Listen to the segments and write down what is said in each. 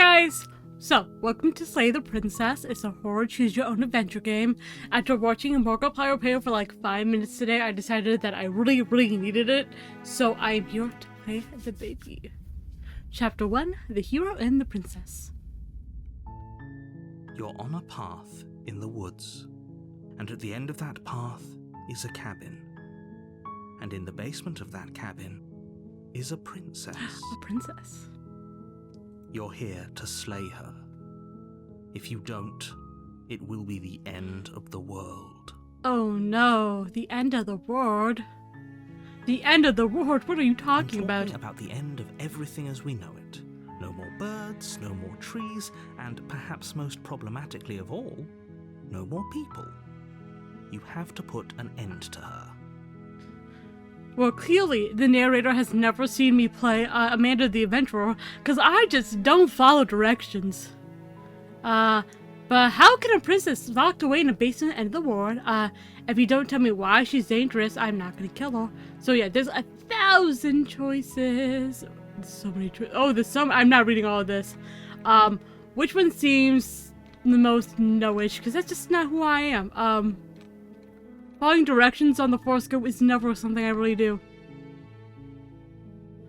guys! So, welcome to Slay the Princess. It's a horror choose-your-own-adventure game. After watching a Markiplier for like 5 minutes today, I decided that I really needed it. So I am here to play the baby. Chapter 1, The Hero and the Princess. You're on a path in the woods, and at the end of that path is a cabin. And in the basement of that cabin is a princess. A princess. You're here to slay her. If you don't, it will be the end of the world. Oh no, the end of the world. The end of the world? What are you talking about? I'm talking about the end of everything as we know it. No more birds, no more trees, and perhaps most problematically of all, no more people. You have to put an end to her. Well, clearly, the narrator has never seen me play Amanda the Adventurer, because I just don't follow directions. But how can a princess locked away in a basement end of the world? If you don't tell me why she's dangerous, I'm not gonna kill her. So yeah, there's 1,000 choices. There's so many choices. Oh, there's some. I'm not reading all of this. Which one seems the most no-ish? Because that's just not who I am. Following directions on the horoscope is never something I really do.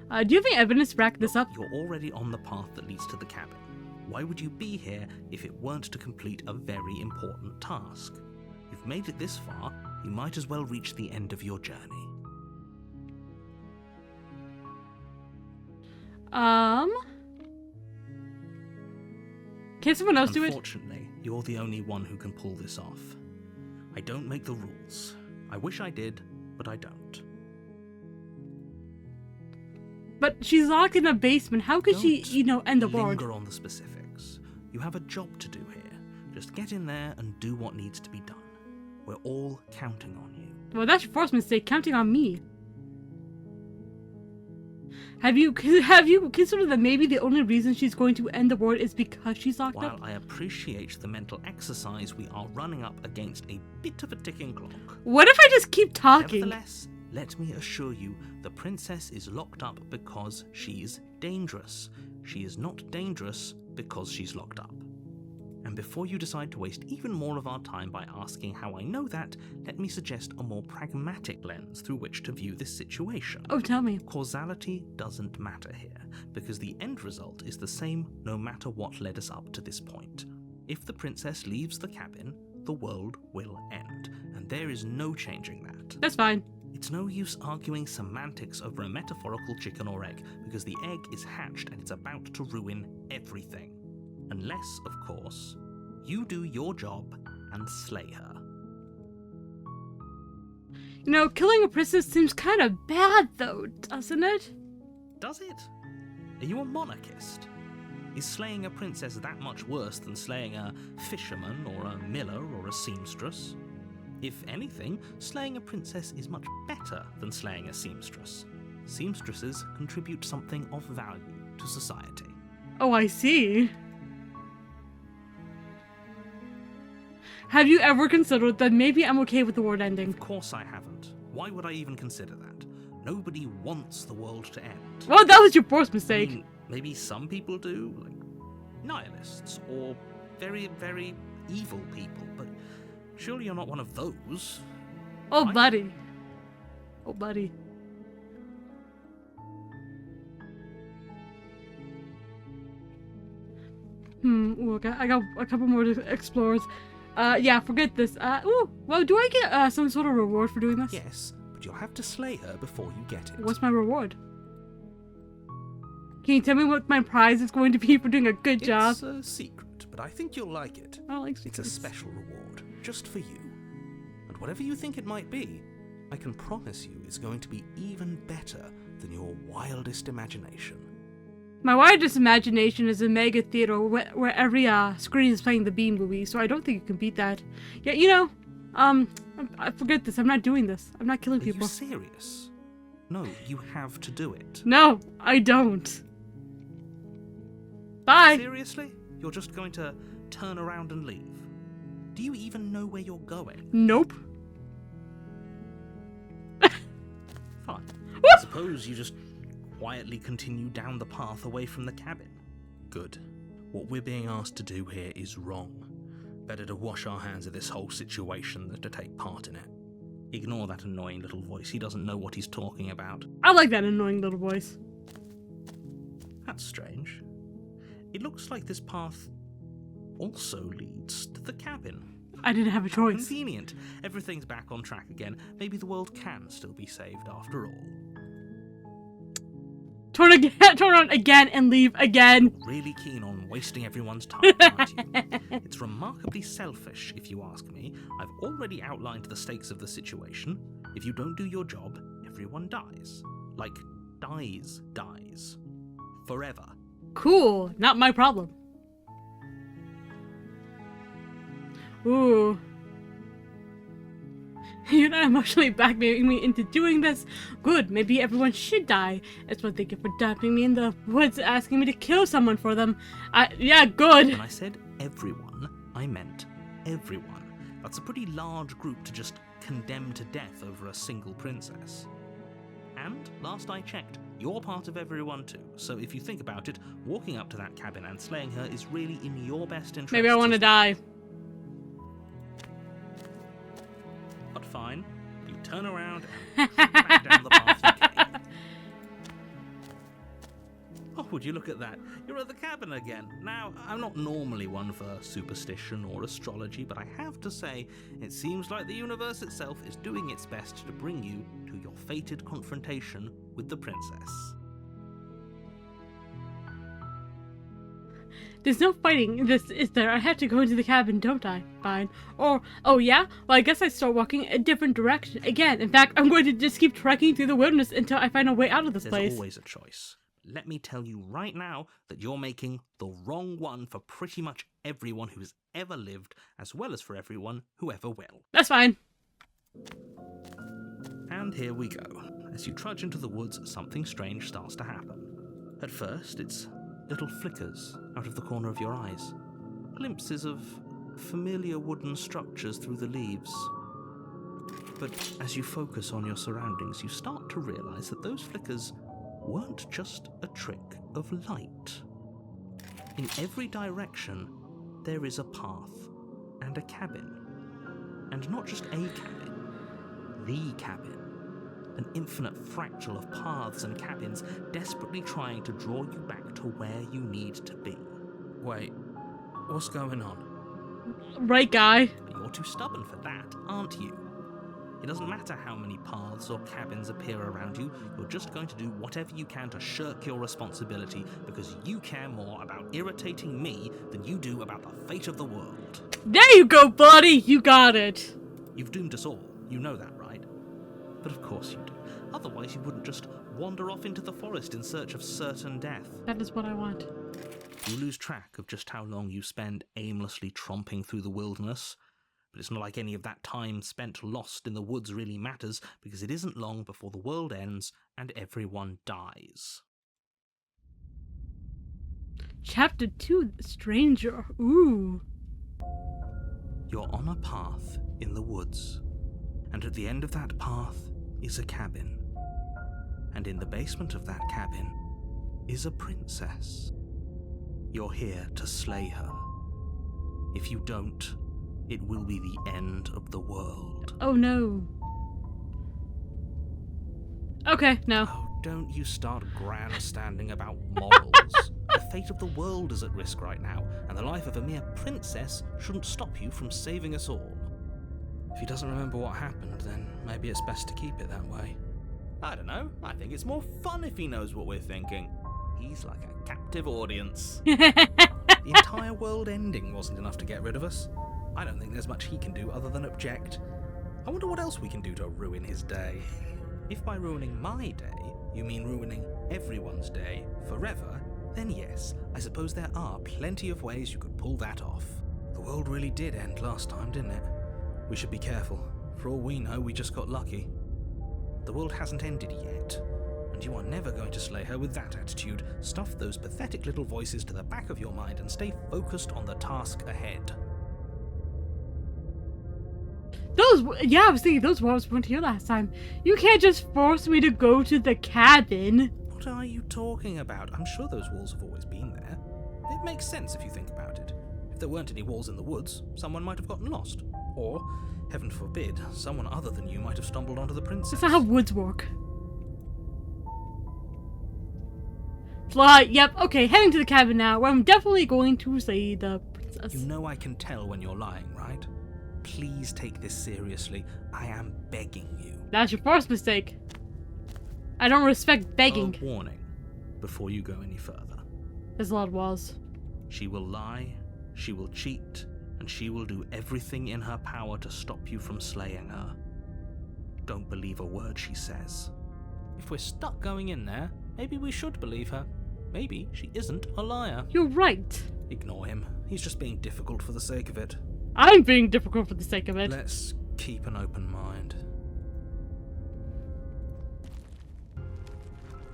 Do you have any evidence to back this up? You're already on the path that leads to the cabin. Why would you be here if it weren't to complete a very important task? You've made it this far, you might as well reach the end of your journey. Can someone else do it? Unfortunately, you're the only one who can pull this off. I don't make the rules. I wish I did, but I don't. But she's locked in a basement. How could she, end the world? Linger on the specifics. You have a job to do here. Just get in there and do what needs to be done. We're all counting on you. Well, that's your first mistake, counting on me. Have you considered that maybe the only reason she's going to end the world is because she's locked up? While I appreciate the mental exercise, we are running up against a bit of a ticking clock. What if I just keep talking? Nevertheless, let me assure you, the princess is locked up because she's dangerous. She is not dangerous because she's locked up. And before you decide to waste even more of our time by asking how I know that, let me suggest a more pragmatic lens through which to view this situation. Oh, tell me. Causality doesn't matter here, because the end result is the same no matter what led us up to this point. If the princess leaves the cabin, the world will end, and there is no changing that. That's fine. It's no use arguing semantics over a metaphorical chicken or egg, because the egg is hatched and it's about to ruin everything. Unless, of course, you do your job and slay her. Killing a princess seems kind of bad, though, doesn't it? Does it? Are you a monarchist? Is slaying a princess that much worse than slaying a fisherman or a miller or a seamstress? If anything, slaying a princess is much better than slaying a seamstress. Seamstresses contribute something of value to society. Oh, I see. Have you ever considered that maybe I'm okay with the world ending? Of course I haven't. Why would I even consider that? Nobody wants the world to end. Well, that was your first mistake. I mean, maybe some people do, like nihilists or very, very evil people, but surely you're not one of those. Oh, right? buddy. Oh, buddy. Ooh, I got a couple more explorers. Yeah, forget this. Well, do I get some sort of reward for doing this? Yes, but you'll have to slay her before you get it. What's my reward? Can you tell me what my prize is going to be for doing a good job? It's a secret, but I think you'll like it. I like secrets. It's a special reward, just for you. And whatever you think it might be, I can promise you it's going to be even better than your wildest imagination. My wildest imagination is a mega theater where every screen is playing the B movie, so I don't think you can beat that. Yeah, I forget this. I'm not doing this. I'm not killing people. Are you serious? No, you have to do it. No, I don't. Bye. Seriously? You're just going to turn around and leave? Do you even know where you're going? Nope. Fine. I suppose you just quietly continue down the path away from the cabin. Good. What we're being asked to do here is wrong. Better to wash our hands of this whole situation than to take part in it. Ignore that annoying little voice. He doesn't know what he's talking about. I like that annoying little voice. That's strange. It looks like this path also leads to the cabin. I didn't have a choice. Convenient. Everything's back on track again. Maybe the world can still be saved after all. Turn on again and leave again. Really keen on wasting everyone's time, aren't you? It's remarkably selfish, if you ask me. I've already outlined the stakes of the situation. If you don't do your job, everyone dies. Like, dies. Forever. Cool. Not my problem. Ooh. You're not emotionally blackmailing me into doing this. Good, maybe everyone should die. That's what they get for dumping me in the woods, asking me to kill someone for them. Yeah, good. When I said everyone, I meant everyone. That's a pretty large group to just condemn to death over a single princess. And, last I checked, you're part of everyone too. So if you think about it, walking up to that cabin and slaying her is really in your best interest. Maybe I want to die. But fine, you turn around and head back down the path you came. Oh, would you look at that? You're at the cabin again. Now, I'm not normally one for superstition or astrology, but I have to say, it seems like the universe itself is doing its best to bring you to your fated confrontation with the princess. There's no fighting this, is there? I have to go into the cabin, don't I? Fine. Or, oh yeah? Well, I guess I start walking a different direction. Again, in fact, I'm going to just keep trekking through the wilderness until I find a way out of this place. There's always a choice. Let me tell you right now that you're making the wrong one for pretty much everyone who's ever lived, as well as for everyone who ever will. That's fine. And here we go. As you trudge into the woods, something strange starts to happen. At first, it's little flickers out of the corner of your eyes. Glimpses of familiar wooden structures through the leaves. But as you focus on your surroundings, you start to realize that those flickers weren't just a trick of light. In every direction, there is a path and a cabin. And not just a cabin, the cabin. An infinite fractal of paths and cabins desperately trying to draw you back to where you need to be. Wait, what's going on? Right, guy. But you're too stubborn for that, aren't you? It doesn't matter how many paths or cabins appear around you, you're just going to do whatever you can to shirk your responsibility because you care more about irritating me than you do about the fate of the world. There you go, buddy! You got it! You've doomed us all, you know that, right? But of course you do. Otherwise you wouldn't just wander off into the forest in search of certain death. That is what I want. You lose track of just how long you spend aimlessly tromping through the wilderness. But it's not like any of that time spent lost in the woods really matters, because it isn't long before the world ends and everyone dies. Chapter 2, The Stranger. Ooh. You're on a path in the woods, and at the end of that path is a cabin. And in the basement of that cabin is a princess. You're here to slay her. If you don't, it will be the end of the world. Oh no. Okay, no. Oh, don't you start grandstanding about morals. The fate of the world is at risk right now, and the life of a mere princess shouldn't stop you from saving us all. If he doesn't remember what happened, then maybe it's best to keep it that way. I don't know. I think it's more fun if he knows what we're thinking. He's like a captive audience. The entire world ending wasn't enough to get rid of us. I don't think there's much he can do other than object. I wonder what else we can do to ruin his day. If by ruining my day, you mean ruining everyone's day forever, then yes, I suppose there are plenty of ways you could pull that off. The world really did end last time, didn't it? We should be careful. For all we know, we just got lucky. The world hasn't ended yet, and you are never going to slay her with that attitude. Stuff those pathetic little voices to the back of your mind and stay focused on the task ahead. Yeah, I was thinking those words weren't here last time. You can't just force me to go to the cabin. What are you talking about? I'm sure those walls have always been there. It makes sense if you think about it. If there weren't any walls in the woods, someone might have gotten lost. Or, heaven forbid, someone other than you might have stumbled onto the princess. That's not how woods work. Fly, yep, okay, heading to the cabin now, where I'm definitely going to say the princess. You know I can tell when you're lying, right? Please take this seriously. I am begging you. That's your first mistake. I don't respect begging. A warning before you go any further. There's a lot of walls. She will lie, she will cheat, and she will do everything in her power to stop you from slaying her. Don't believe a word she says. If we're stuck going in there, maybe we should believe her. Maybe she isn't a liar. You're right. Ignore him. He's just being difficult for the sake of it. I'm being difficult for the sake of it. Let's keep an open mind.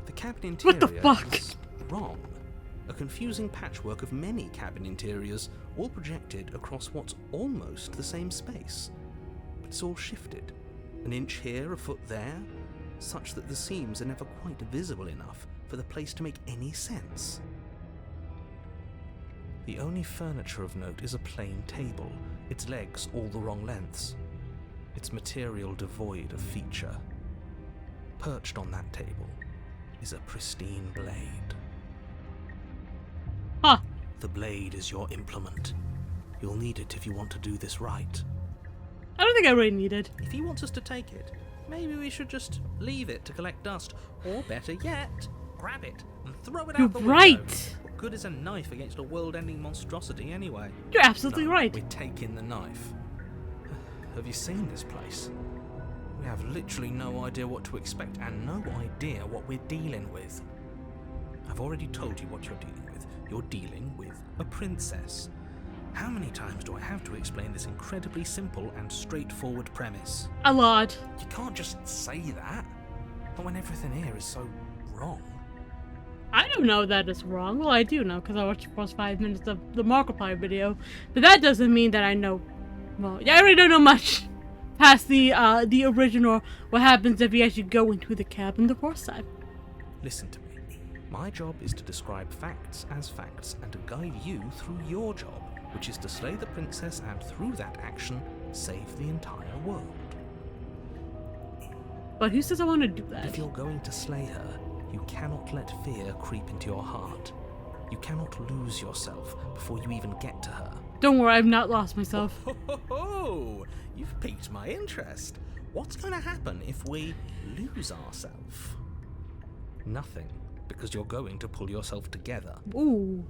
The cabin interior What the fuck? is wrong. A confusing patchwork of many cabin interiors, all projected across what's almost the same space. But it's all shifted. An inch here, a foot there, such that the seams are never quite visible enough for the place to make any sense. The only furniture of note is a plain table, its legs all the wrong lengths, its material devoid of feature. Perched on that table is a pristine blade. Huh. The blade is your implement. You'll need it if you want to do this right. I don't think I really need it. If he wants us to take it, maybe we should just leave it to collect dust, or better yet, grab it and throw it You're out the window. right. What good is a knife against a world-ending monstrosity anyway? You're absolutely No, right. We're taking the knife. Have you seen this place? We have literally no idea what to expect and no idea what we're dealing with. I've already told you what you're dealing with. You're dealing with a princess. How many times do I have to explain this incredibly simple and straightforward premise? A lot. You can't just say that. But when everything here is so wrong. I don't know that it's wrong. Well, I do know because I watched the first 5 minutes of the Markiplier video. But that doesn't mean that I know. Well, yeah, I really don't know much past the original. What happens if you actually go into the cabin the first time? Listen to me. My job is to describe facts as facts and to guide you through your job, which is to slay the princess and through that action, save the entire world. But who says I want to do that? If you're going to slay her, you cannot let fear creep into your heart. You cannot lose yourself before you even get to her. Don't worry, I've not lost myself. Oh, you've piqued my interest. What's going to happen if we lose ourselves? Nothing, because you're going to pull yourself together. Ooh.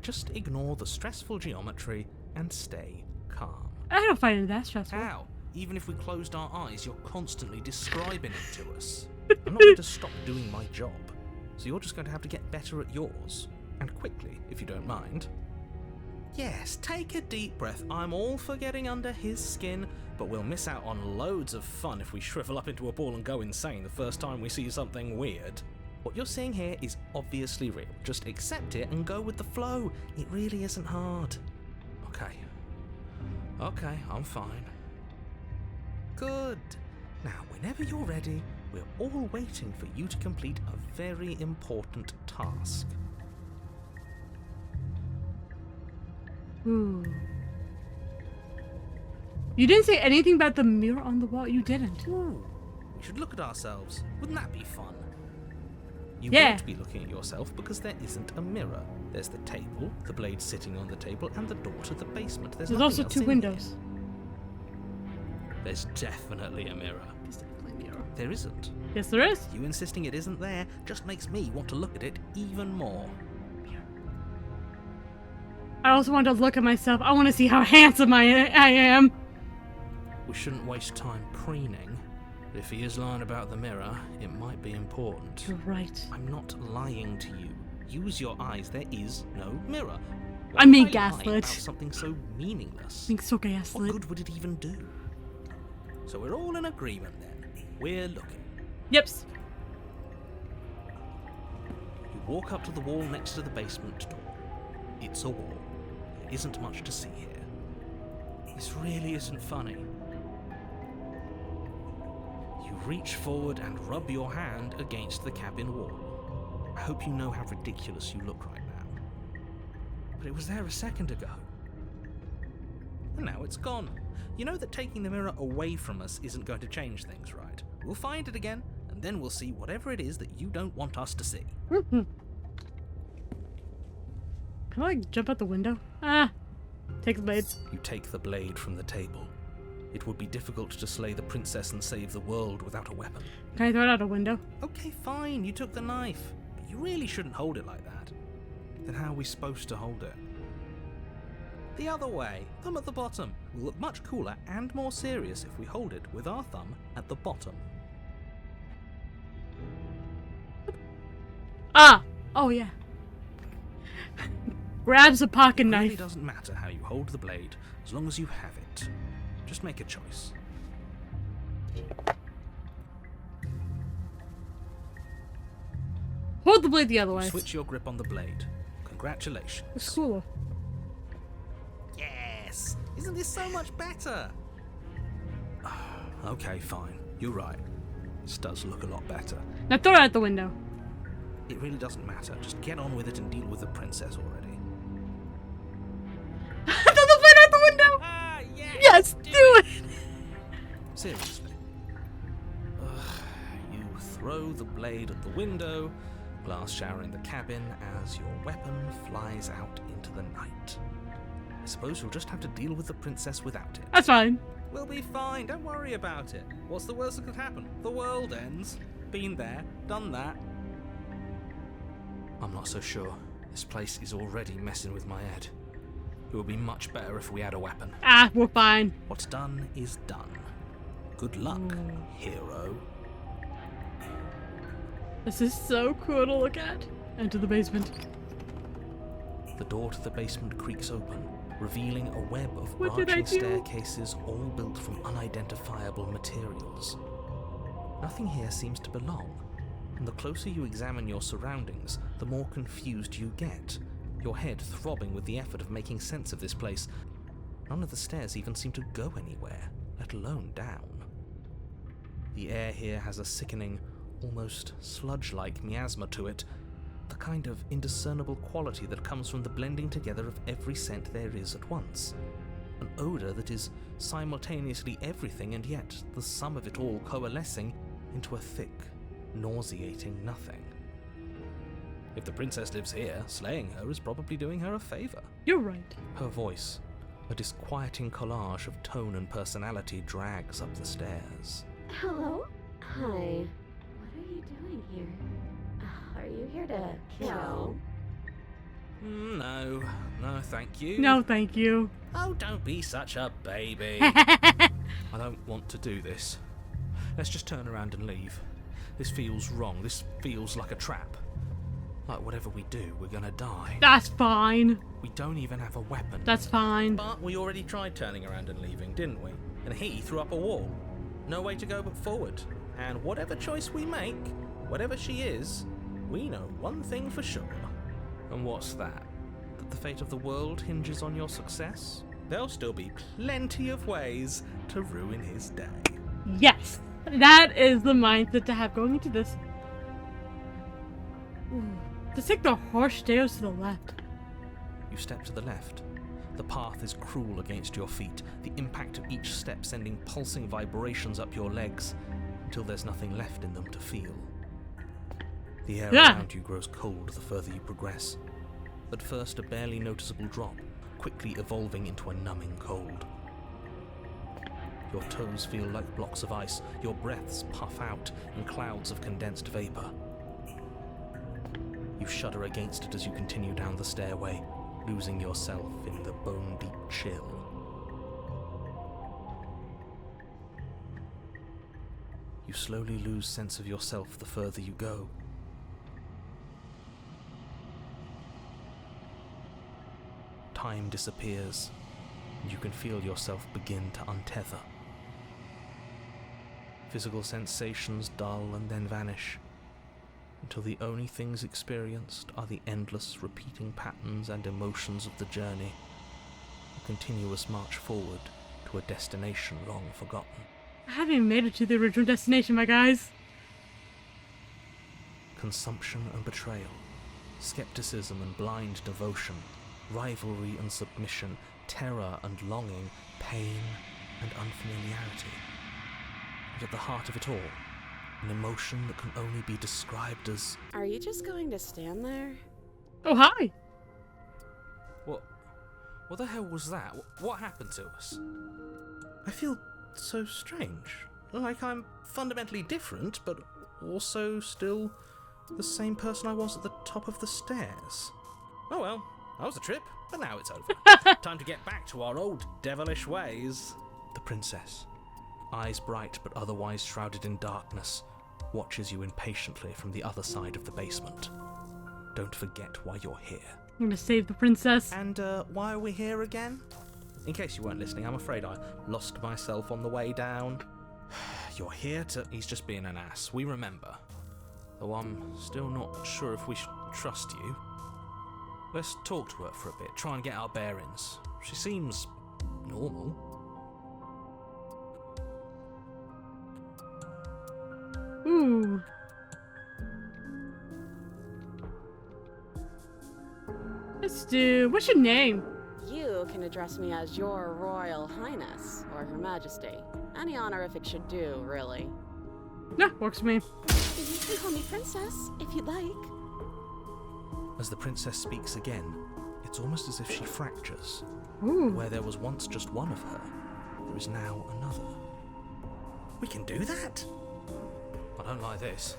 Just ignore the stressful geometry and stay calm. I don't find it that stressful. How? Even if we closed our eyes, you're constantly describing it to us. I'm not going to stop doing my job, so you're just going to have to get better at yours. And quickly, if you don't mind. Yes, take a deep breath. I'm all for getting under his skin, but we'll miss out on loads of fun if we shrivel up into a ball and go insane the first time we see something weird. What you're seeing here is obviously real. Just accept it and go with the flow. It really isn't hard. Okay, I'm fine. Good. Now, whenever you're ready, we're all waiting for you to complete a very important task. Ooh. You didn't say anything about the mirror on the wall. You didn't. Ooh, we should look at ourselves. Wouldn't that be fun? You Yeah. won't be looking at yourself because there isn't a mirror. There's the table, the blade sitting on the table, and the door to the basement. There's There's nothing also else 2 in windows. here. There's definitely a mirror. There's definitely a mirror. There isn't. Yes, there is. You insisting it isn't there just makes me want to look at it even more. I also want to look at myself. I want to see how handsome I am. We shouldn't waste time preening. If he is lying about the mirror, it might be important. You're right. I'm not lying to you. Use your eyes. There is no mirror. Why I'm being would I lie gaslit. about something so meaningless? Being so What gaslit. good would it even do? So we're all in agreement then. We're looking. Yep. You walk up to the wall next to the basement door. It's a wall. There isn't much to see here. This really isn't funny. You reach forward and rub your hand against the cabin wall. I hope you know how ridiculous you look right now. but it was there a second ago. And now it's gone. You know that taking the mirror away from us isn't going to change things, right? We'll find it again, and then we'll see whatever it is that you don't want us to see. Can I, like, jump out the window? Ah. Take the blade. You take the blade from the table. It would be difficult to slay the princess and save the world without a weapon. Can I throw it out a window? Okay, fine, you took the knife. But you really shouldn't hold it like that. Then how are we supposed to hold it? The other way, thumb at the bottom. Will look much cooler and more serious if we hold it with our thumb at the bottom. Ah! Oh, yeah. Grabs a pocket It knife. really doesn't matter how you hold the blade, as long as you have it. Just make a choice. Hold the blade the other way. Switch your grip on the blade. Congratulations. It's cooler. Yes! Isn't this so much better? Okay, fine. You're right. This does look a lot better. Now throw it out the window. It really doesn't matter. Just get on with it and deal with the princess already. Throw the blade out the window! Ah, Yes, do it! Seriously. You throw the blade at the window, glass showering the cabin as your weapon flies out into the night. I suppose you'll just have to deal with the princess without it. That's fine. We'll be fine, don't worry about it. What's the worst that could happen? The world ends. Been there, done that. I'm not so sure. This place is already messing with my head. It would be much better if we had a weapon. Ah, we're fine. What's done is done. Good luck, hero. This is so cool to look at. Enter the basement. The door to the basement creaks open, revealing a web of What did I branching do? staircases all built from unidentifiable materials. Nothing here seems to belong, and the closer you examine your surroundings, the more confused you get, your head throbbing with the effort of making sense of this place. None of the stairs even seem to go anywhere, let alone down. The air here has a sickening, almost sludge-like miasma to it, the kind of indiscernible quality that comes from the blending together of every scent there is at once. An odour that is simultaneously everything and yet the sum of it all coalescing into a thick, nauseating nothing. If the princess lives here, slaying her is probably doing her a favour. You're right. Her voice, a disquieting collage of tone and personality, drags up the stairs. Hello? Hi. What are you doing here? Are you here to kill? No, thank you. No, thank you. Oh, don't be such a baby. I don't want to do this. Let's just turn around and leave. This feels wrong. This feels like a trap. Like whatever we do, we're gonna die. That's fine. We don't even have a weapon. That's fine. But we already tried turning around and leaving, didn't we? And he threw up a wall. No way to go but forward. And whatever choice we make, whatever she is, we know one thing for sure. And what's that? That the fate of the world hinges on your success? There'll still be plenty of ways to ruin his day. Yes. That is the mindset to have going into this. Ooh. Just take the horse stairs to the left. You step to the left. The path is cruel against your feet, the impact of each step sending pulsing vibrations up your legs, until there's nothing left in them to feel. The air around you grows cold the further you progress. At first a barely noticeable drop, quickly evolving into a numbing cold. Your toes feel like blocks of ice, your breaths puff out in clouds of condensed vapor. You shudder against it as you continue down the stairway, losing yourself in the bone-deep chill. You slowly lose sense of yourself the further you go. Time disappears, and you can feel yourself begin to untether. Physical sensations dull and then vanish, until the only things experienced are the endless repeating patterns and emotions of the journey, a continuous march forward to a destination long forgotten. I haven't even made it to the original destination, my guys. Consumption and betrayal, skepticism and blind devotion, rivalry and submission, terror and longing, pain and unfamiliarity. And at the heart of it all, an emotion that can only be described as... Are you just going to stand there? Oh, hi! What the hell was that? What happened to us? I feel so strange. Like I'm fundamentally different, but also still the same person I was at the top of the stairs. Oh well, that was a trip, but now it's over. Time to get back to our old devilish ways. The princess, eyes bright but otherwise shrouded in darkness, watches you impatiently from the other side of the basement. Don't forget why you're here. I'm gonna save the princess. And why are we here again? In case you weren't listening, I'm afraid I lost myself on the way down. You're here to... He's just being an ass, we remember. Though I'm still not sure if we should trust you. Let's talk to her for a bit, try and get our bearings. She seems normal. Ooh. Let's do... What's your name? You can address me as Your Royal Highness, or Her Majesty. Any honorific should do, really. Yeah, works for me. You can call me Princess, if you'd like. As the princess speaks again, it's almost as if she fractures. Ooh. Where there was once just one of her, there is now another. We can do that? I don't like this.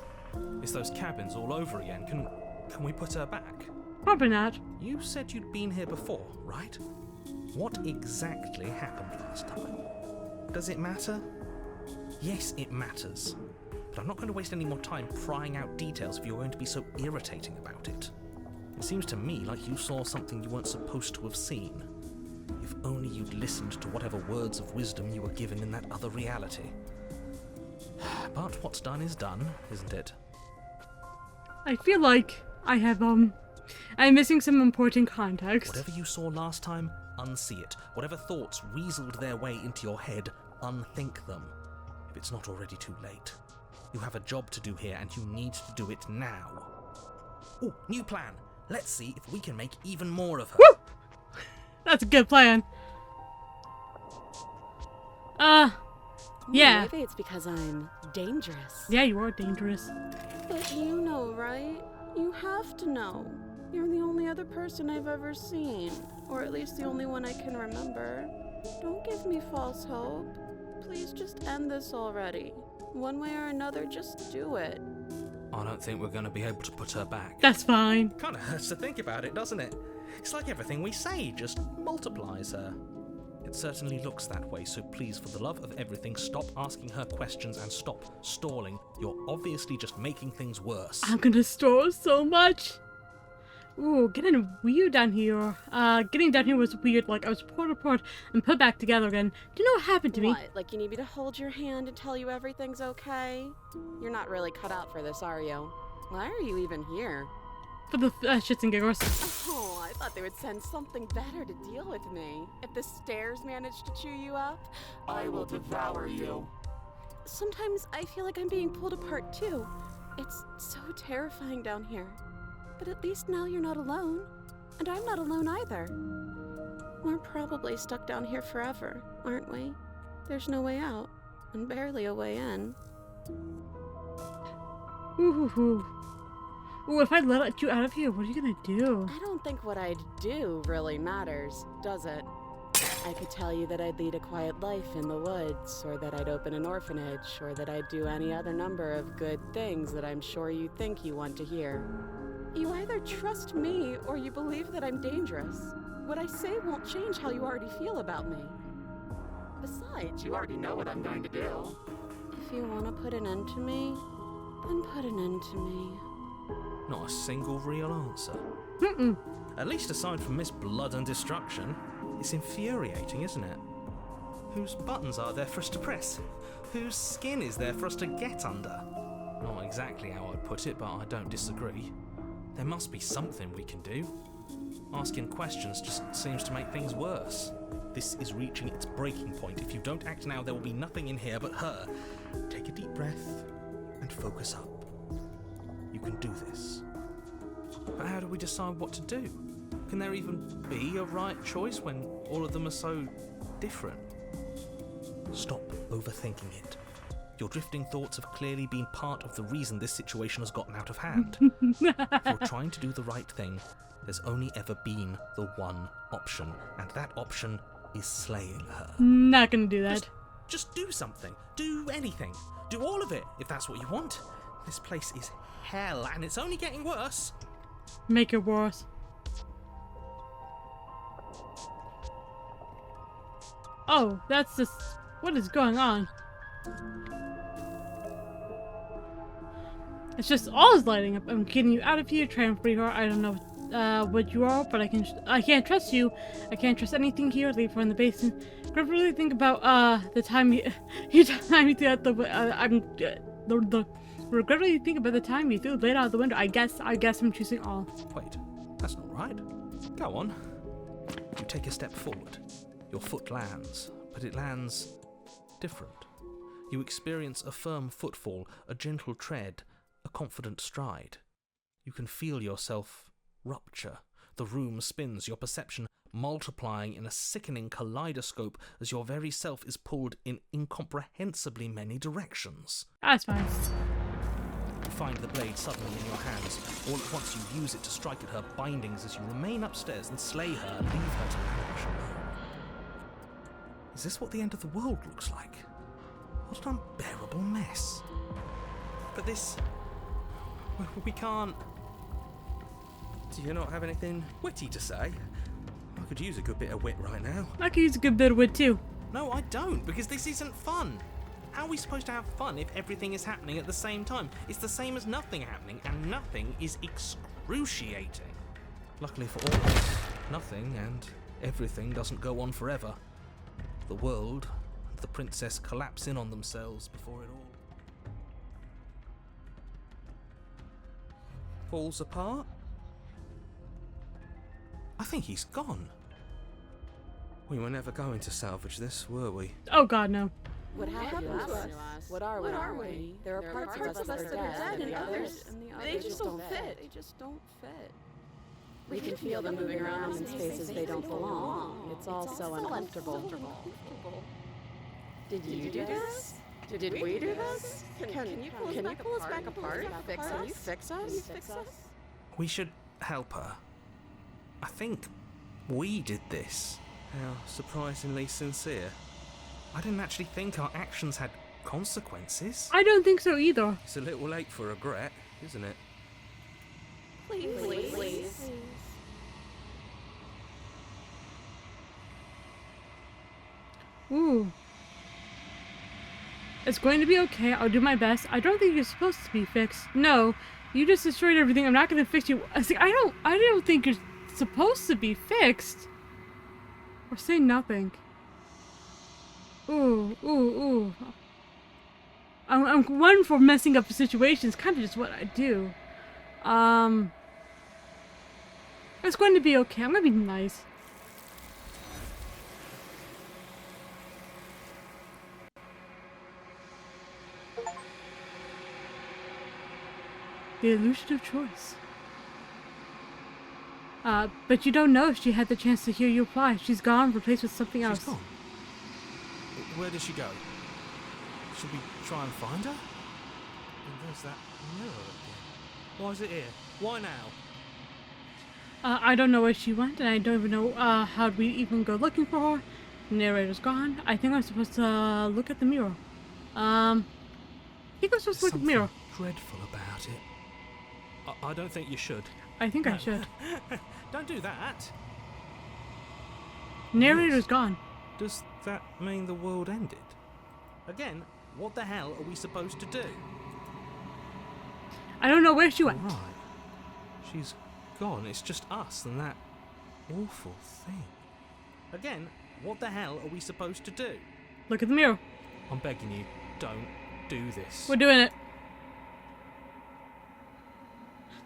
It's those cabins all over again. Can we put her back? Probably not. You said you'd been here before, right? What exactly happened last time? Does it matter? Yes, it matters. But I'm not going to waste any more time prying out details if you're going to be so irritating about it. It seems to me like you saw something you weren't supposed to have seen. If only you'd listened to whatever words of wisdom you were given in that other reality. But what's done is done, isn't it? I feel like I have, I'm missing some important context. Whatever you saw last time, unsee it. Whatever thoughts weaseled their way into your head, unthink them. If it's not already too late. You have a job to do here, and you need to do it now. Oh, new plan. Let's see if we can make even more of her. Woo! That's a good plan. Yeah. Maybe it's because I'm dangerous. Yeah, you are dangerous. But you know, right? You have to know. You're the only other person I've ever seen. Or at least the only one I can remember. Don't give me false hope. Please just end this already. One way or another, just do it. I don't think we're going to be able to put her back. That's fine. Kind of hurts to think about it, doesn't it? It's like everything we say just multiplies her. It certainly looks that way, so please, for the love of everything, stop asking her questions and stop stalling. You're obviously just making things worse. I'm gonna store so much. Ooh, getting weird down here. Getting down here was weird. Like, I was pulled apart and put back together again. Do you know what happened to me? What? Like you need me to hold your hand and tell you everything's okay? You're not really cut out for this, are you? Why are you even here? For the shits and giggles. Oh, I thought they would send something better to deal with me. If the stairs manage to chew you up, I will devour you. sometimes I feel like I'm being pulled apart too. It's so terrifying down here. But at least now you're not alone. And I'm not alone either. We're probably stuck down here forever, aren't we? There's no way out, and barely a way in. Ooh, if I let you out of here, what are you gonna do? I don't think what I'd do really matters, does it? I could tell you that I'd lead a quiet life in the woods, or that I'd open an orphanage, or that I'd do any other number of good things that I'm sure you think you want to hear. You either trust me, or you believe that I'm dangerous. What I say won't change how you already feel about me. Besides, You already know what I'm going to do. if you want to put an end to me, then put an end to me. Not a single real answer. Mm-mm. At least aside from Miss Blood and Destruction, it's infuriating, isn't it? Whose buttons are there for us to press? Whose skin is there for us to get under? Not exactly how I'd put it, but I don't disagree. There must be something we can do. Asking questions just seems to make things worse. This is reaching its breaking point. If you don't act now, there will be nothing in here but her. Take a deep breath and focus up. You can do this. But how do we decide what to do? can there even be a right choice when all of them are so different? Stop overthinking it. Your drifting thoughts have clearly been part of the reason this situation has gotten out of hand. If you're trying to do the right thing, there's only ever been the one option, and that option is slaying her. Not gonna do that. Just do something. Do anything. Do all of it, if that's what you want. This place is hell, and it's only getting worse. Make it worse. Oh, that's just... What is going on? It's just all is lighting up. I'm getting you out of here, trying to free her. I don't know what you are, but I can't trust you. I can't trust anything here. Leave her in the basement. Grab really think about the time you time you threw out the regretfully think about the time you threw the blade out of the window. I guess I'm choosing all. Wait, that's not right. Go on. You take a step forward. Your foot lands, but it lands different. You experience a firm footfall, a gentle tread, a confident stride. You can feel yourself rupture. The room spins, your perception multiplying in a sickening kaleidoscope as your very self is pulled in incomprehensibly many directions. That's fine. You find the blade suddenly in your hands. All at once you use it to strike at her bindings as you remain upstairs and slay her and leave her to languish alone. Is this what the end of the world looks like? What an unbearable mess. But this... we can't... Do you not have anything witty to say? I could use a good bit of wit right now. I could use a good bit of wit too. No, I don't, because this isn't fun. How are we supposed to have fun if everything is happening at the same time? It's the same as nothing happening, and nothing is excruciating. Luckily for all of us, nothing and everything doesn't go on forever. The world and the princess collapse in on themselves before it all falls apart. I think he's gone. We were never going to salvage this, were we? Oh god, no. What happened to us? What are we? There are parts of us that are dead, and the others, they just don't fit. They just don't fit. We can feel them moving around in spaces they don't belong. It's all so uncomfortable. Did you do this? Did we do this? Can you pull us back apart? Can you fix us? We should help her. I think we did this. How surprisingly sincere. I didn't actually think our actions had consequences. I don't think so either. It's a little late for regret, isn't it? Please. Ooh. It's going to be okay. I'll do my best. I don't think you're supposed to be fixed. No, you just destroyed everything. I'm not going to fix you. I don't think you're supposed to be fixed. Or say nothing. Ooh. I'm one for messing up situations. Kind of just what I do. It's going to be okay. I'm going to be nice. The illusion of choice. But you don't know if she had the chance to hear you apply. She's gone, replaced with something else. She's gone? Where did she go? Should we try and find her? And there's that mirror again. Why is it here? Why now? I don't know where she went, and I don't even know how we even go looking for her. The narrator's gone. I think I'm supposed to look at the mirror. I think I'm supposed to look at the mirror. Dreadful about it. I don't think you should. I think I should. Don't do that. Narrator's gone. Does that mean the world ended? Again, what the hell are we supposed to do? I don't know where she went. Right. She's gone. It's just us and that awful thing. Again, what the hell are we supposed to do? Look at the mirror. I'm begging you, don't do this. We're doing it.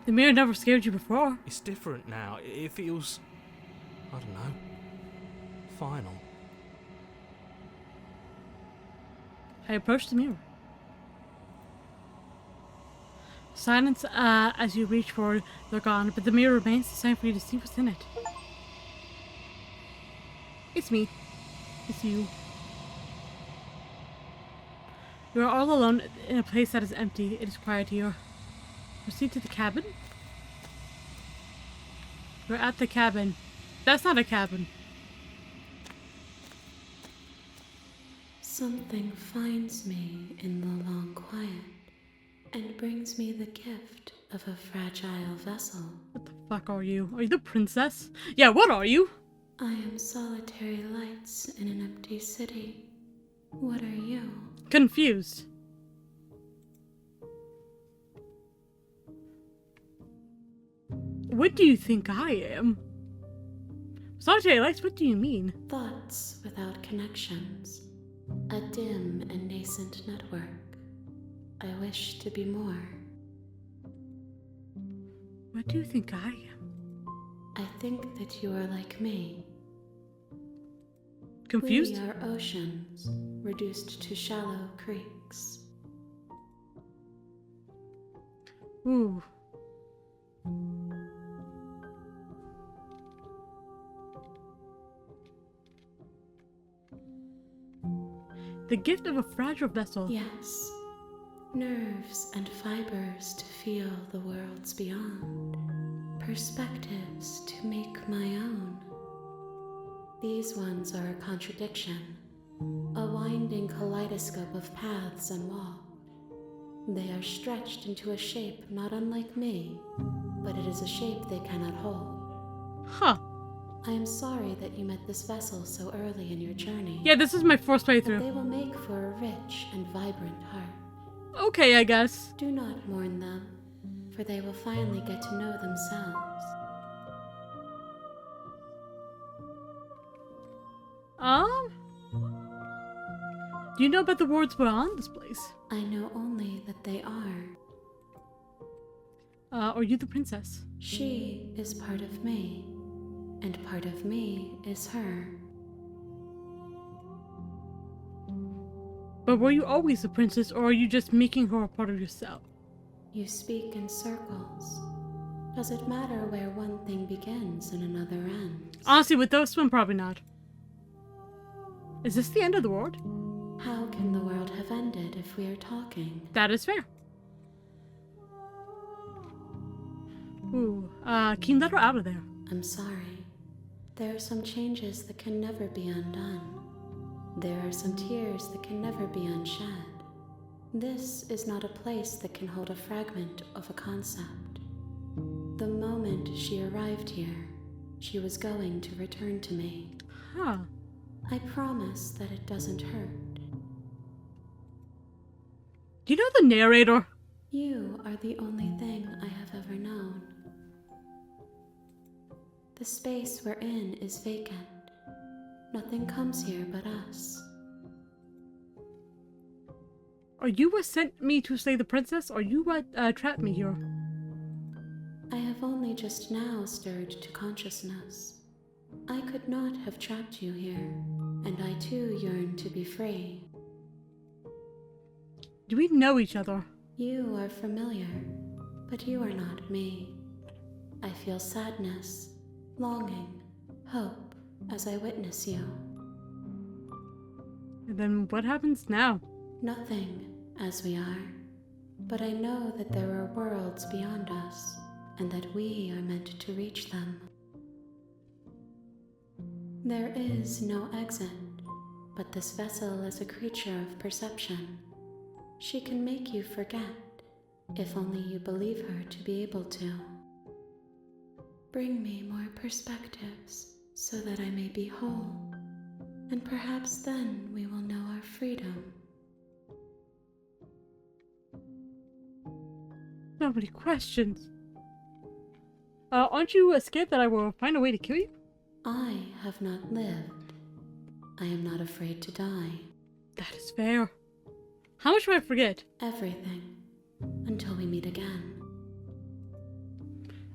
The mirror never scared you before. It's different now. It feels, I don't know, final. I approached the mirror. Silence as you reach for it. They're gone, but the mirror remains. It's time for you to see what's in it. It's me. It's you. You are all alone in a place that is empty. It is quiet here. Proceed to the cabin? We're at the cabin. That's not a cabin. Something finds me in the long quiet and brings me the gift of a fragile vessel. What the fuck are you? Are you the princess? Yeah, what are you? I am solitary lights in an empty city. What are you? Confused. What do you think I am? Solitary lights, what do you mean? Thoughts without connections. A dim and nascent network. I wish to be more. What do you think I am? I think that you are like me. Confused? We are oceans, reduced to shallow creeks. Ooh. The gift of a fragile vessel. Yes. Nerves and fibers to feel the worlds beyond. Perspectives to make my own. These ones are a contradiction. A winding kaleidoscope of paths and walls. They are stretched into a shape not unlike me, but it is a shape they cannot hold. Huh. I am sorry that you met this vessel so early in your journey. Yeah, this is my first But playthrough. they will make for a rich and vibrant heart. Okay, I guess. Do not mourn them, for they will finally get to know themselves. Do you know about the worlds beyond this place? I know only that they are. Are you the princess? She is part of me, and part of me is her. But were you always the princess, or are you just making her a part of yourself? You speak in circles. Does it matter where one thing begins and another ends? Honestly, with those one, probably not. Is this the end of the world? How can the world have ended if we are talking? That is fair. Ooh, can you let her out of there? I'm sorry. There are some changes that can never be undone. There are some tears that can never be unshed. This is not a place that can hold a fragment of a concept. The moment she arrived here, she was going to return to me. Huh. I promise that it doesn't hurt. Do you know the narrator? You are the only thing I have ever known. The space we're in is vacant. Nothing comes here but us. Are you what sent me to slay the princess, or you what trapped me here? I have only just now stirred to consciousness. I could not have trapped you here, and I too yearn to be free. Do we know each other? You are familiar, but you are not me. I feel sadness, longing, hope as I witness you. And then what happens now? Nothing, as we are, but I know that there are worlds beyond us, and that we are meant to reach them. There is no exit, but this vessel is a creature of perception. She can make you forget, if only you believe her to be able to. Bring me more perspectives, so that I may be whole, and perhaps then we will know our freedom. So many questions. Aren't you scared that I will find a way to kill you? I have not lived. I am not afraid to die. That is fair. How much do I forget? Everything. Until we meet again.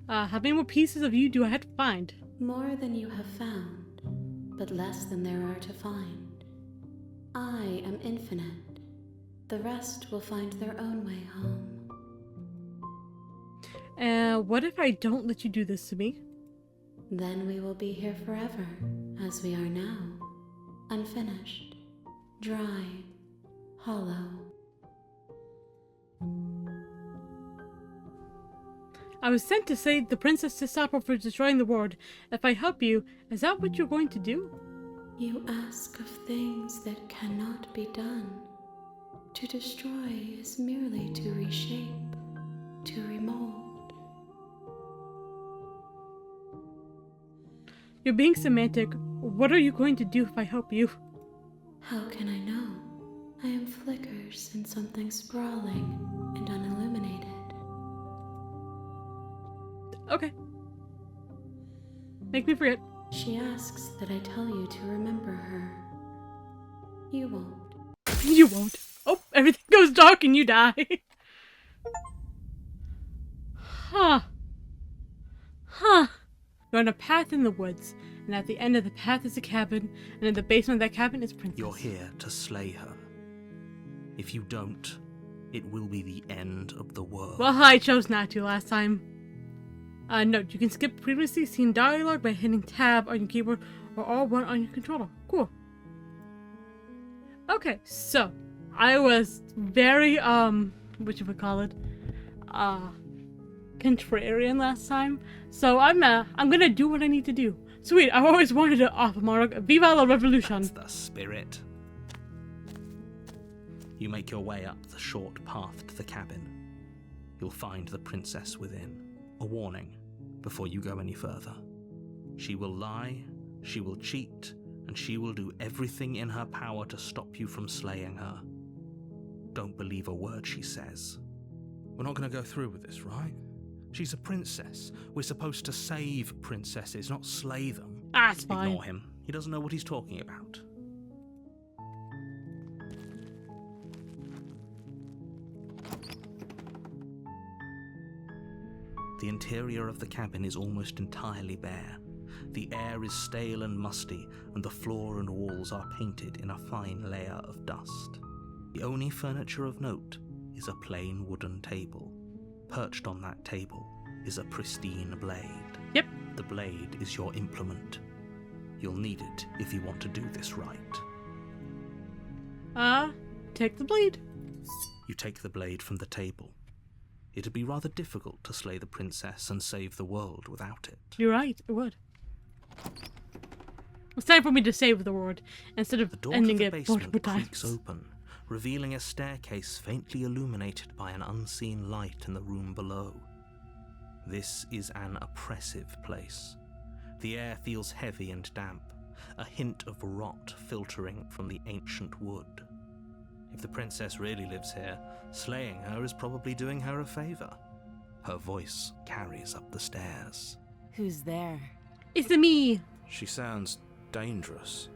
How many more pieces of you do I have to find? More than you have found, but less than there are to find. I am infinite. The rest will find their own way home. What if I don't let you do this to me? Then we will be here forever. as we are now, unfinished, dry, hollow. I was sent to save the princess to stop her from destroying the world. If I help you, is that what you're going to do? You ask of things that cannot be done. To destroy is merely to reshape, to remold. You're being semantic. What are you going to do if I help you? How can I know? I am flickers in something sprawling and unilluminated. Okay. Make me forget. She asks that I tell you to remember her. You won't. You won't. Oh, everything goes dark and you die. Huh. You're on a path in the woods, and at the end of the path is a cabin, and in the basement of that cabin is Princess. You're here to slay her. If you don't, it will be the end of the world. Well, I chose not to last time. Note, you can skip previously seen dialogue by hitting tab on your keyboard or R1 on your controller. Cool. Okay, so I was very whatchamacallit, contrarian last time. So I'm gonna do what I need to do. Sweet, I've always wanted to offer Mark Viva la Revolution. That's the spirit. You make your way up the short path to the cabin. You'll find the princess within. A warning before you go any further. She will lie, she will cheat, and she will do everything in her power to stop you from slaying her. Don't believe a word she says. We're not going to go through with this, right? She's a princess. We're supposed to save princesses, not slay them. That's fine. Ignore him. He doesn't know what he's talking about. The interior of the cabin is almost entirely bare. The air is stale and musty, and the floor and walls are painted in a fine layer of dust. The only furniture of note is a plain wooden table. Perched on that table is a pristine blade. Yep. The blade is your implement. You'll need it if you want to do this right. Take the blade. You take the blade from the table. It'd be rather difficult to slay the princess and save the world without it. You're right, it would. It's time for me to save the world, instead of The door ending to the it basement multiple creaks times. open, revealing a staircase faintly illuminated by an unseen light in the room below. This is an oppressive place. The air feels heavy and damp, a hint of rot filtering from the ancient wood. If the princess really lives here, slaying her is probably doing her a favor. Her voice carries up the stairs. Who's there? It's me. She sounds dangerous.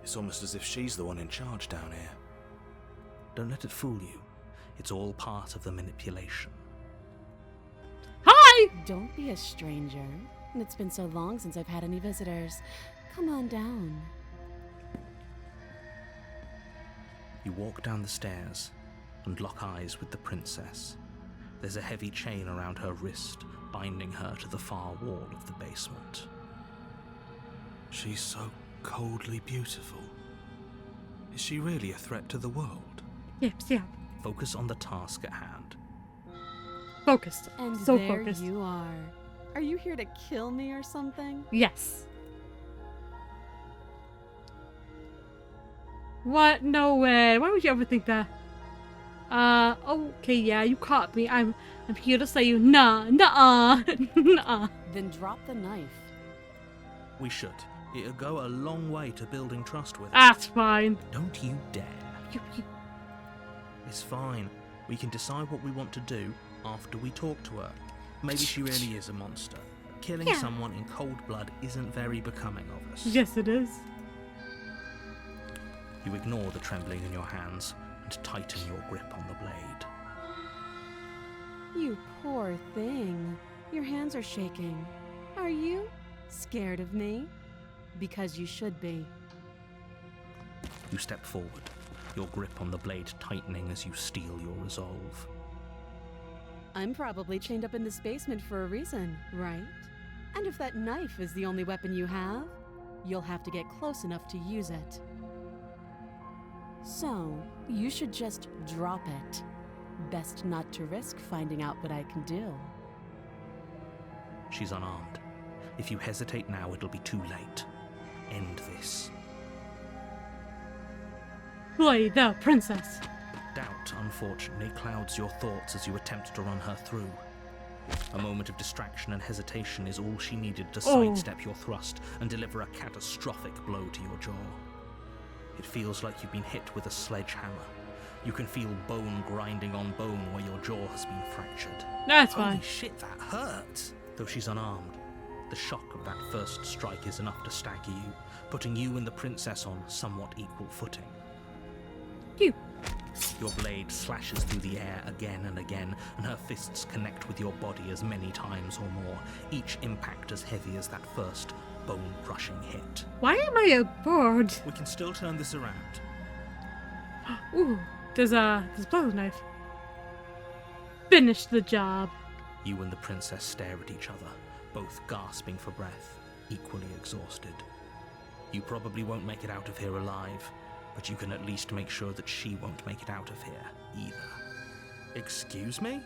It's almost as if she's the one in charge down here. Don't let it fool you. It's all part of the manipulation. Hi! Don't be a stranger. It's been so long since I've had any visitors. Come on down. You walk down the stairs and lock eyes with the princess. There's a heavy chain around her wrist, binding her to the far wall of the basement. She's so coldly beautiful. Is she really a threat to the world? Yep, yeah. Focus on the task at hand. Focused. And So there focused. you are. Are you here to kill me or something? Yes. What? No way. Why would you ever think that? Okay, yeah, you caught me. I'm here to say you. Nah. Nuh-uh. Then drop the knife. We should. It'll go a long way to building trust with her. That's fine. Don't you dare. You- It's fine. We can decide what we want to do after we talk to her. Maybe she really is a monster. Killing Yeah. someone in cold blood isn't very becoming of us. Yes, it is. You ignore the trembling in your hands and tighten your grip on the blade. You poor thing. Your hands are shaking. Are you scared of me? Because you should be. You step forward, your grip on the blade tightening as you steel your resolve. I'm probably chained up in this basement for a reason, right? And if that knife is the only weapon you have, you'll have to get close enough to use it. So, you should just drop it. Best not to risk finding out what I can do. She's unarmed. If you hesitate now, it'll be too late. End this. Slay the princess. Doubt, unfortunately, clouds your thoughts as you attempt to run her through. A moment of distraction and hesitation is all she needed to sidestep your thrust and deliver a catastrophic blow to your jaw. It feels like you've been hit with a sledgehammer. You can feel bone grinding on bone where your jaw has been fractured. That's Holy fine. shit, that hurt! Though she's unarmed, the shock of that first strike is enough to stagger you, putting you and the princess on somewhat equal footing. You. Your blade slashes through the air again and again, and her fists connect with your body as many times or more, each impact as heavy as that first bone-crushing hit. Why am I a bird? We can still turn this around. Ooh, there's a blood knife. Finish the job. You and the princess stare at each other, both gasping for breath, equally exhausted. You probably won't make it out of here alive, but you can at least make sure that she won't make it out of here, either. Excuse me?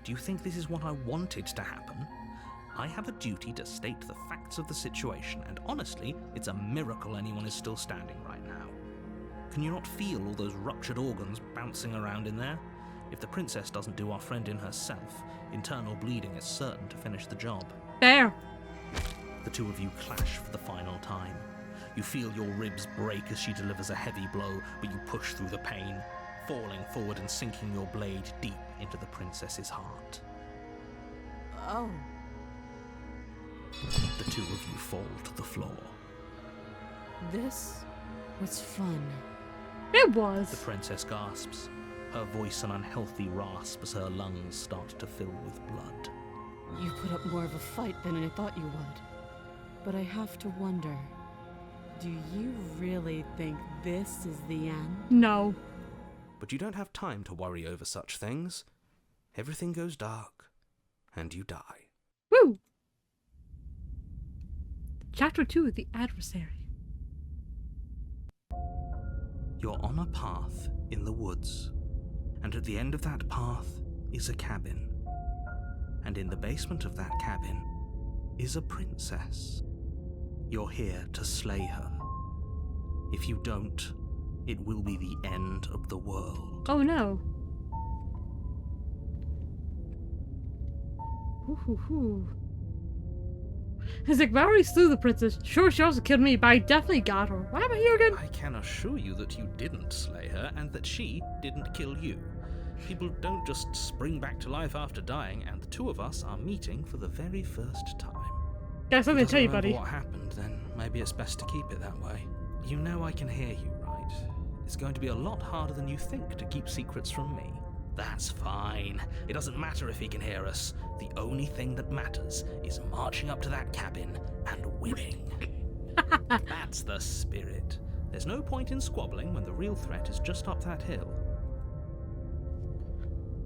Do you think this is what I wanted to happen? I have a duty to state the facts of the situation, and honestly, it's a miracle anyone is still standing right now. Can you not feel all those ruptured organs bouncing around in there? If the princess doesn't do our friend in herself, internal bleeding is certain to finish the job. There. The two of you clash for the final time. You feel your ribs break as she delivers a heavy blow, but you push through the pain, falling forward and sinking your blade deep into the princess's heart. Oh. The two of you fall to the floor. This was fun. It The was. princess gasps, her voice an unhealthy rasp as her lungs start to fill with blood. You put up more of a fight than I thought you would. But I have to wonder, do you really think this is the end? No. But you don't have time to worry over such things. Everything goes dark, and you die. Woo! Chapter 2, The Adversary. You're on a path in the woods, and at the end of that path is a cabin. And in the basement of that cabin is a princess. You're here to slay her. If you don't, it will be the end of the world. Oh no. Ooh. It's like, I already slew the princess. Sure, she also killed me, but I definitely got her. Why am I here again? I can assure you that you didn't slay her, and that she didn't kill you. People don't just spring back to life after dying, and the two of us are meeting for the very first time. Got something to tell you, Remember buddy. what happened, then maybe it's best to keep it that way. You know I can hear you, right? It's going to be a lot harder than you think to keep secrets from me. That's fine. It doesn't matter if he can hear us. The only thing that matters is marching up to that cabin and winning. That's the spirit. There's no point in squabbling when the real threat is just up that hill.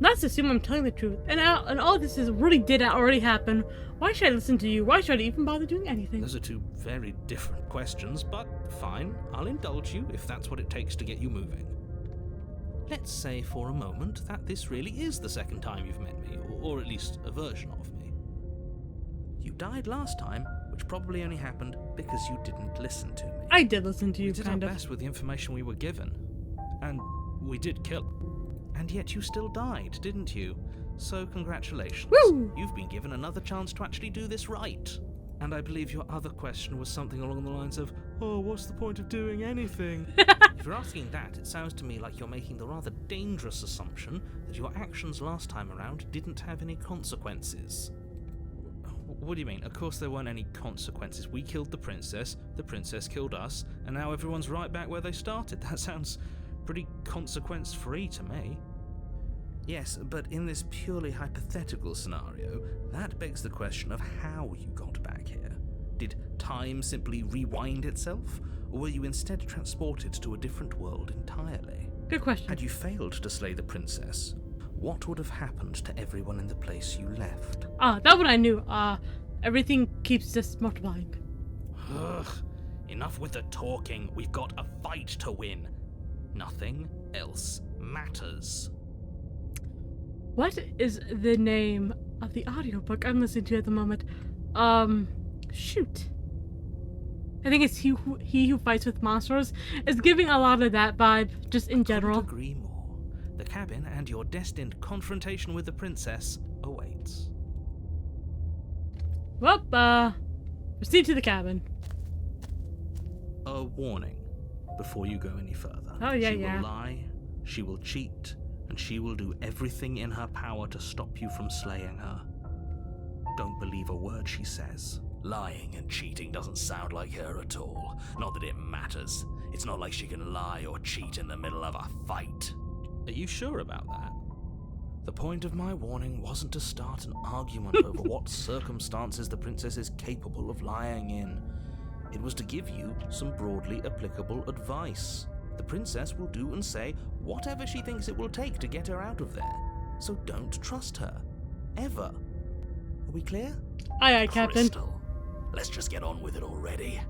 Let's assume I'm telling the truth, and all this is really did already happen. Why should I listen to you? Why should I even bother doing anything? Those are two very different questions, but fine. I'll indulge you if that's what it takes to get you moving. Let's say for a moment that this really is the second time you've met me, or at least a version of me. You died last time, which probably only happened because you didn't listen to me. I did listen to you, We did kind our of. best with the information we were given. And we did kill him. And yet you still died, didn't you? So congratulations. Woo! You've been given another chance to actually do this right. And I believe your other question was something along the lines of, oh, what's the point of doing anything? If you're asking that, it sounds to me like you're making the rather dangerous assumption that your actions last time around didn't have any consequences. What do you mean? Of course there weren't any consequences. We killed the princess killed us, and now everyone's right back where they started. That sounds pretty consequence-free to me. Yes, but in this purely hypothetical scenario, that begs the question of how you got back here. Did time simply rewind itself, or were you instead transported to a different world entirely? Good question. Had you failed to slay the princess, what would have happened to everyone in the place you left? That one I knew. Everything keeps just multiplying. Ugh. Enough with the talking. We've got a fight to win. Nothing else matters. What is the name of the audiobook I'm listening to at the moment? Shoot. I think it's He Who Fights with Monsters. It's giving a lot of that vibe, just in general. Couldn't agree more. The cabin and your destined confrontation with the princess awaits. Well, proceed to the cabin. A warning before you go any further. Oh, yeah, she yeah. will lie, she will cheat, and she will do everything in her power to stop you from slaying her. Don't believe a word she says. Lying and cheating doesn't sound like her at all. Not that it matters. It's not like she can lie or cheat in the middle of a fight. Are you sure about that? The point of my warning wasn't to start an argument over what circumstances the princess is capable of lying in. It was to give you some broadly applicable advice. The princess will do and say whatever she thinks it will take to get her out of there. So don't trust her. Ever. Are we clear? Aye, Captain. Crystal, let's just get on with it already.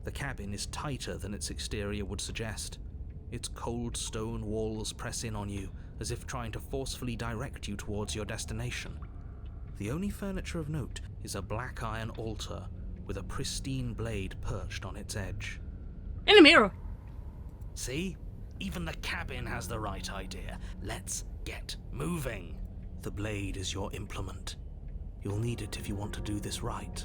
The cabin is tighter than its exterior would suggest. Its cold stone walls press in on you, as if trying to forcefully direct you towards your destination. The only furniture of note is a black iron altar with a pristine blade perched on its edge. And a mirror. See? Even the cabin has the right idea. Let's get moving. The blade is your implement. You'll need it if you want to do this right.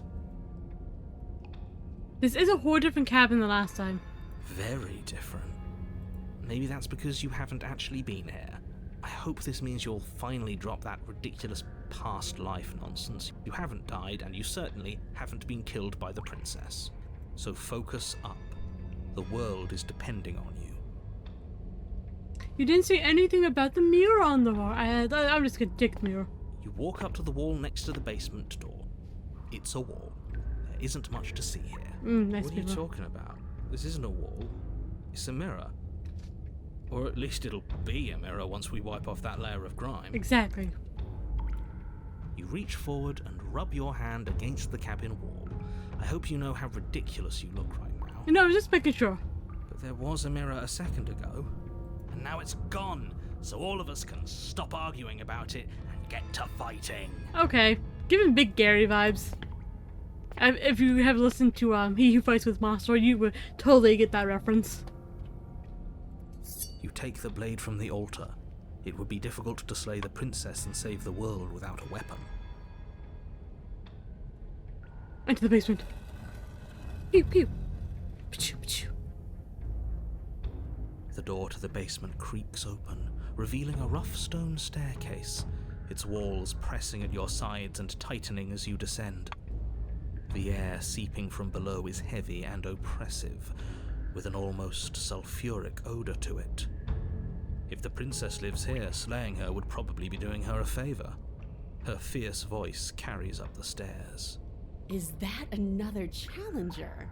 This is a whole different cabin than last time. Very different. Maybe that's because you haven't actually been here. I hope this means you'll finally drop that ridiculous past life nonsense. You haven't died, and you certainly haven't been killed by the princess. So focus up. The world is depending on you. You didn't say anything about the mirror on the wall. I'm just gonna take the mirror. You walk up to the wall next to the basement door. It's a wall. There isn't much to see here. Nice What are you mirror. talking about? This isn't a wall. It's a mirror. Or at least it'll be a mirror once we wipe off that layer of grime. Exactly. You reach forward and rub your hand against the cabin wall. I hope you know how ridiculous you look right now. You know, I was just making sure. But there was a mirror a second ago. And now it's gone, so all of us can stop arguing about it and get to fighting. Okay, giving Big Gary vibes. If you have listened to He Who Fights with Monsters, you would totally get that reference. You take the blade from the altar. It would be difficult to slay the princess and save the world without a weapon. Into the basement. Pew pew. Pachoo, pachoo. The door to the basement creaks open, revealing a rough stone staircase, its walls pressing at your sides and tightening as you descend. The air seeping from below is heavy and oppressive, with an almost sulfuric odor to it. If the princess lives here, slaying her would probably be doing her a favor. Her fierce voice carries up the stairs. Is that another challenger?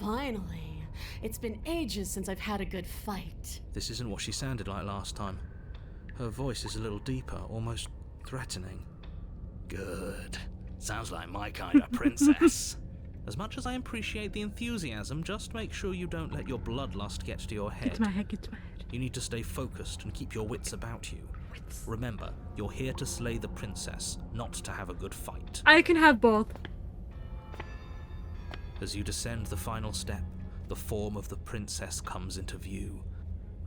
Finally. It's been ages since I've had a good fight. This isn't what she sounded like last time. Her voice is a little deeper, almost threatening. Good. Sounds like my kind of princess. As much as I appreciate the enthusiasm, just make sure you don't let your bloodlust get to your Get head. to my head, get to my head. You need to stay focused and keep your wits about you. Wits. Remember, you're here to slay the princess, not to have a good fight. I can have both. As you descend the final step, the form of the princess comes into view.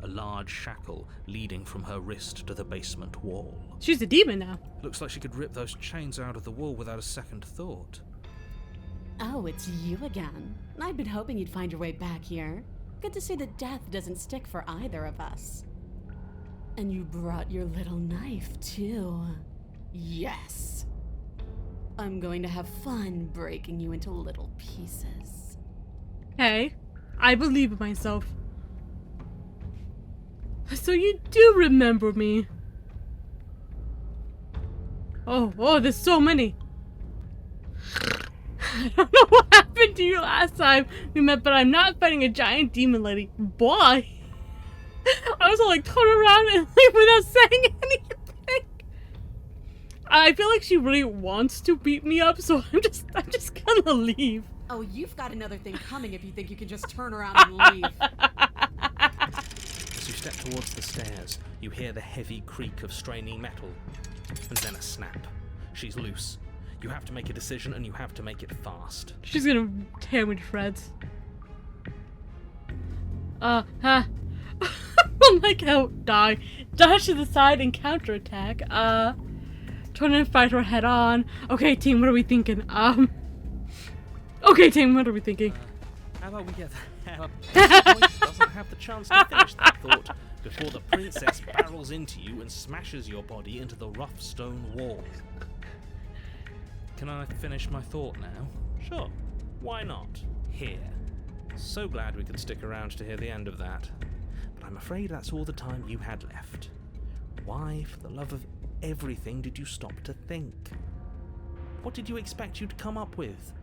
A large shackle leading from her wrist to the basement wall. She's a demon now. Looks like she could rip those chains out of the wall without a second thought. Oh, it's you again. I'd been hoping you'd find your way back here. Good to see that death doesn't stick for either of us. And you brought your little knife, too. Yes. I'm going to have fun breaking you into little pieces. Hey, I believe in myself. So you do remember me. Oh, there's so many. I don't know what happened to you last time we met, but I'm not fighting a giant demon lady. Boy. I was all like, turn around and leave without saying anything. I feel like she really wants to beat me up, so I'm just gonna leave. Oh, you've got another thing coming if you think you can just turn around and leave. As you step towards the stairs, you hear the heavy creak of straining metal, and then a snap. She's loose. You have to make a decision, and you have to make it fast. She's gonna tear me to shreds. Like how die. Dash to the side and counterattack. Turn and fight her head on. Okay, team, what are we thinking? Okay, team, what are we thinking? How about we get the hell up? Joyce doesn't have the chance to finish that thought before the princess barrels into you and smashes your body into the rough stone wall. Can I finish my thought now? Sure. Why not? Here. So glad we could stick around to hear the end of that. But I'm afraid that's all the time you had left. Why, for the love of everything, did you stop to think? What did you expect you'd come up with?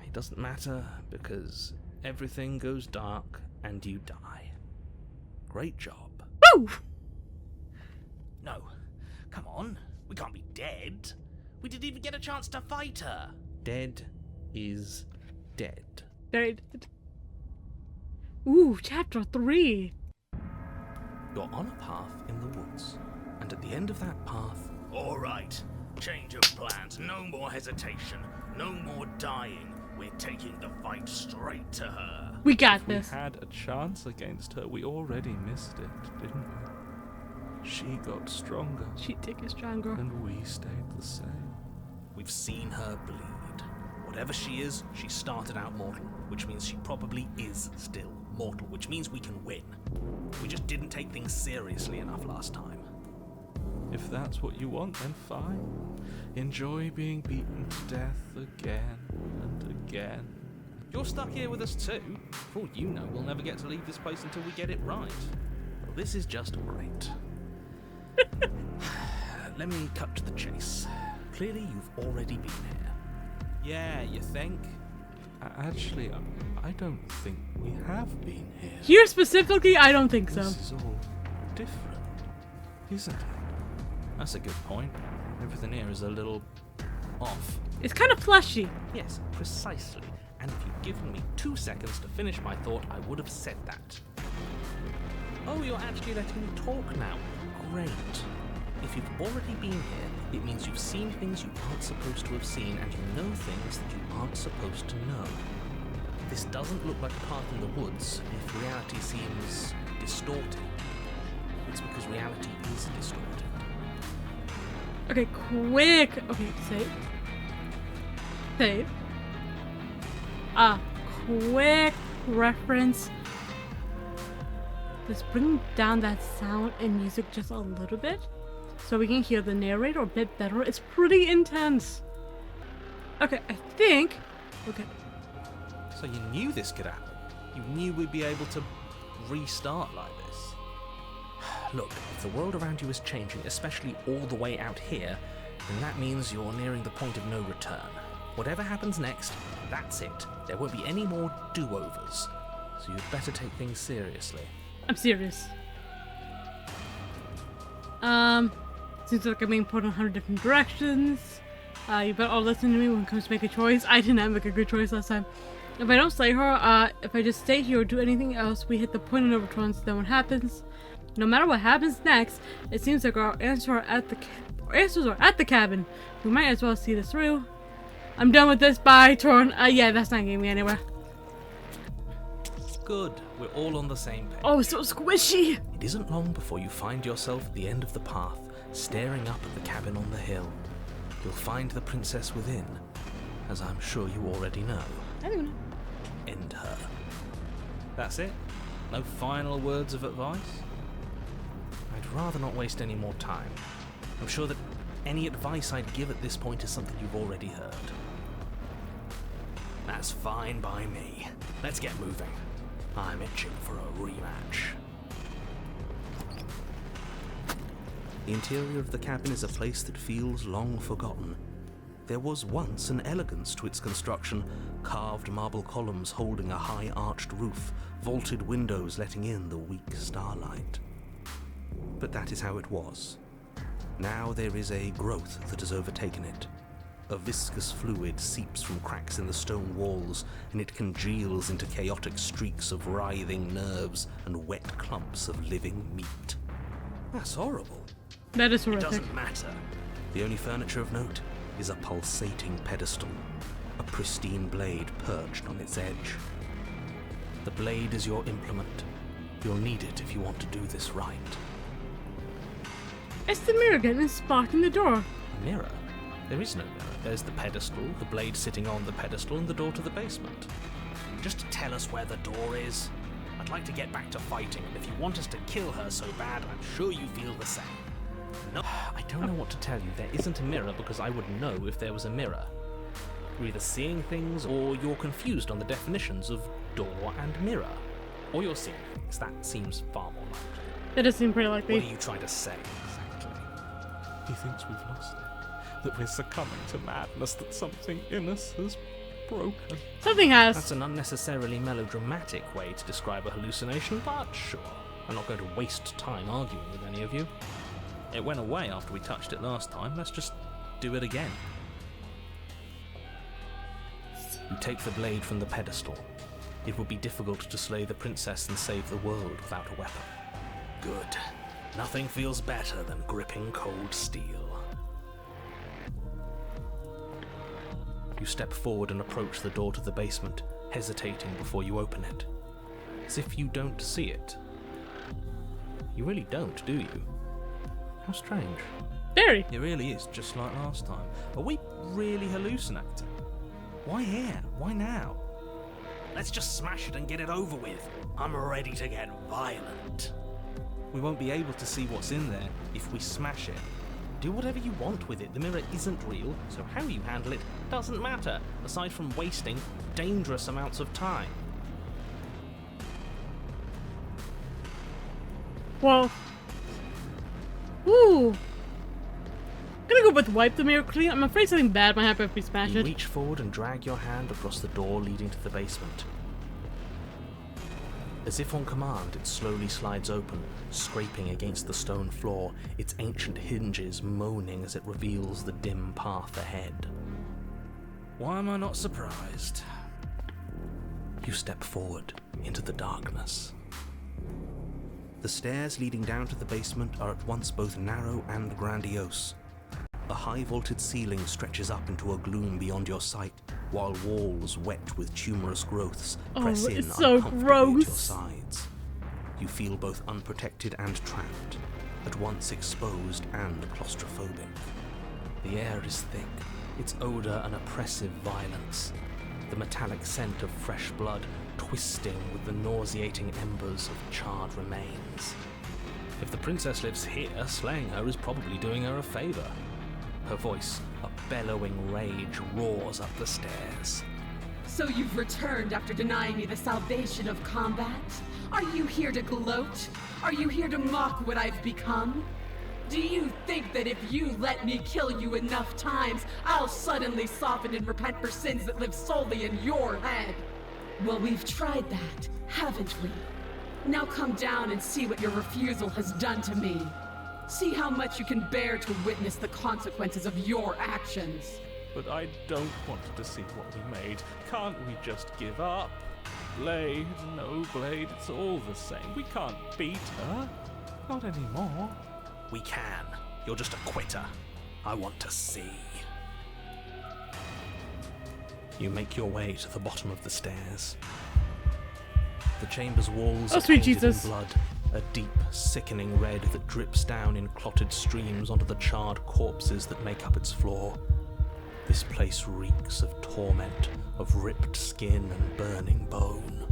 It doesn't matter, because everything goes dark and you die. Great job. Woo! No, come on. We can't be dead. We didn't even get a chance to fight her. Dead is dead. Dead. Ooh, chapter 3. You're on a path in the woods, and at the end of that path... All right. Change of plans. No more hesitation. No more dying. We're taking the fight straight to her. We got If we this. had a chance against her, we already missed it, didn't we? She got stronger, She take it stronger. and we stayed the same. We've seen her bleed. Whatever she is, she started out mortal, which means she probably is still mortal, which means we can win. We just didn't take things seriously enough last time. If that's what you want, then fine. Enjoy being beaten to death again and again. You're stuck here with us too. For all you know, we'll never get to leave this place until we get it right. Well, this is just great. Let me cut to the chase. Clearly, you've already been here. Yeah, you think? Actually, I don't think we have been here. Here specifically, I don't think so. This is all different, isn't it? That's a good point. Everything here is a little off. It's kind of fleshy. Yes, precisely. And if you'd given me 2 seconds to finish my thought, I would have said that. Oh, you're actually letting me talk now. Great. If you've already been here, it means you've seen things you aren't supposed to have seen, and you know things that you aren't supposed to know. This doesn't look like a path in the woods if reality seems distorted. It's because reality is distorted. Okay, quick. Okay, save. Save. Quick reference. Let's bring down that sound and music just a little bit so we can hear the narrator a bit better. It's pretty intense. Okay, I think. Okay. So you knew this could happen? You knew we'd be able to restart like this? Look, if the world around you is changing, especially all the way out here, then that means you're nearing the point of no return. Whatever happens next, that's it. There won't be any more do-overs. So you'd better take things seriously. I'm serious. Seems like I'm being put in 100 different directions. You better all listen to me when it comes to make a choice. I did not make a good choice last time. If I don't slay her, if I just stay here or do anything else, we hit the point of no return. So then what happens? No matter what happens next, it seems like our answers are at the cabin. We might as well see this through. I'm done with this. Bye, turn. Yeah, that's not getting me anywhere. Good. We're all on the same page. Oh, so squishy. It isn't long before you find yourself at the end of the path, staring up at the cabin on the hill. You'll find the princess within, as I'm sure you already know. I don't know. End her. That's it? No final words of advice? I'd rather not waste any more time. I'm sure that any advice I'd give at this point is something you've already heard. That's fine by me. Let's get moving. I'm itching for a rematch. The interior of the cabin is a place that feels long forgotten. There was once an elegance to its construction, carved marble columns holding a high arched roof, vaulted windows letting in the weak starlight. But that is how it was. Now there is a growth that has overtaken it. A viscous fluid seeps from cracks in the stone walls, and it congeals into chaotic streaks of writhing nerves and wet clumps of living meat. That's horrible. That is It horrific. doesn't matter. The only furniture of note is a pulsating pedestal, a pristine blade perched on its edge. The blade is your implement. You'll need it if you want to do this right. It's the mirror again. It's blocking the door. A mirror? There is no mirror. There's the pedestal, the blade sitting on the pedestal, and the door to the basement. Just tell us where the door is. I'd like to get back to fighting, and if you want us to kill her so bad, I'm sure you feel the same. No, I don't know what to tell you. There isn't a mirror because I would know if there was a mirror. You're either seeing things or you're confused on the definitions of door and mirror. Or you're seeing things. That seems far more likely. That does seem pretty What likely. are you trying to say exactly? He thinks we've lost it. That we're succumbing to madness, that something in us has broken. Something has. That's an unnecessarily melodramatic way to describe a hallucination, but sure. I'm not going to waste time arguing with any of you. It went away after we touched it last time. Let's just do it again. You take the blade from the pedestal. It would be difficult to slay the princess and save the world without a weapon. Good. Nothing feels better than gripping cold steel. You step forward and approach the door to the basement, hesitating before you open it. As if you don't see it. You really don't, do you? How strange. Very. It really is, just like last time. Are we really hallucinating? Why here? Why now? Let's just smash it and get it over with. I'm ready to get violent. We won't be able to see what's in there if we smash it. Do whatever you want with it. The mirror isn't real, so how you handle it doesn't matter, aside from wasting dangerous amounts of time. Well. Ooh. Gonna go with wipe the mirror clean. I'm afraid something bad might happen if we smash You it. reach forward and drag your hand across the door leading to the basement. As if on command, it slowly slides open, scraping against the stone floor, its ancient hinges moaning as it reveals the dim path ahead. Why am I not surprised? You step forward into the darkness. The stairs leading down to the basement are at once both narrow and grandiose. A high-vaulted ceiling stretches up into a gloom beyond your sight, while walls wet with tumorous growths press in it's so uncomfortably at your gross. sides. You feel both unprotected and trapped, at once exposed and claustrophobic. The air is thick, its odor an oppressive violence, the metallic scent of fresh blood twisting with the nauseating embers of charred remains. If the princess lives here, slaying her is probably doing her a favor. Her voice, a bellowing rage, roars up the stairs. So you've returned after denying me the salvation of combat? Are you here to gloat? Are you here to mock what I've become? Do you think that if you let me kill you enough times, I'll suddenly soften and repent for sins that live solely in your head? Well, we've tried that, haven't we? Now come down and see what your refusal has done to me. See how much you can bear to witness the consequences of your actions. But I don't want to see what we made. Can't we just give up? Blade, no blade, it's all the same. We can't beat her. Not anymore. We can. You're just a quitter. I want to see. You make your way to the bottom of the stairs. The chamber's walls Oh, are sweet painted Jesus. in blood, a deep, sickening red that drips down in clotted streams onto the charred corpses that make up its floor. This place reeks of torment, of ripped skin and burning bone.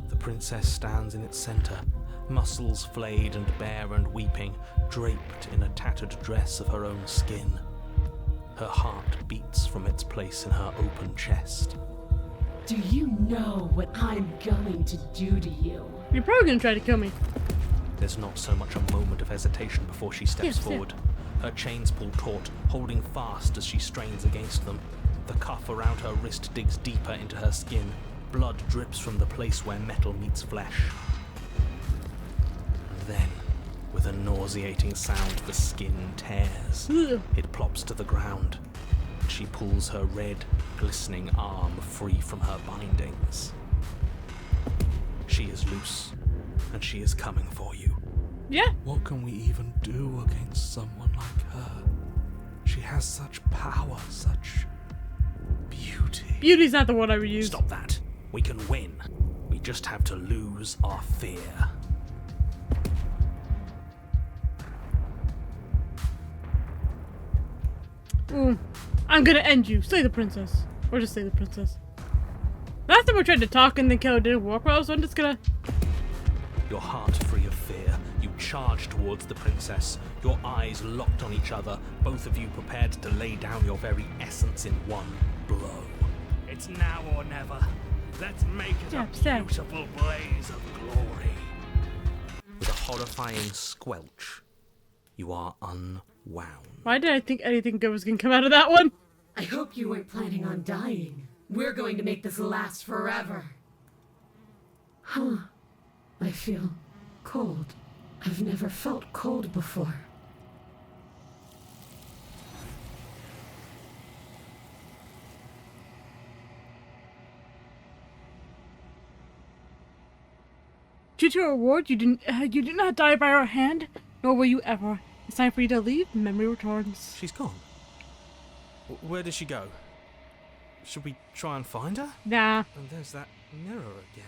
The princess stands in its center, muscles flayed and bare and weeping, draped in a tattered dress of her own skin. Her heart beats from its place in her open chest. Do you know what I'm going to do to you? You're probably gonna try to kill me. There's not so much a moment of hesitation before she steps Yes, yeah. forward. Her chains pull taut, holding fast as she strains against them. The cuff around her wrist digs deeper into her skin. Blood drips from the place where metal meets flesh. And then, With a nauseating sound, the skin tears. Ugh. It plops to the ground. She pulls her red, glistening arm free from her bindings. She is loose, and she is coming for you. Yeah. What can we even do against someone like her? She has such power, such beauty. Beauty's not the word I would use. Stop that. We can win. We just have to lose our fear. Ooh. I'm gonna end you. Slay the princess. Or just slay the princess. Last time we tried to talk and then kill it didn't work well, so I'm just gonna... Your heart free of fear, you charge towards the princess, your eyes locked on each other, both of you prepared to lay down your very essence in one blow. It's now or never. Let's make it a Stab. beautiful blaze of glory. With a horrifying squelch, you are unwound. Why did I think anything good was gonna come out of that one? I hope you weren't planning on dying. We're going to make this last forever. Huh. I feel cold. I've never felt cold before. Due to our reward, you did not die by our hand, nor will you ever. It's time for you to leave. Memory returns. She's gone. Where did she go? Should we try and find her? Nah. And there's that mirror again.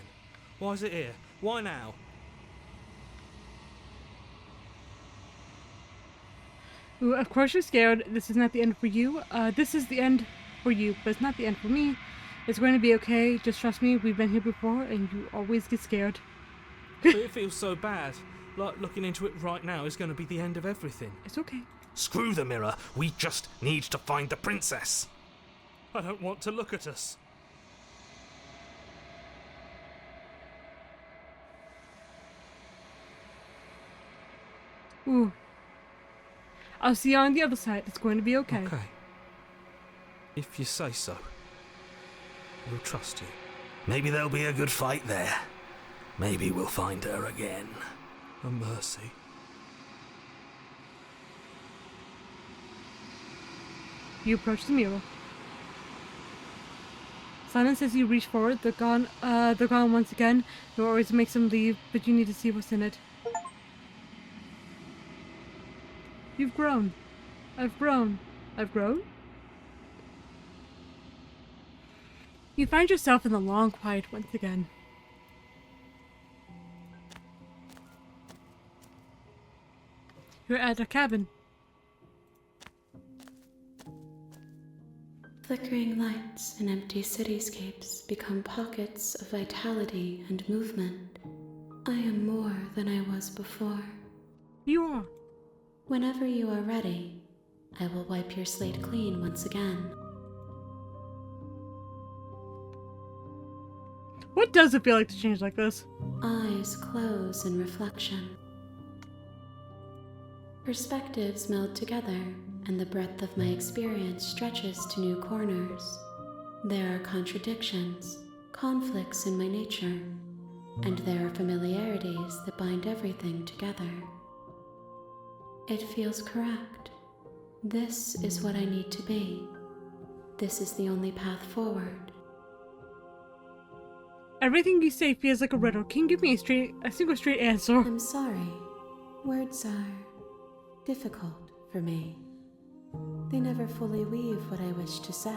Why is it here? Why now? Ooh, of course you're scared. This is not the end for you. This is the end for you, but it's not the end for me. It's going to be okay. Just trust me. We've been here before, and you always get scared. But it feels so bad. Like looking into it right now is going to be the end of everything. It's okay. Screw the mirror. We just need to find the princess. I don't want to look at us. Ooh. I'll see you on the other side. It's going to be okay. Okay. If you say so. We'll trust you. Maybe there'll be a good fight there. Maybe we'll find her again. A mercy. You approach the mirror. Silence as you reach forward. They're gone once again. Your always makes them leave, but you need to see what's in it. You've grown. I've grown. I've grown? You find yourself in the long quiet once again. You're at a cabin. Flickering lights and empty cityscapes become pockets of vitality and movement. I am more than I was before. You are. Whenever you are ready, I will wipe your slate clean once again. What does it feel like to change like this? Eyes close in reflection. Perspectives meld together, and the breadth of my experience stretches to new corners. There are contradictions, conflicts in my nature, and there are familiarities that bind everything together. It feels correct. This is what I need to be. This is the only path forward. Everything you say feels like a riddle. Can you give me a single straight answer? I'm sorry. Words are difficult for me. They never fully weave what I wish to say.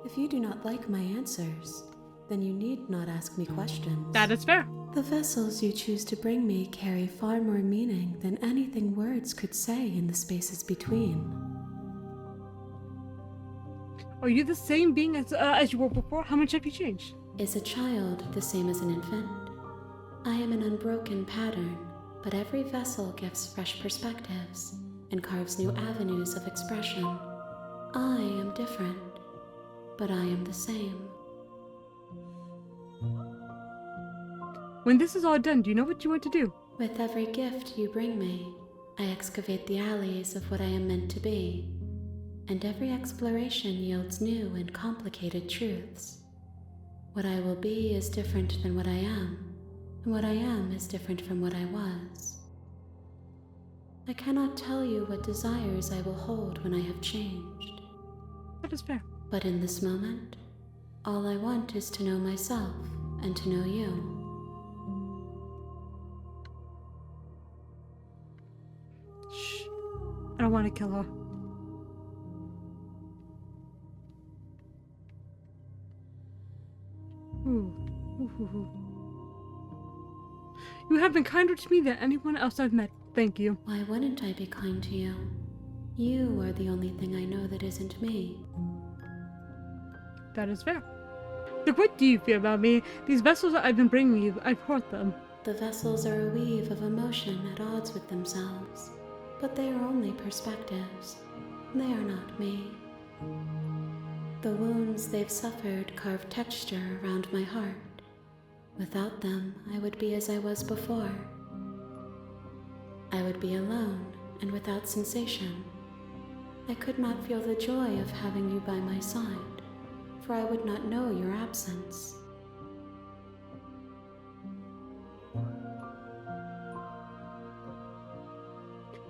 If you do not like my answers, then you need not ask me questions. That is fair. The vessels you choose to bring me carry far more meaning than anything words could say in the spaces between. Are you the same being as you were before? How much have you changed? Is a child the same as an infant? I am an unbroken pattern, but every vessel gives fresh perspectives and carves new avenues of expression. I am different, but I am the same. When this is all done, do you know what you want to do? With every gift you bring me, I excavate the alleys of what I am meant to be, and every exploration yields new and complicated truths. What I will be is different than what I am, and what I am is different from what I was. I cannot tell you what desires I will hold when I have changed. That is fair. But in this moment, all I want is to know myself and to know you. Shh. I don't want to kill her. Ooh. Ooh. You have been kinder to me than anyone else I've met. Thank you. Why wouldn't I be kind to you? You are the only thing I know that isn't me. That is fair. So what do you feel about me? These vessels that I've been bringing you, I've hurt them. The vessels are a weave of emotion at odds with themselves, but they are only perspectives. They are not me. The wounds they've suffered carve texture around my heart. Without them, I would be as I was before. I would be alone and without sensation. I could not feel the joy of having you by my side, for I would not know your absence.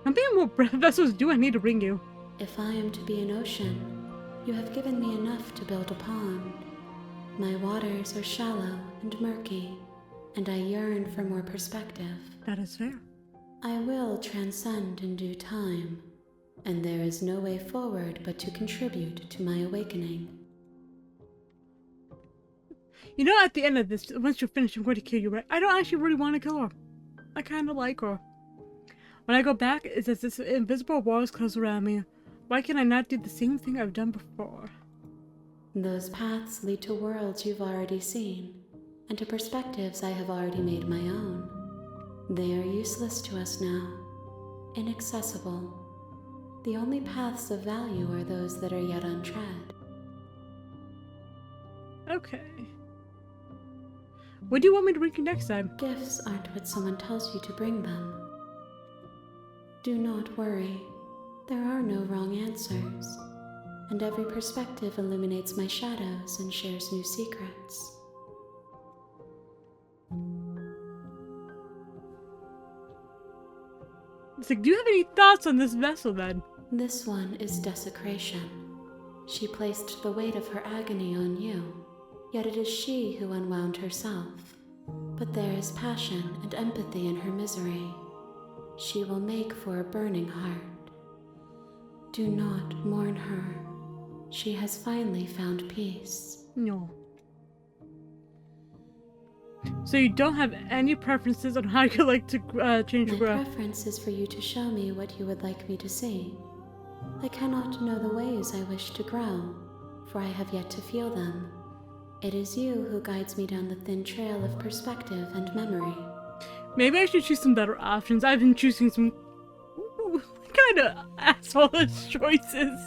How many more vessels do I need to bring you? If I am to be an ocean, you have given me enough to build a pond. My waters are shallow and murky, and I yearn for more perspective. That is fair. I will transcend in due time, and there is no way forward but to contribute to my awakening. You know, at the end of this, once you're finished, I'm going to kill you, right? I don't actually really want to kill her. I kind of like her. When I go back, it's as this invisible walls close around me. Why can I not do the same thing I've done before? Those paths lead to worlds you've already seen, and to perspectives I have already made my own. They are useless to us now, inaccessible. The only paths of value are those that are yet untread. Okay. What do you want me to bring you next time? Gifts aren't what someone tells you to bring them. Do not worry. There are no wrong answers, and every perspective illuminates my shadows and shares new secrets. It's like, do you have any thoughts on this vessel then? This one is desecration. She placed the weight of her agony on you, yet it is she who unwound herself. But there is passion and empathy in her misery. She will make for a burning heart. Do not mourn her. She has finally found peace. No. So you don't have any preferences on how you like to change your My graph? preference is for you to show me what you would like me to see. I cannot know the ways I wish to grow, for I have yet to feel them. It is you who guides me down the thin trail of perspective and memory. Maybe I should choose some better options. I've been choosing some kind of asshole-ish choices.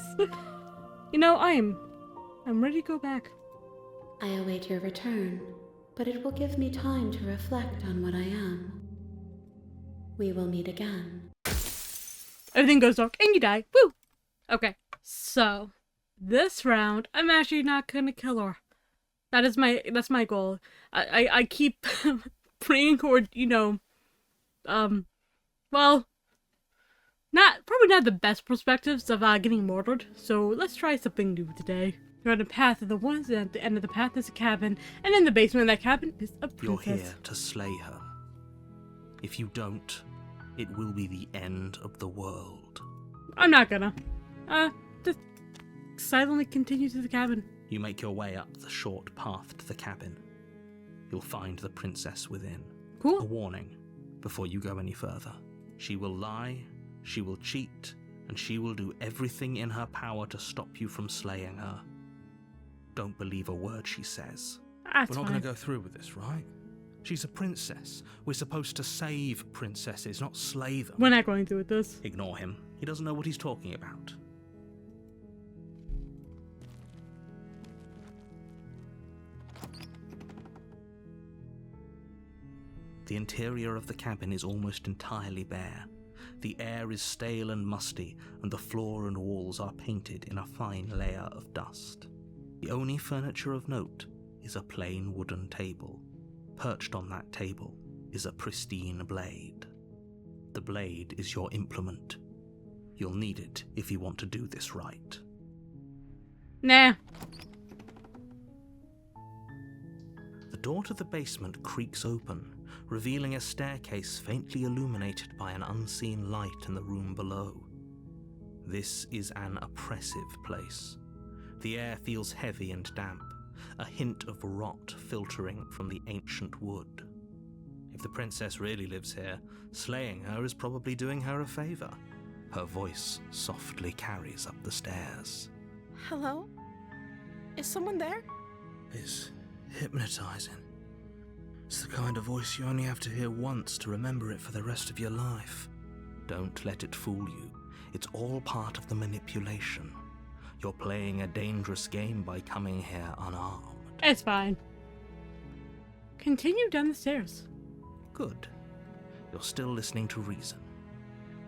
You know, I'm ready to go back. I await your return, but it will give me time to reflect on what I am. We will meet again. Everything goes dark and you die. Woo! Okay, so this round, I'm actually not gonna kill her. That's my goal. I keep praying toward, you know, well, probably not the best perspectives of getting murdered. So let's try something new today. You're on the path of the ones, and at the end of the path is a cabin, and in the basement of that cabin is a princess. You're here to slay her. If you don't, it will be the end of the world. I'm not gonna. Just silently continue to the cabin. You make your way up the short path to the cabin. You'll find the princess within. A Cool. warning before you go any further. She will lie, she will cheat, and she will do everything in her power to stop you from slaying her. Don't believe a word she says. That's We're not fine. going to go through with this, right? She's a princess. We're supposed to save princesses, not slay them. We're not going through with this. Ignore him. He doesn't know what he's talking about. The interior of the cabin is almost entirely bare. The air is stale and musty, and the floor and walls are painted in a fine layer of dust. The only furniture of note is a plain wooden table. Perched on that table is a pristine blade. The blade is your implement. You'll need it if you want to do this right. Nah. The door to the basement creaks open, revealing a staircase faintly illuminated by an unseen light in the room below. This is an oppressive place. The air feels heavy and damp, a hint of rot filtering from the ancient wood. If the princess really lives here, slaying her is probably doing her a favor. Her voice softly carries up the stairs. Hello? Is someone there? It's hypnotizing. It's the kind of voice you only have to hear once to remember it for the rest of your life. Don't let it fool you. It's all part of the manipulation. You're playing a dangerous game by coming here unarmed. It's fine. Continue down the stairs. Good. You're still listening to reason.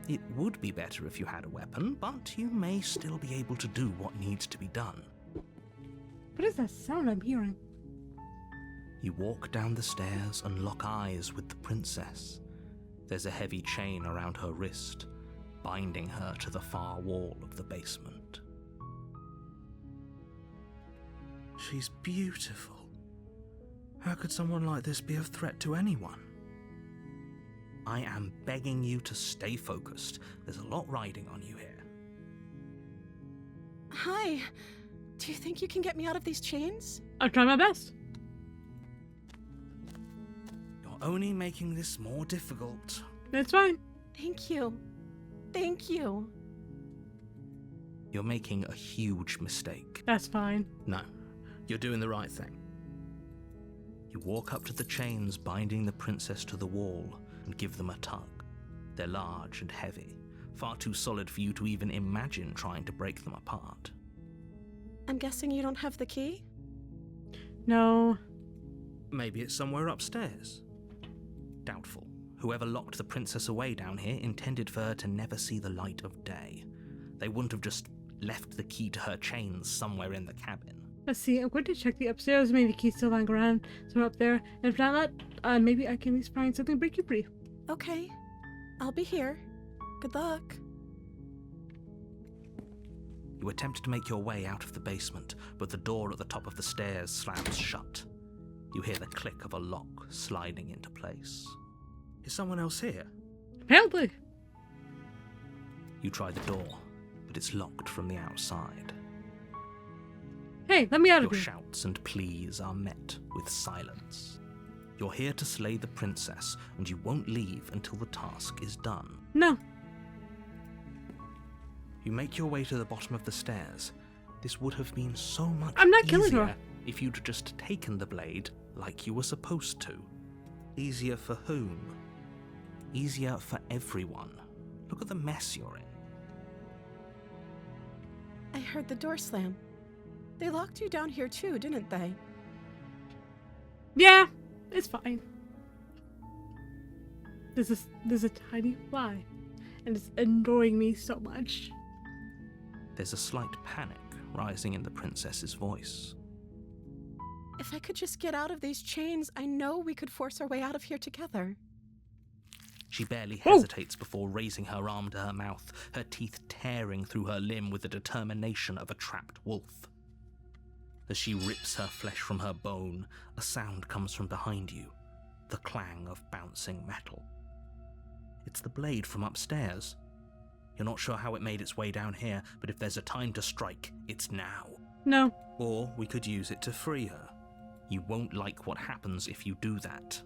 It would be better if you had a weapon, but you may still be able to do what needs to be done. What is that sound I'm hearing? You walk down the stairs and lock eyes with the princess. There's a heavy chain around her wrist, binding her to the far wall of the basement. She's beautiful. How could someone like this be a threat to anyone? I am begging you to stay focused. There's a lot riding on you here. Hi. Do you think you can get me out of these chains? I'll try my best. You're only making this more difficult. It's fine. Thank you. Thank you. You're making a huge mistake. That's fine. No, you're doing the right thing. You walk up to the chains binding the princess to the wall and give them a tug. They're large and heavy, far too solid for you to even imagine trying to break them apart. I'm guessing you don't have the key? No. Maybe it's somewhere upstairs. Doubtful. Whoever locked the princess away down here intended for her to never see the light of day. They wouldn't have just left the key to her chains somewhere in the cabin. Let's see, I'm going to check the upstairs. Maybe the key's still lying around somewhere up there. And if not, maybe I can at least find something breaky-free. Okay. I'll be here. Good luck. You attempt to make your way out of the basement, but the door at the top of the stairs slams shut. You hear the click of a lock sliding into place. Is someone else here? Apparently. You try the door, but it's locked from the outside. Hey, let me out of Your here. shouts and pleas are met with silence. You're here to slay the princess, and you won't leave until the task is done. No. You make your way to the bottom of the stairs. This would have been so much I'm not killing easier her. if you'd just taken the blade like you were supposed to. Easier for whom? Easier for everyone. Look at the mess you're in. I heard the door slam. They locked you down here too, didn't they? Yeah, it's fine. There's a tiny fly, and it's annoying me so much. There's a slight panic rising in the princess's voice. If I could just get out of these chains, I know we could force our way out of here together. She barely hesitates before raising her arm to her mouth, her teeth tearing through her limb with the determination of a trapped wolf. As she rips her flesh from her bone, a sound comes from behind you, the clang of bouncing metal. It's the blade from upstairs. You're not sure how it made its way down here, but if there's a time to strike, it's now. No. Or we could use it to free her. You won't like what happens if you do that.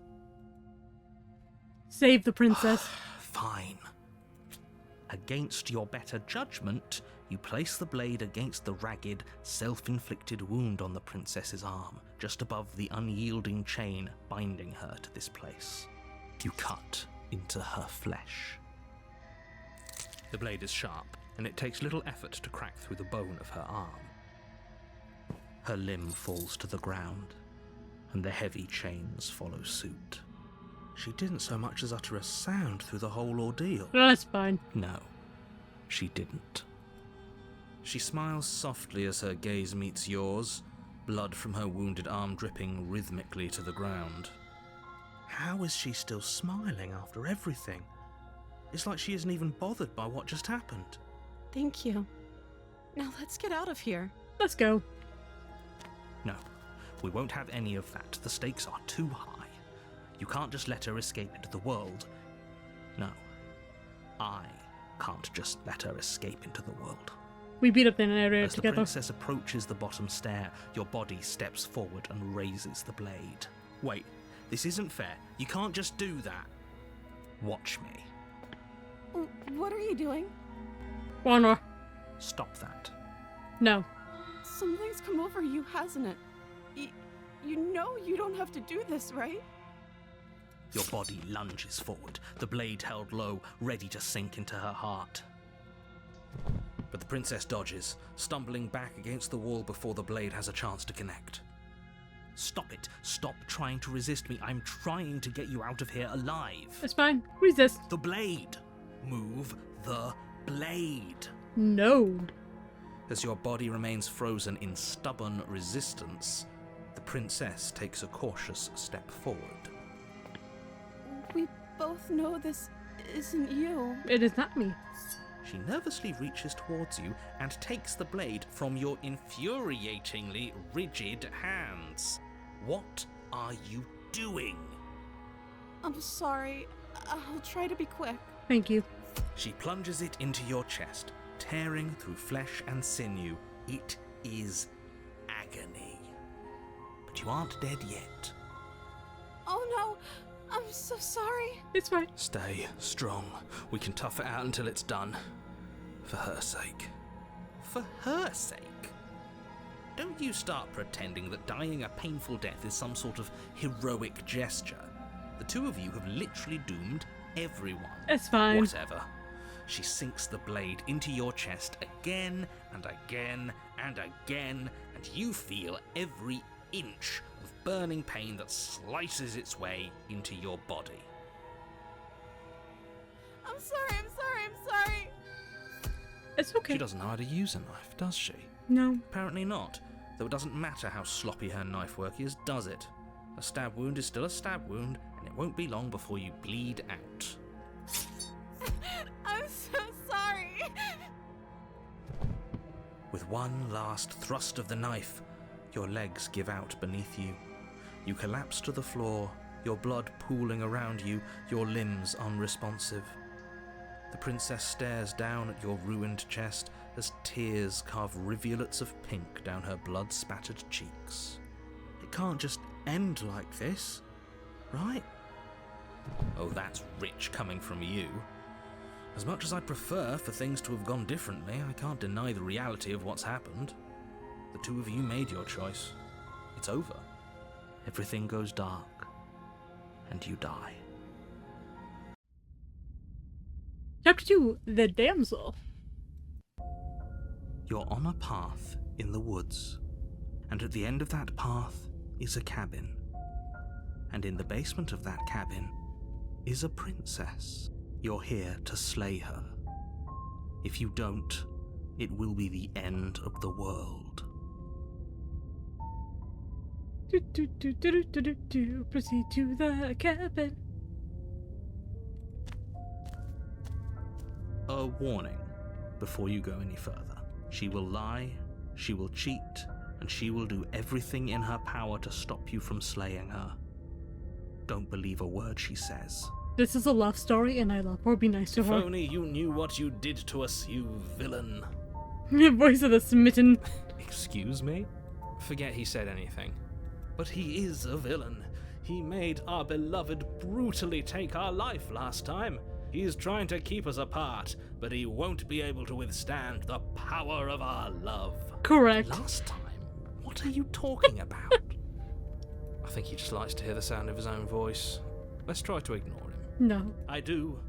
Save the princess. Fine. Against your better judgment, you place the blade against the ragged, self-inflicted wound on the princess's arm, just above the unyielding chain binding her to this place. You cut into her flesh. The blade is sharp, and it takes little effort to crack through the bone of her arm. Her limb falls to the ground, and the heavy chains follow suit. She didn't so much as utter a sound through the whole ordeal. That's fine. No, she didn't. She smiles softly as her gaze meets yours, blood from her wounded arm dripping rhythmically to the ground. How is she still smiling after everything? It's like she isn't even bothered by what just happened. Thank you. Now let's get out of here. Let's go. No, we won't have any of that. The stakes are too high. You can't just let her escape into the world. No, I can't just let her escape into the world. We beat up the narrator As the together. princess approaches the bottom stair, your body steps forward and raises the blade. Wait, this isn't fair. You can't just do that. Watch me. What are you doing? Honor. Stop that. No. Something's come over you, hasn't it? You know you don't have to do this, right? Your body lunges forward, the blade held low, ready to sink into her heart. But the princess dodges, stumbling back against the wall before the blade has a chance to connect. Stop it. Stop trying to resist me. I'm trying to get you out of here alive. It's fine. Resist. The blade. Move the blade. No. As your body remains frozen in stubborn resistance, the princess takes a cautious step forward. We both know this isn't you. It is not me. She nervously reaches towards you and takes the blade from your infuriatingly rigid hands. What are you doing? I'm sorry. I'll try to be quick. Thank you. She plunges it into your chest, tearing through flesh and sinew. It is agony. But you aren't dead yet. Oh no! I'm so sorry. It's fine. Stay strong. We can tough it out until it's done. For her sake. For her sake? Don't you start pretending that dying a painful death is some sort of heroic gesture. The two of you have literally doomed everyone. It's fine. Whatever. She sinks the blade into your chest again and again and again, and you feel every inch of burning pain that slices its way into your body. I'm sorry. It's okay. She doesn't know how to use a knife, does she? No. Apparently not, though it doesn't matter how sloppy her knife work is, does it? A stab wound is still a stab wound, and it won't be long before you bleed out. I'm so sorry. With one last thrust of the knife, your legs give out beneath you. You collapse to the floor, your blood pooling around you, your limbs unresponsive. The princess stares down at your ruined chest as tears carve rivulets of pink down her blood-spattered cheeks. It can't just end like this, right? Oh, that's rich coming from you. As much as I'd prefer for things to have gone differently, I can't deny the reality of what's happened. The two of you made your choice. It's over. Everything goes dark, and you die. Chapter 2, The Damsel. You're on a path in the woods, and at the end of that path is a cabin. And in the basement of that cabin is a princess. You're here to slay her. If you don't, it will be the end of the world. Proceed to the cabin. A warning before you go any further. She will lie, she will cheat, and she will do everything in her power to stop you from slaying her. Don't believe a word she says. This is a love story, and I love her. Be nice to If her. only you knew what you did to us, you villain. Voice of the smitten. Excuse me? Forget he said anything. But he is a villain. He made our beloved brutally take our life last time. He's trying to keep us apart, but he won't be able to withstand the power of our love. Correct. Last time? What are you talking about? I think he just likes to hear the sound of his own voice. Let's try to ignore him. No. I do,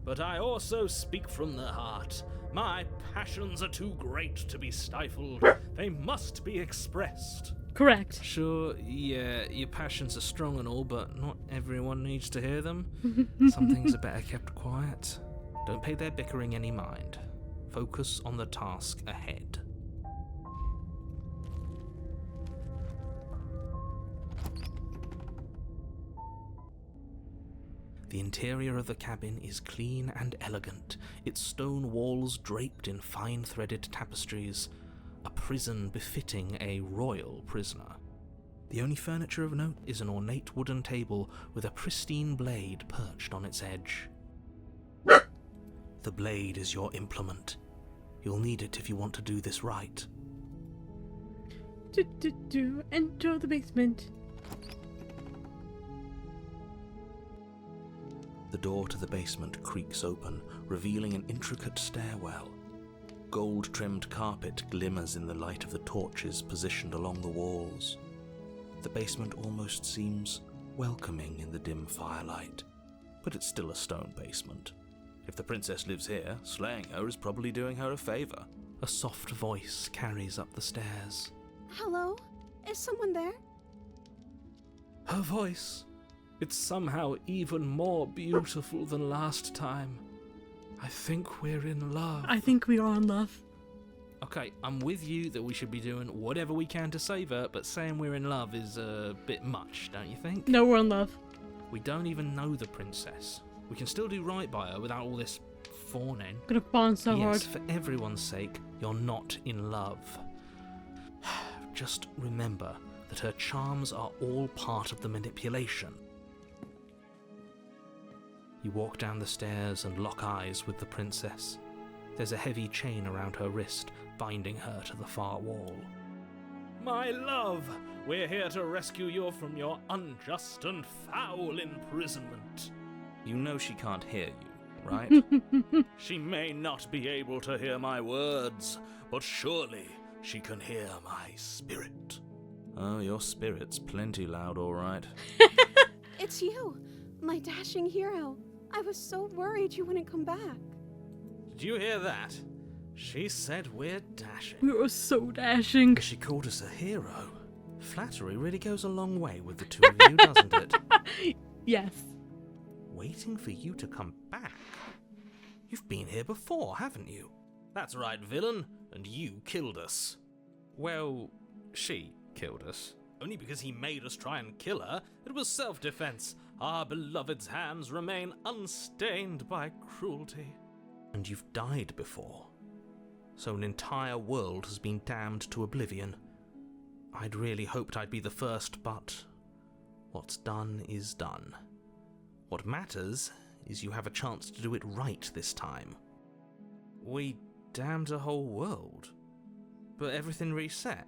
but I also speak from the heart. My passions are too great to be stifled. They must be expressed. Correct. Sure, yeah, your passions are strong and all, but not everyone needs to hear them. Some things are better kept quiet. Don't pay their bickering any mind. Focus on the task ahead. The interior of the cabin is clean and elegant, its stone walls draped in fine-threaded tapestries, a prison befitting a royal prisoner. The only furniture of note is an ornate wooden table with a pristine blade perched on its edge. The blade is your implement. You'll need it if you want to do this right. Enter the basement. The door to the basement creaks open, revealing an intricate stairwell. Gold-trimmed carpet glimmers in the light of the torches positioned along the walls. The basement almost seems welcoming in the dim firelight, but it's still a stone basement. If the princess lives here, slaying her is probably doing her a favor. A soft voice carries up the stairs. Hello? Is someone there? Her voice. It's somehow even more beautiful than last time. I think we're in love. I think we are in love. Okay, I'm with you that we should be doing whatever we can to save her, but saying we're in love is a bit much, don't you think? No, we're in love. We don't even know the princess. We can still do right by her without all this fawning. Gonna bond so hard. Yes, for everyone's sake, you're not in love. Just remember that her charms are all part of the manipulation. You walk down the stairs and lock eyes with the princess. There's a heavy chain around her wrist, binding her to the far wall. My love, we're here to rescue you from your unjust and foul imprisonment. You know she can't hear you, right? She may not be able to hear my words, but surely she can hear my spirit. Oh, your spirit's plenty loud, all right. It's you, my dashing hero. I was so worried you wouldn't come back. Did you hear that? She said we're dashing. We were so dashing. She called us a hero. Flattery really goes a long way with the two of you, doesn't it? Yes. Waiting for you to come back? You've been here before, haven't you? That's right, villain, and you killed us. Well, she killed us. Only because he made us try and kill her. It was self-defense. Our beloved's hands remain unstained by cruelty. And you've died before. So an entire world has been damned to oblivion. I'd really hoped I'd be the first, but what's done is done. What matters is you have a chance to do it right this time. We damned a whole world, but everything reset.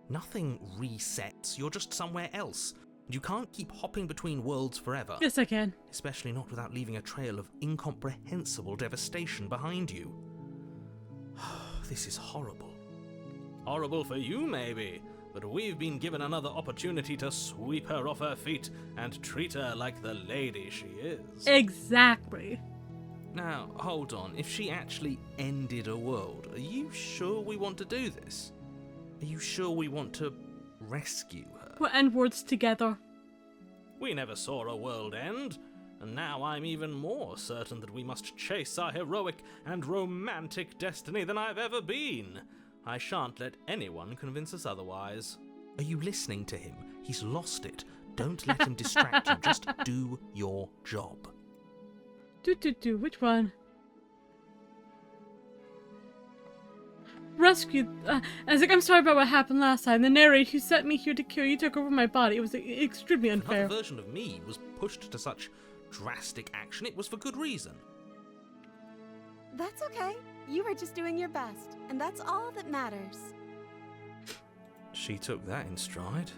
Nothing resets, you're just somewhere else. You can't keep hopping between worlds forever. Yes, I can. Especially not without leaving a trail of incomprehensible devastation behind you. This is horrible. Horrible for you, maybe, but we've been given another opportunity to sweep her off her feet and treat her like the lady she is. Exactly. Now, hold on. If she actually ended a world, are you sure we want to do this? Are you sure we want to rescue her? We'll end words together. We never saw a world end, and now I'm even more certain that we must chase our heroic and romantic destiny than I've ever been. I shan't let anyone convince us otherwise. Are you listening to him? He's lost it. Don't let him distract you. Just do your job. Which one? Rescued. I'm sorry about what happened last time. The narrator who sent me here to kill you took over my body. It was extremely unfair. Another version of me was pushed to such drastic action. It was for good reason. That's okay. You were just doing your best, and that's all that matters. She took that in stride.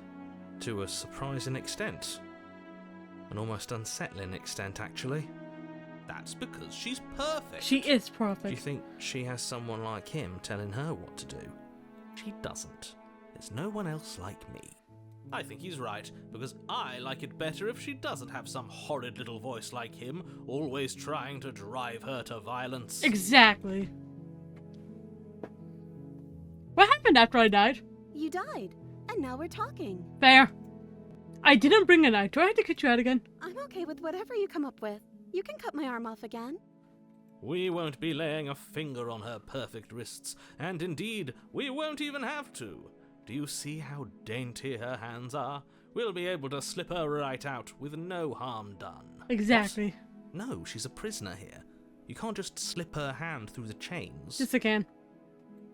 To a surprising extent. An almost unsettling extent, actually. That's because she's perfect. She is perfect. Do you think she has someone like him telling her what to do? She doesn't. There's no one else like me. I think he's right, because I like it better if she doesn't have some horrid little voice like him, always trying to drive her to violence. Exactly. What happened after I died? You died, and now we're talking. Fair. I didn't bring a knife. Do I have to cut you out again? I'm okay with whatever you come up with. You can cut my arm off again. We won't be laying a finger on her perfect wrists, and indeed, we won't even have to. Do you see how dainty her hands are? We'll be able to slip her right out with no harm done. Exactly. No, she's a prisoner here. You can't just slip her hand through the chains. Yes, I can.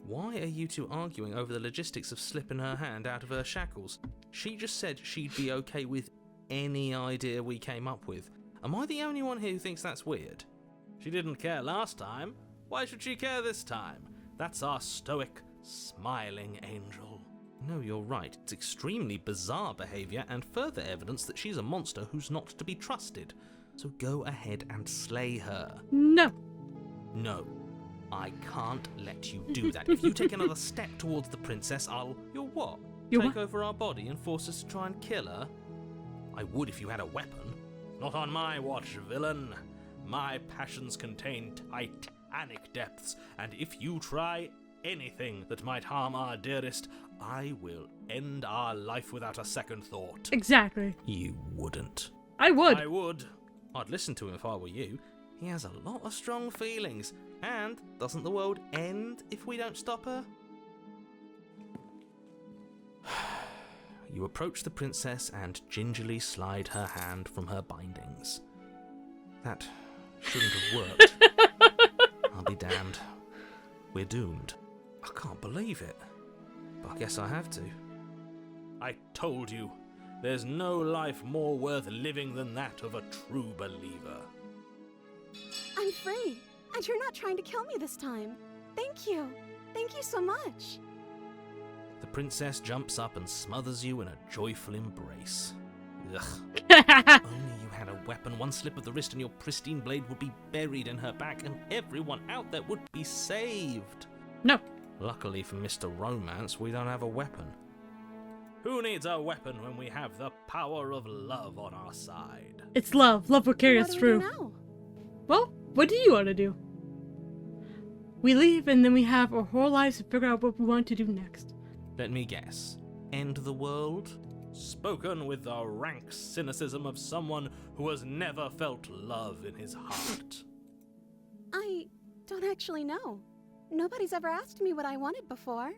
Why are you two arguing over the logistics of slipping her hand out of her shackles? She just said she'd be okay with any idea we came up with. Am I the only one here who thinks that's weird? She didn't care last time. Why should she care this time? That's our stoic, smiling angel. No, you're right. It's extremely bizarre behaviour and further evidence that she's a monster who's not to be trusted. So go ahead and slay her. No. No. I can't let you do that. If you take another step towards the princess, You'll what? You'll Take what? over our body and force us to try and kill her? I would if you had a weapon. Not on my watch, villain. My passions contain titanic depths, and if you try anything that might harm our dearest, I will end our life without a second thought. Exactly. You wouldn't. I would. I would. I'd listen to him if I were you. He has a lot of strong feelings. And doesn't the world end if we don't stop her? You approach the princess and gingerly slide her hand from her bindings. That shouldn't have worked. I'll be damned. We're doomed. I can't believe it. But I guess I have to. I told you, there's no life more worth living than that of a true believer. I'm free, and you're not trying to kill me this time. Thank you. Thank you so much. The princess jumps up and smothers you in a joyful embrace. Ugh. Only you had a weapon. One slip of the wrist and your pristine blade would be buried in her back, and everyone out there would be saved. No. Luckily for Mr. Romance, we don't have a weapon. Who needs a weapon when we have the power of love on our side? It's love. Love will carry us What do we through. do now? Well, what do you want to do? We leave and then we have our whole lives to figure out what we want to do next. Let me guess. End the world? Spoken with the rank cynicism of someone who has never felt love in his heart. I don't actually know. Nobody's ever asked me what I wanted before.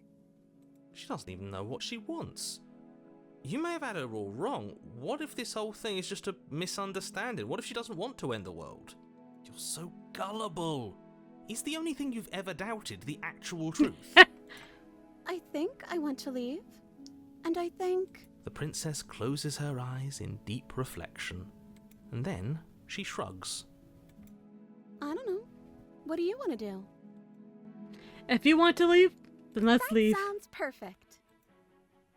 She doesn't even know what she wants. You may have had her all wrong. What if this whole thing is just a misunderstanding? What if she doesn't want to end the world? You're so gullible. Is the only thing you've ever doubted the actual truth? I think I want to leave. And I think... The princess closes her eyes in deep reflection. And then she shrugs. I don't know. What do you want to do? If you want to leave, then let's That leave. sounds perfect.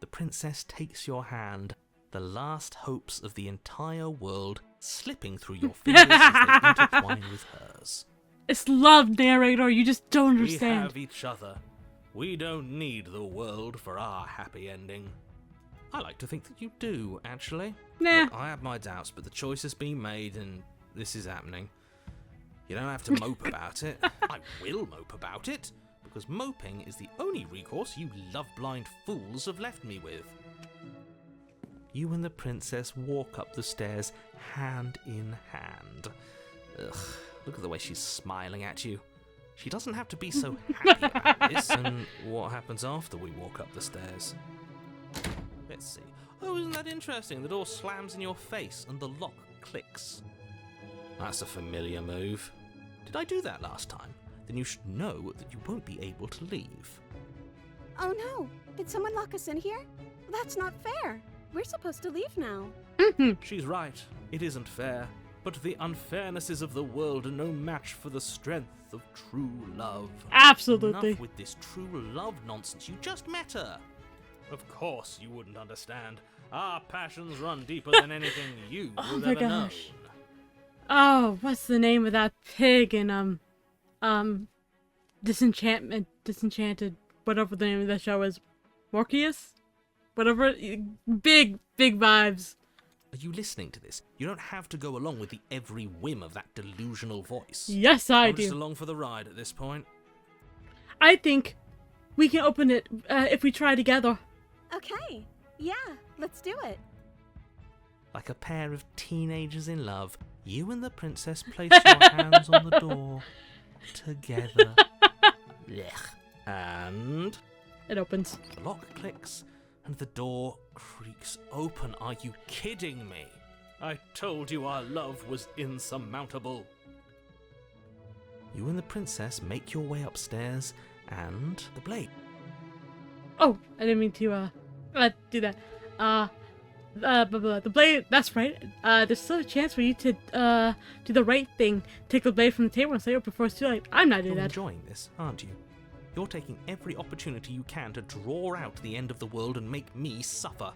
The princess takes your hand, the last hopes of the entire world slipping through your fingers as they intertwine with hers. It's love, narrator. You just don't We understand. have each other. We don't need the world for our happy ending. I like to think that you do, actually. Nah. Look, I have my doubts, but the choice has been made and this is happening. You don't have to mope about it. I will mope about it, because moping is the only recourse you love-blind fools have left me with. You and the princess walk up the stairs, hand in hand. Ugh, look at the way she's smiling at you. She doesn't have to be so happy about this. And what happens after we walk up the stairs? Let's see. Oh, isn't that interesting? The door slams in your face and the lock clicks. That's a familiar move. Did I do that last time? Then you should know that you won't be able to leave. Oh no! Did someone lock us in here? That's not fair. We're supposed to leave now. She's right. It isn't fair. But the unfairnesses of the world are no match for the strength of true love. Absolutely. Enough with this true love nonsense. You just met her. Of course you wouldn't understand. Our passions run deeper than anything you Oh will my ever gosh. know. Oh, what's the name of that pig in Disenchanted, whatever the name of that show is, Morpheus? Whatever, big vibes. Are you listening to this? You don't have to go along with the every whim of that delusional voice. Yes, I I'm just do. along for the ride at this point. I think we can open it if we try together. Okay. Yeah, let's do it. Like a pair of teenagers in love, you and the princess place your hands on the door together. Blech. And It opens. the lock clicks and the door creaks open. Are you kidding me? I told you our love was insurmountable. You and the princess make your way upstairs, and the blade. Oh, I didn't mean to do that. The blade. That's right. There's still a chance for you to do the right thing. Take the blade from the table and say it before it's too late. I'm not doing You're that. enjoying this, aren't you? You're taking every opportunity you can to draw out the end of the world and make me suffer.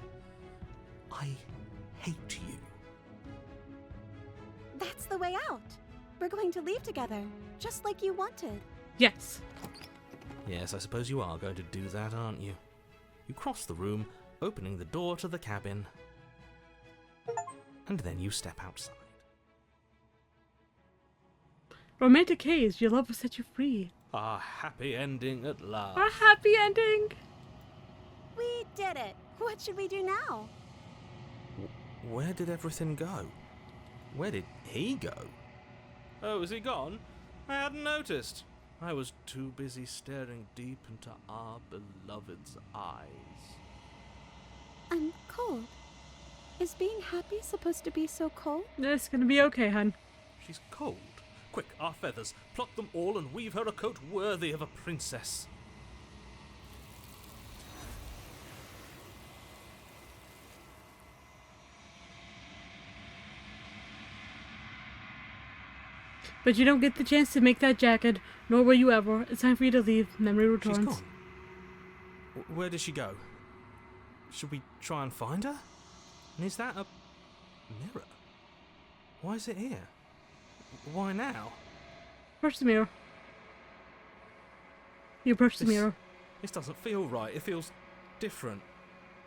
I hate you. That's the way out. We're going to leave together, just like you wanted. Yes. Yes, I suppose you are going to do that, aren't you? You cross the room, opening the door to the cabin, and then you step outside. Romantic haze. Your love will set you free. A happy ending at last. A happy ending. We did it. What should we do now? Where did everything go? Where did he go? Oh, is he gone? I hadn't noticed. I was too busy staring deep into our beloved's eyes. I'm cold. Is being happy supposed to be so cold? It's gonna be okay, hun. She's cold. Quick, our feathers. Pluck them all and weave her a coat worthy of a princess. But you don't get the chance to make that jacket, nor will you ever. It's time for you to leave. Memory returns. She's gone. Where did she go? Should we try and find her? And is that a mirror? Why is it here? Why now? Approach the mirror. You approach the mirror. This doesn't feel right. It feels different.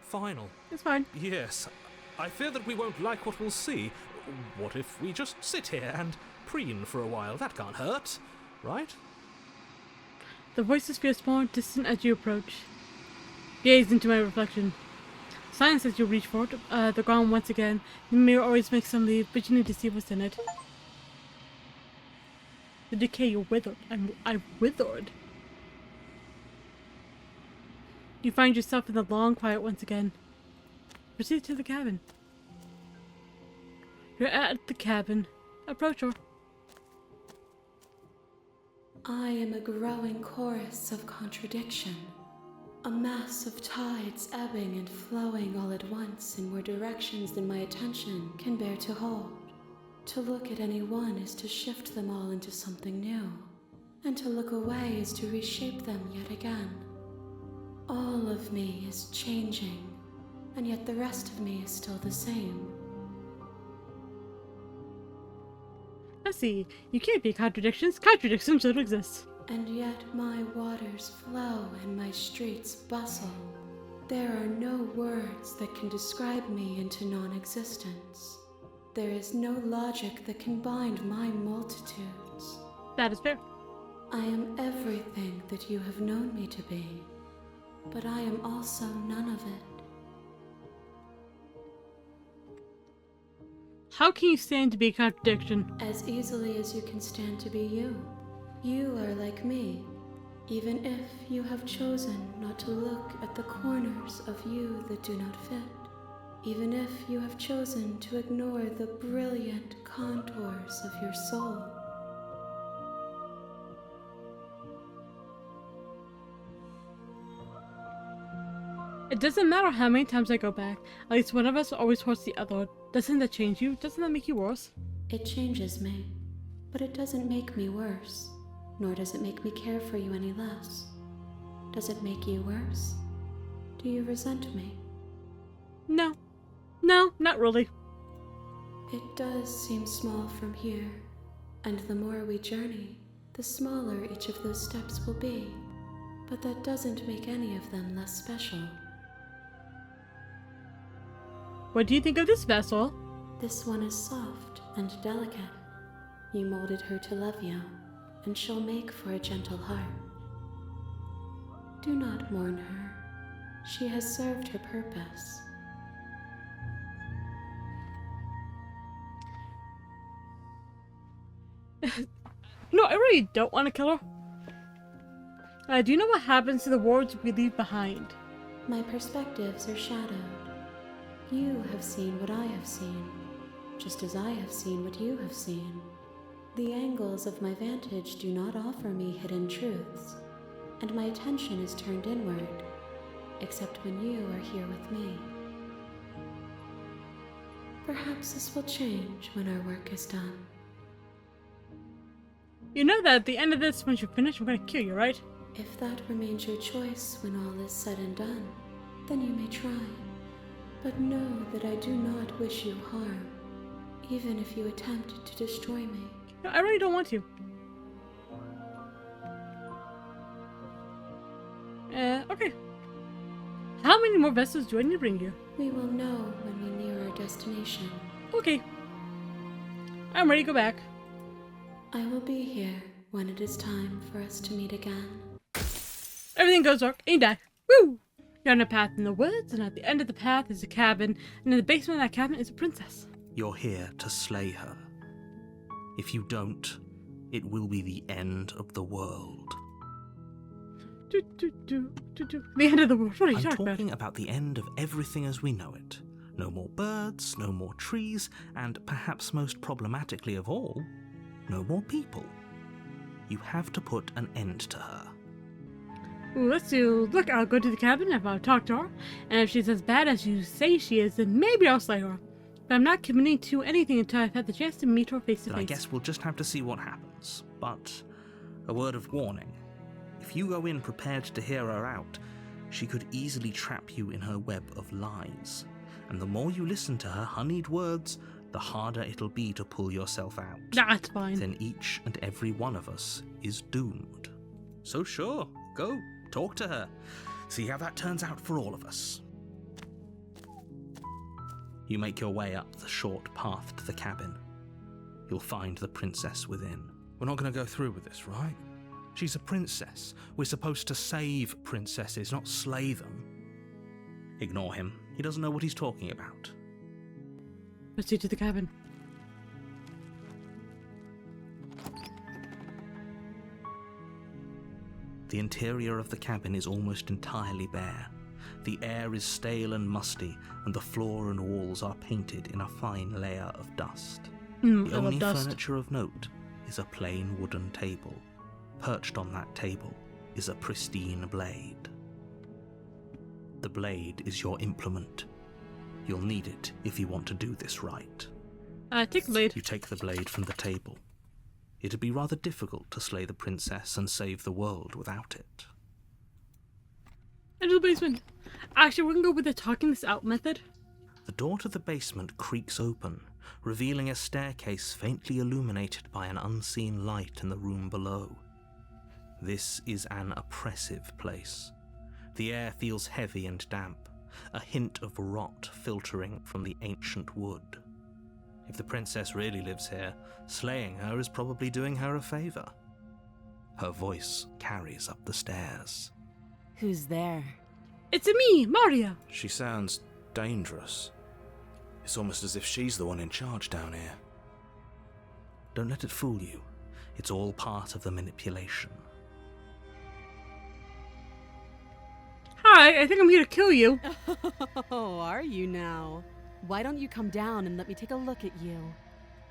Final. It's fine. Yes. I fear that we won't like what we'll see. What if we just sit here and preen for a while? That can't hurt, right? The voices feel small and distant as you approach. Gaze into my reflection. Silence as you reach for it. The ground once again. The mirror always makes some leave, but you need to see what's in it. The decay, you're withered. I'm withered. You find yourself in the long quiet once again. Proceed to the cabin. You're at the cabin. Approach her. I am a growing chorus of contradiction. A mass of tides ebbing and flowing all at once in more directions than my attention can bear to hold. To look at any one is to shift them all into something new, and to look away is to reshape them yet again. All of me is changing, and yet the rest of me is still the same. I see. You can't be contradictions. Contradictions don't exist. And yet my waters flow and my streets bustle. There are no words that can describe me into non-existence. There is no logic that can bind my multitudes. That is fair. I am everything that you have known me to be, but I am also none of it. How can you stand to be a contradiction? As easily as you can stand to be you. You are like me, even if you have chosen not to look at the corners of you that do not fit. Even if you have chosen to ignore the brilliant contours of your soul. It doesn't matter how many times I go back. At least one of us always hurts the other. Doesn't that change you? Doesn't that make you worse? It changes me, but it doesn't make me worse. Nor does it make me care for you any less. Does it make you worse? Do you resent me? No. No, not really. It does seem small from here, and the more we journey, the smaller each of those steps will be. But that doesn't make any of them less special. What do you think of this vessel? This one is soft and delicate. You molded her to love you, and she'll make for a gentle heart. Do not mourn her. She has served her purpose. No, I really don't want to kill her. Do you know what happens to the words we leave behind? My perspectives are shadowed. You have seen what I have seen, just as I have seen what you have seen. The angles of my vantage do not offer me hidden truths, and my attention is turned inward, except when you are here with me. Perhaps this will change when our work is done. You know that at the end of this, once you're finished, I'm gonna kill you, right? If that remains your choice when all is said and done, then you may try. But know that I do not wish you harm, even if you attempt to destroy me. No, I really don't want to. Okay. How many more vessels do I need to bring you? We will know when we near our destination. Okay. I'm ready to go back. I will be here when it is time for us to meet again. Everything goes dark and you die. Woo! You're on a path in the woods, and at the end of the path is a cabin, and in the basement of that cabin is a princess. You're here to slay her. If you don't, it will be the end of the world. The end of the world. What are you I'm talking talking about the end of everything as we know it. No more birds, no more trees, and perhaps most problematically of all, no more people. You have to put an end to her. Ooh, let's do. Look, I'll go to the cabin if I'll talk to her, and if she's as bad as you say she is, then maybe I'll slay her. But I'm not committing to anything until I've had the chance to meet her face to Then I face. guess we'll just have to see what happens. But a word of warning. If you go in prepared to hear her out, she could easily trap you in her web of lies. And the more you listen to her honeyed words, the harder it'll be to pull yourself out. That's fine. Then each and every one of us is doomed. So sure, go, talk to her. See how that turns out for all of us. You make your way up the short path to the cabin. You'll find the princess within. We're not going to go through with this, right? She's a princess. We're supposed to save princesses, not slay them. Ignore him. He doesn't know what he's talking about. Proceed to the cabin. The interior of the cabin is almost entirely bare. The air is stale and musty, and the floor and walls are painted in a fine layer of dust. The only furniture of note is a plain wooden table. Perched on that table is a pristine blade. The blade is your implement. You'll need it if you want to do this right. Take the blade. You take the blade from the table. It'd be rather difficult to slay the princess and save the world without it. Into the basement. Actually, we're gonna go with the talking this out method. The door to the basement creaks open, revealing a staircase faintly illuminated by an unseen light in the room below. This is an oppressive place. The air feels heavy and damp, a hint of rot filtering from the ancient wood. If the princess really lives here, slaying her is probably doing her a favor. Her voice carries up the stairs. Who's there? It's me, Maria. She sounds dangerous. It's almost as if she's the one in charge down here. Don't let it fool you. It's all part of the manipulation. Hi, I think I'm here to kill you. Oh, are you now? Why don't you come down and let me take a look at you?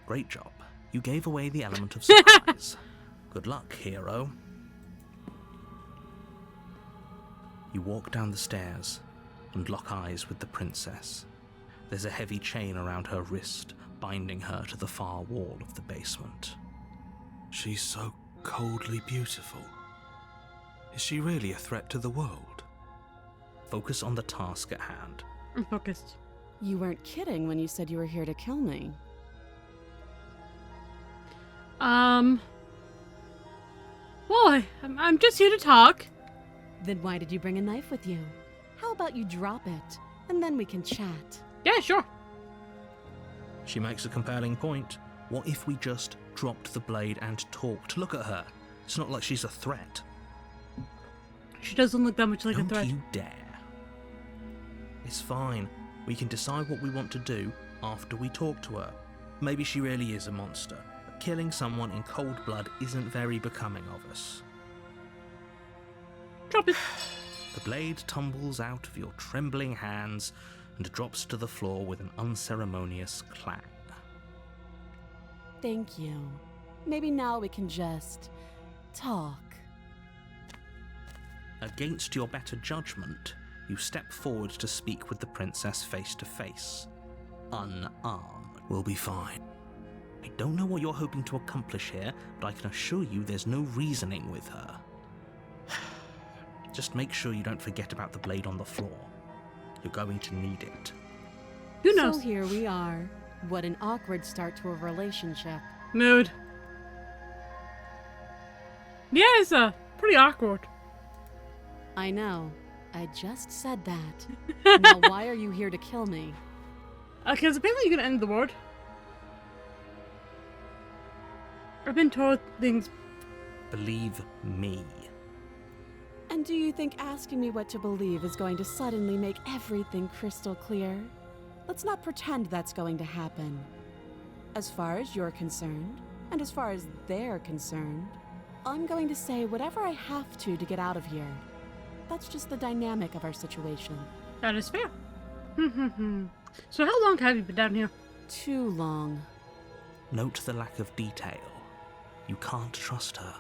Great job. You gave away the element of surprise. Good luck, hero. You walk down the stairs and lock eyes with the princess. There's a heavy chain around her wrist, binding her to the far wall of the basement. She's so coldly beautiful. Is she really a threat to the world? Focus on the task at hand. I'm focused. You weren't kidding when you said you were here to kill me. Well, I'm just here to talk. Then why did you bring a knife with you? How about you drop it, and then we can chat? Yeah, sure. She makes a compelling point. What if we just dropped the blade and talked? Look at her. It's not like she's a threat. She doesn't look that much like a threat. Don't you dare. It's fine. We can decide what we want to do after we talk to her. Maybe she really is a monster, but killing someone in cold blood isn't very becoming of us. Drop it. The blade tumbles out of your trembling hands and drops to the floor with an unceremonious clang. Thank you. Maybe now we can just talk. Against your better judgment, you step forward to speak with the princess face to face. Unarmed. We'll be fine. I don't know what you're hoping to accomplish here, but I can assure you there's no reasoning with her. Just make sure you don't forget about the blade on the floor. You're going to need it. Who knows? So here we are. What an awkward start to a relationship. Mood. Yeah, it's pretty awkward. I know. I just said that. Now why are you here to kill me? Because apparently you're gonna end the world. I've been told things. Believe me. And do you think asking me what to believe is going to suddenly make everything crystal clear? Let's not pretend that's going to happen. As far as you're concerned, and as far as they're concerned, I'm going to say whatever I have to get out of here. That's just the dynamic of our situation. That is fair. So how long have you been down here? Too long. Note the lack of detail. You can't trust her.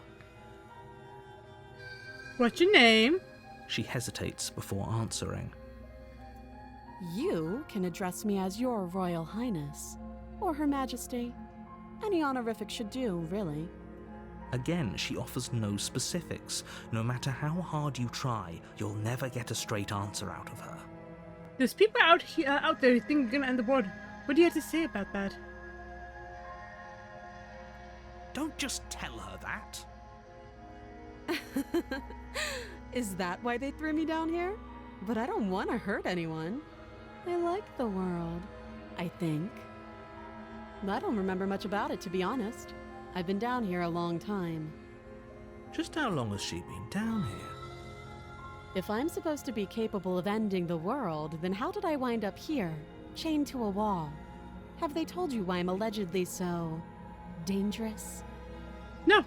What's your name? She hesitates before answering. You can address me as Your Royal Highness, or Her Majesty. Any honorific should do, really. Again, she offers no specifics. No matter how hard you try, you'll never get a straight answer out of her. There's people out there who think you're gonna end the world. What do you have to say about that? Don't just tell her that. Is that why they threw me down here? But I don't want to hurt anyone. I like the world, I think. I don't remember much about it, to be honest. I've been down here a long time. Just how long has she been down here? If I'm supposed to be capable of ending the world, then how did I wind up here, chained to a wall? Have they told you why I'm allegedly so dangerous? No.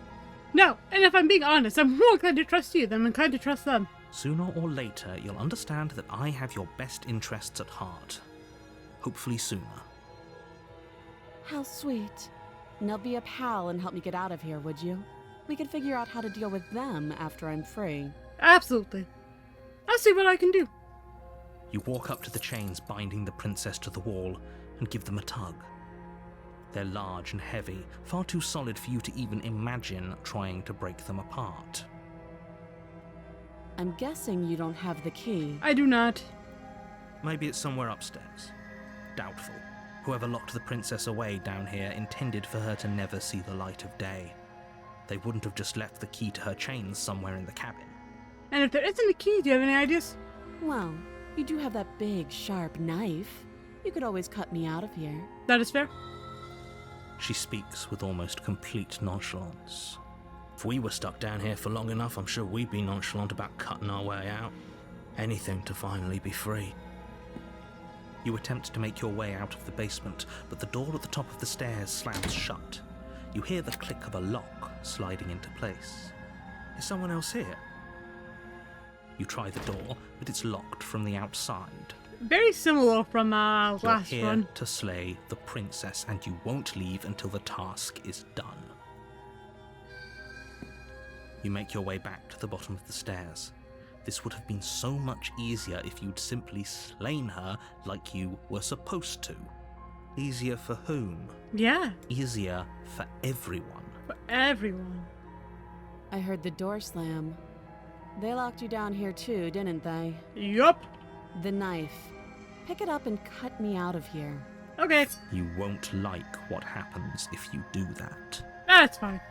And if I'm being honest, I'm more inclined to trust you than I'm inclined to trust them. Sooner or later, you'll understand that I have your best interests at heart. Hopefully sooner. How sweet. Now be a pal and help me get out of here, would you? We could figure out how to deal with them after I'm free. Absolutely. I'll see what I can do. You walk up to the chains binding the princess to the wall and give them a tug. They're large and heavy, far too solid for you to even imagine trying to break them apart. I'm guessing you don't have the key. I do not. Maybe it's somewhere upstairs. Doubtful. Whoever locked the princess away down here intended for her to never see the light of day. They wouldn't have just left the key to her chains somewhere in the cabin. And if there isn't a key, do you have any ideas? Well, you do have that big, sharp knife. You could always cut me out of here. That is fair. She speaks with almost complete nonchalance. If we were stuck down here for long enough, I'm sure we'd be nonchalant about cutting our way out. Anything to finally be free. You attempt to make your way out of the basement, but the door at the top of the stairs slams shut. You hear the click of a lock sliding into place. Is someone else here? You try the door, but it's locked from the outside. Very similar from You're last here one. to slay the princess, and you won't leave until the task is done. You make your way back to the bottom of the stairs. This would have been so much easier if you'd simply slain her like you were supposed to. Easier for whom? Yeah, Easier for everyone. for everyone. I heard the door slam. They locked you down here too, didn't they? Yup. The knife. Pick it up and cut me out of here. Okay, You won't like what happens if you do that. that's fine.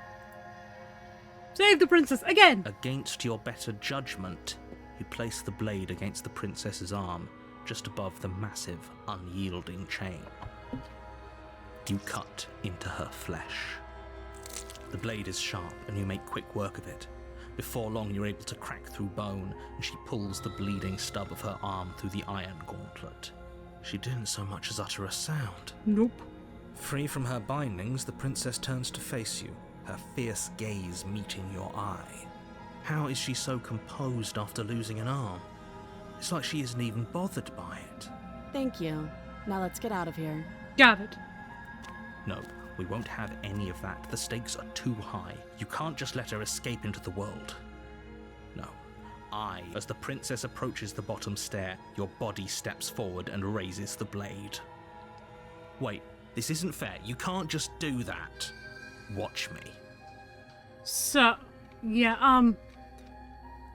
Save the princess again. Against your better judgment, you place the blade against the princess's arm, just above the massive, unyielding chain. You cut into her flesh. The blade is sharp, and you make quick work of it. Before long, you're able to crack through bone, and she pulls the bleeding stub of her arm through the iron gauntlet. She didn't so much as utter a sound. Nope. Free from her bindings, the princess turns to face you, her fierce gaze meeting your eye. How is she so composed after losing an arm? It's like she isn't even bothered by it. Thank you. Now let's get out of here. Got it. No, We won't have any of that. The stakes are too high. You can't just let her escape into the world. No. As the princess approaches the bottom stair, your body steps forward and raises the blade. Wait, this isn't fair. You can't just do that. Watch me. So, yeah,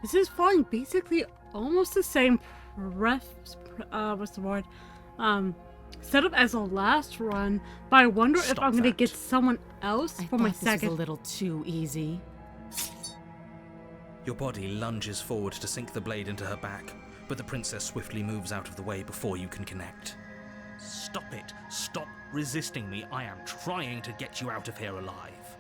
this is following basically almost the same what's the word? Setup as the last run, but I wonder if I'm gonna get someone else for my second. This was a little too easy. Your body lunges forward to sink the blade into her back, but the princess swiftly moves out of the way before you can connect. Stop it! Stop resisting me! I am trying to get you out of here alive.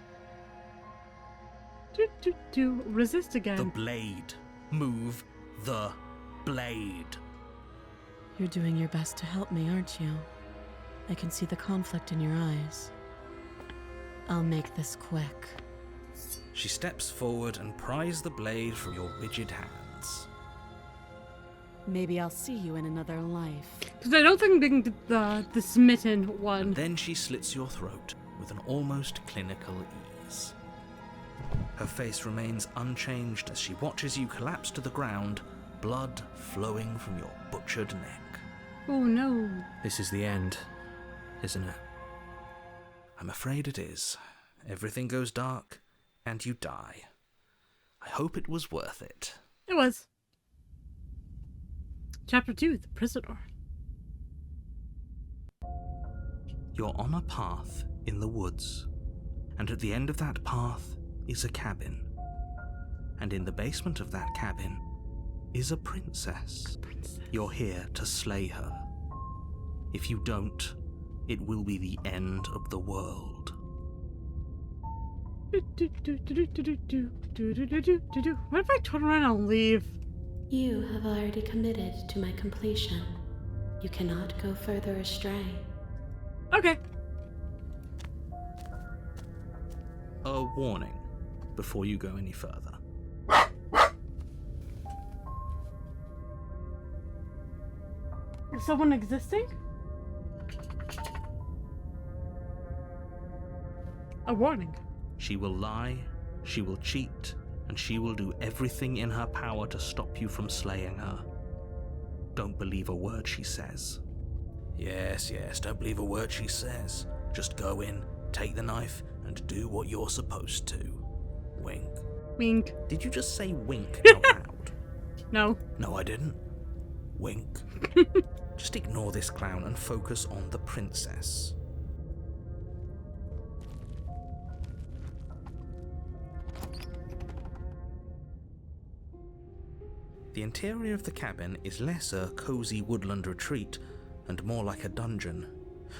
Resist again. The blade. Move the blade. You're doing your best to help me, aren't you? I can see the conflict in your eyes. I'll make this quick. She steps forward and pries the blade from your rigid hands. Maybe I'll see you in another life. Because I don't think being the smitten one. And then she slits your throat with an almost clinical ease. Her face remains unchanged as she watches you collapse to the ground, blood flowing from your butchered neck. Oh no. This is the end, isn't it? I'm afraid it is. Everything goes dark, and you die. I hope it was worth it. It was. Chapter 2, The Prisoner. You're on a path in the woods, and at the end of that path is a cabin. And in the basement of that cabin is a princess. You're here to slay her. If you don't, it will be the end of the world. What if I turn around and leave? You have already committed to my completion. You cannot go further astray. Okay. A warning before you go any further. Is someone existing? A warning. She will lie, she will cheat, and she will do everything in her power to stop you from slaying her. Don't believe a word she says. Yes, don't believe a word she says. Just go in, take the knife, and do what you're supposed to. Wink. Wink. Did you just say wink out loud? No. No, I didn't. Wink. Just ignore this clown and focus on the princess. The interior of the cabin is less a cozy woodland retreat and more like a dungeon.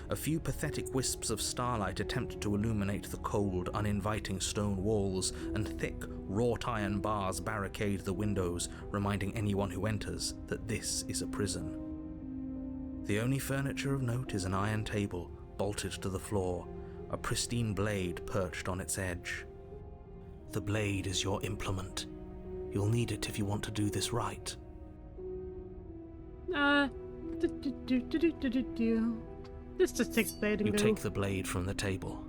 A few pathetic wisps of starlight attempt to illuminate the cold, uninviting stone walls, and thick, wrought iron bars barricade the windows, reminding anyone who enters that this is a prison. The only furniture of note is an iron table, bolted to the floor, a pristine blade perched on its edge. The blade is your implement. You'll need it if you want to do this right. Just take the blade and You go. take the blade from the table.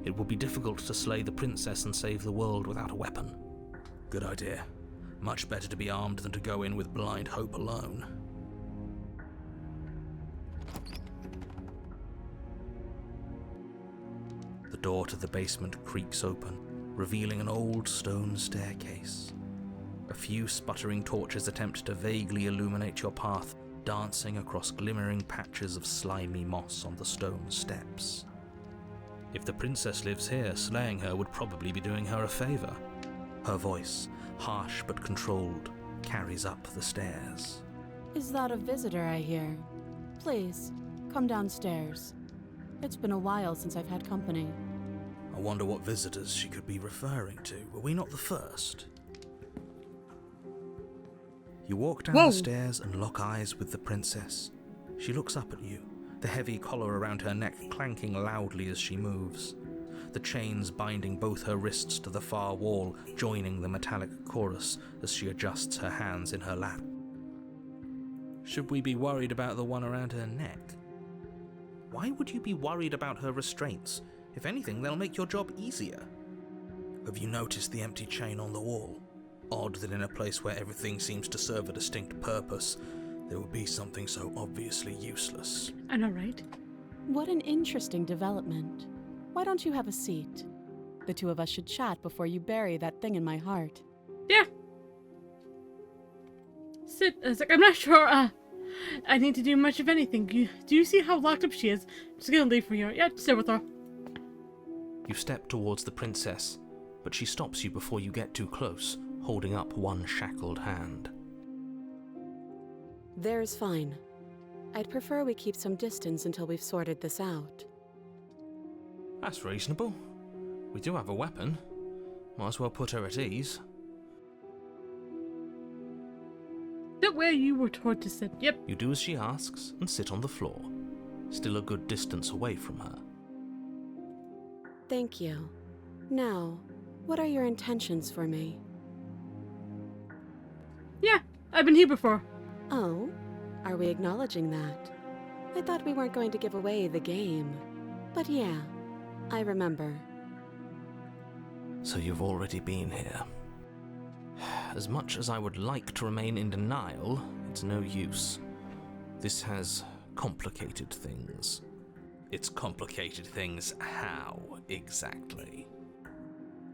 It will be difficult to slay the princess and save the world without a weapon. Good idea. Much better to be armed than to go in with blind hope alone. The door to the basement creaks open, revealing an old stone staircase. A few sputtering torches attempt to vaguely illuminate your path, dancing across glimmering patches of slimy moss on the stone steps. If the princess lives here, slaying her would probably be doing her a favor. Her voice, harsh but controlled, carries up the stairs. Is that a visitor I hear? Please, come downstairs. It's been a while since I've had company. I wonder what visitors she could be referring to. Were we not the first? You walk down the stairs and lock eyes with the princess. She looks up at you, the heavy collar around her neck clanking loudly as she moves, the chains binding both her wrists to the far wall, joining the metallic chorus as she adjusts her hands in her lap. Should we be worried about the one around her neck? Why would you be worried about her restraints? If anything, they'll make your job easier. Have you noticed the empty chain on the wall? Odd that in a place where everything seems to serve a distinct purpose, there would be something so obviously useless. I know, right? What an interesting development. Why don't you have a seat? The two of us should chat before you bury that thing in my heart. Yeah. Sit. It's like, I'm not sure, I need to do much of anything. Do you see how locked up she is? I'm just gonna leave from here. Yeah, sit with her. You step towards the princess, but she stops you before you get too close, holding up one shackled hand. There's fine. I'd prefer we keep some distance until we've sorted this out. That's reasonable. We do have a weapon. Might as well put her at ease. Sit where you were told to sit. Yep. You do as she asks and sit on the floor, still a good distance away from her. Thank you. Now, what are your intentions for me? Yeah, I've been here before. Oh? Are we acknowledging that? I thought we weren't going to give away the game. But yeah, I remember. So you've already been here. As much as I would like to remain in denial, it's no use. This has complicated things. It's complicated things how, exactly?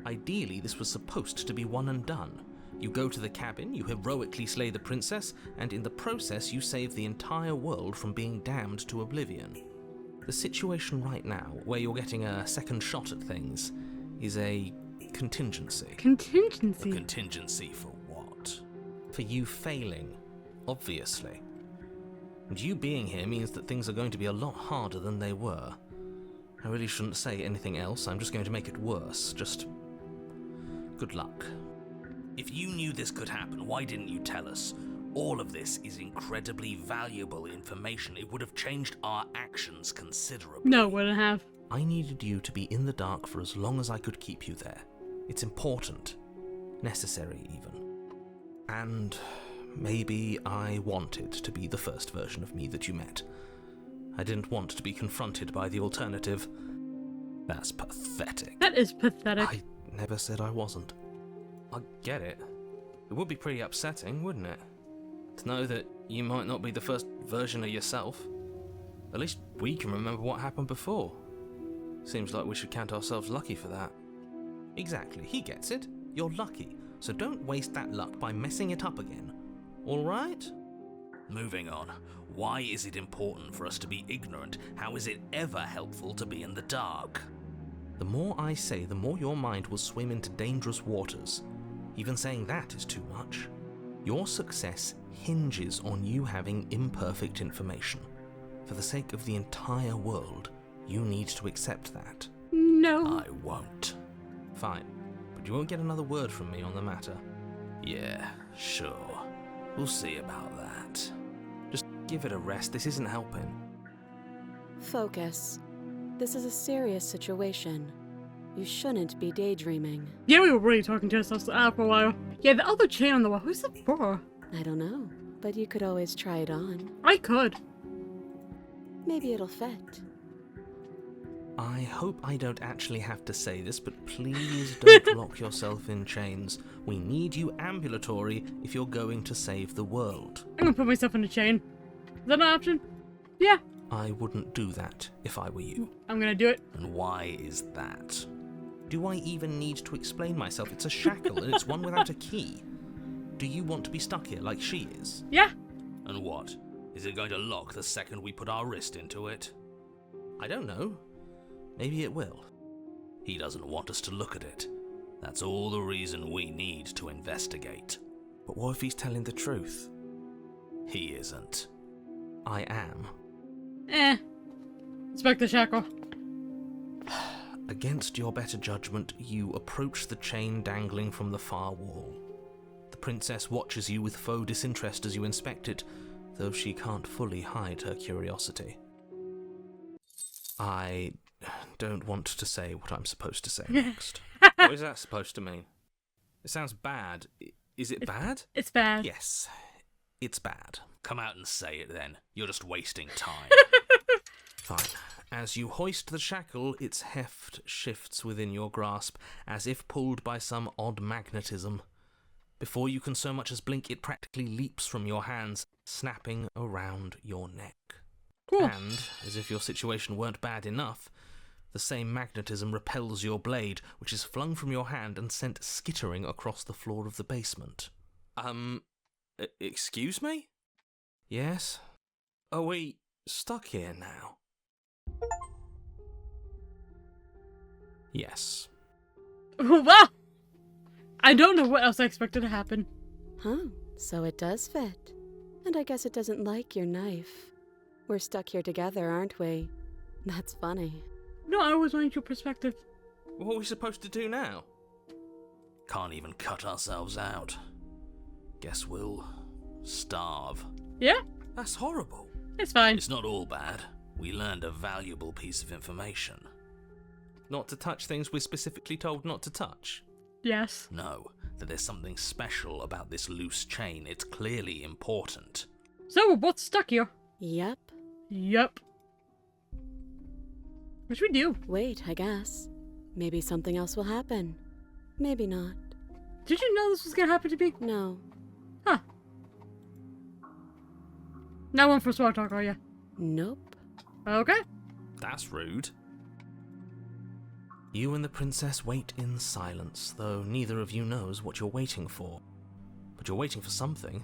Ideally, this was supposed to be one and done. You go to the cabin, you heroically slay the princess, and in the process you save the entire world from being damned to oblivion. The situation right now, where you're getting a second shot at things, is a contingency. Contingency? A contingency for what? For you failing, obviously. And you being here means that things are going to be a lot harder than they were. I really shouldn't say anything else, I'm just going to make it worse. Just good luck. If you knew this could happen, why didn't you tell us? All of this is incredibly valuable information. It would have changed our actions considerably. No, wouldn't have. I needed you to be in the dark for as long as I could keep you there. It's important. Necessary, even. And maybe I wanted to be the first version of me that you met. I didn't want to be confronted by the alternative. That's pathetic. That is pathetic. I never said I wasn't. I get it. It would be pretty upsetting, wouldn't it? To know that you might not be the first version of yourself. At least we can remember what happened before. Seems like we should count ourselves lucky for that. Exactly, he gets it. You're lucky, so don't waste that luck by messing it up again. Alright? Moving on. Why is it important for us to be ignorant? How is it ever helpful to be in the dark? The more I say, the more your mind will swim into dangerous waters. Even saying that is too much. Your success hinges on you having imperfect information. For the sake of the entire world, you need to accept that. No. I won't. Fine, but you won't get another word from me on the matter. Yeah, sure. We'll see about that. Just give it a rest, this isn't helping. Focus. This is a serious situation. You shouldn't be daydreaming. Yeah, we were really talking to ourselves for a while. Yeah, the other chain on the wall, who's it for? I don't know, but you could always try it on. I could. Maybe it'll fit. I hope I don't actually have to say this, but please don't lock yourself in chains. We need you ambulatory if you're going to save the world. I'm gonna put myself in a chain. Is that an option? Yeah. I wouldn't do that if I were you. I'm gonna do it. And why is that? Do I even need to explain myself? It's a shackle and it's one without a key. Do you want to be stuck here like she is? Yeah. And what? Is it going to lock the second we put our wrist into it? I don't know. Maybe it will. He doesn't want us to look at it. That's all the reason we need to investigate. But what if he's telling the truth? He isn't. I am. Inspect the shackle. Against your better judgment, you approach the chain dangling from the far wall. The princess watches you with faux disinterest as you inspect it, though she can't fully hide her curiosity. I don't want to say what I'm supposed to say next. What is that supposed to mean? It sounds bad. Is it bad? It's bad. Yes, it's bad. Come out and say it then. You're just wasting time. Fine. As you hoist the shackle, its heft shifts within your grasp, as if pulled by some odd magnetism. Before you can so much as blink, it practically leaps from your hands, snapping around your neck. Cool. And, as if your situation weren't bad enough, the same magnetism repels your blade, which is flung from your hand and sent skittering across the floor of the basement. Excuse me? Yes? Are we stuck here now? Yes. Wow! I don't know what else I expected to happen. Huh, so it does fit. And I guess it doesn't like your knife. We're stuck here together, aren't we? That's funny. No, I always wanted your perspective. What are we supposed to do now? Can't even cut ourselves out. Guess we'll starve. Yeah? That's horrible. It's fine. It's not all bad. We learned a valuable piece of information. Not to touch things we're specifically told not to touch. Yes. No, that there's something special about this loose chain. It's clearly important. So we're both stuck here. Yep. Yup. What should we do? Wait, I guess. Maybe something else will happen. Maybe not. Did you know this was gonna happen to me? No. Huh. Not one for small talk, are you? Nope. Okay. That's rude. You and the princess wait in silence, though neither of you knows what you're waiting for. But you're waiting for something.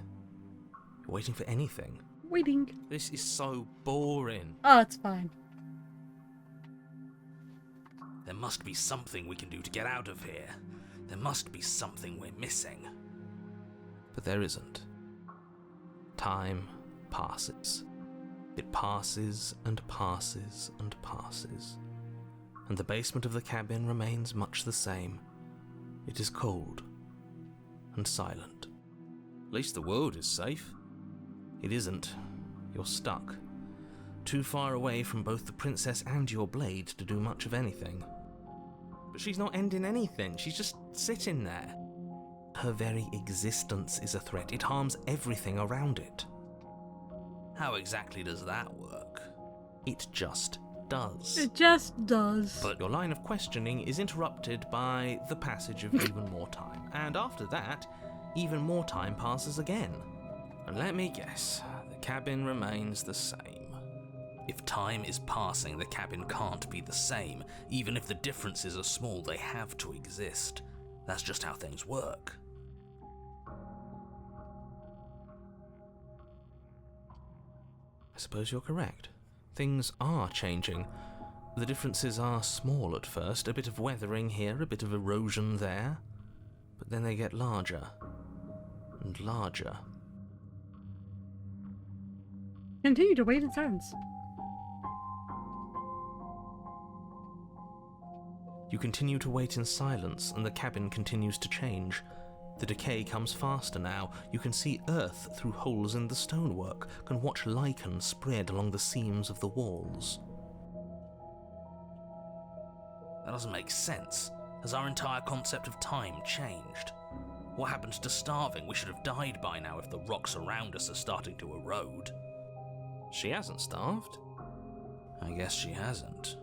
You're waiting for anything. Waiting. This is so boring. Oh, it's fine. There must be something we can do to get out of here. There must be something we're missing. But there isn't. Time passes. It passes and passes and passes. And the basement of the cabin remains much the same. It is cold and silent. At least the world is safe. It isn't. You're stuck. Too far away from both the princess and your blade to do much of anything. But she's not ending anything. She's just sitting there. Her very existence is a threat. It harms everything around it. How exactly does that work? It just does. It just does. But your line of questioning is interrupted by the passage of even more time. And after that, even more time passes again. And let me guess, the cabin remains the same. If time is passing, the cabin can't be the same. Even if the differences are small, they have to exist. That's just how things work. I suppose you're correct. Things are changing. The differences are small at first, a bit of weathering here, a bit of erosion there. But then they get larger and larger. Continue to wait in silence. You continue to wait in silence, and the cabin continues to change. The decay comes faster now. You can see earth through holes in the stonework, can watch lichen spread along the seams of the walls. That doesn't make sense. Has our entire concept of time changed? What happened to starving? We should have died by now if the rocks around us are starting to erode. She hasn't starved. I guess she hasn't.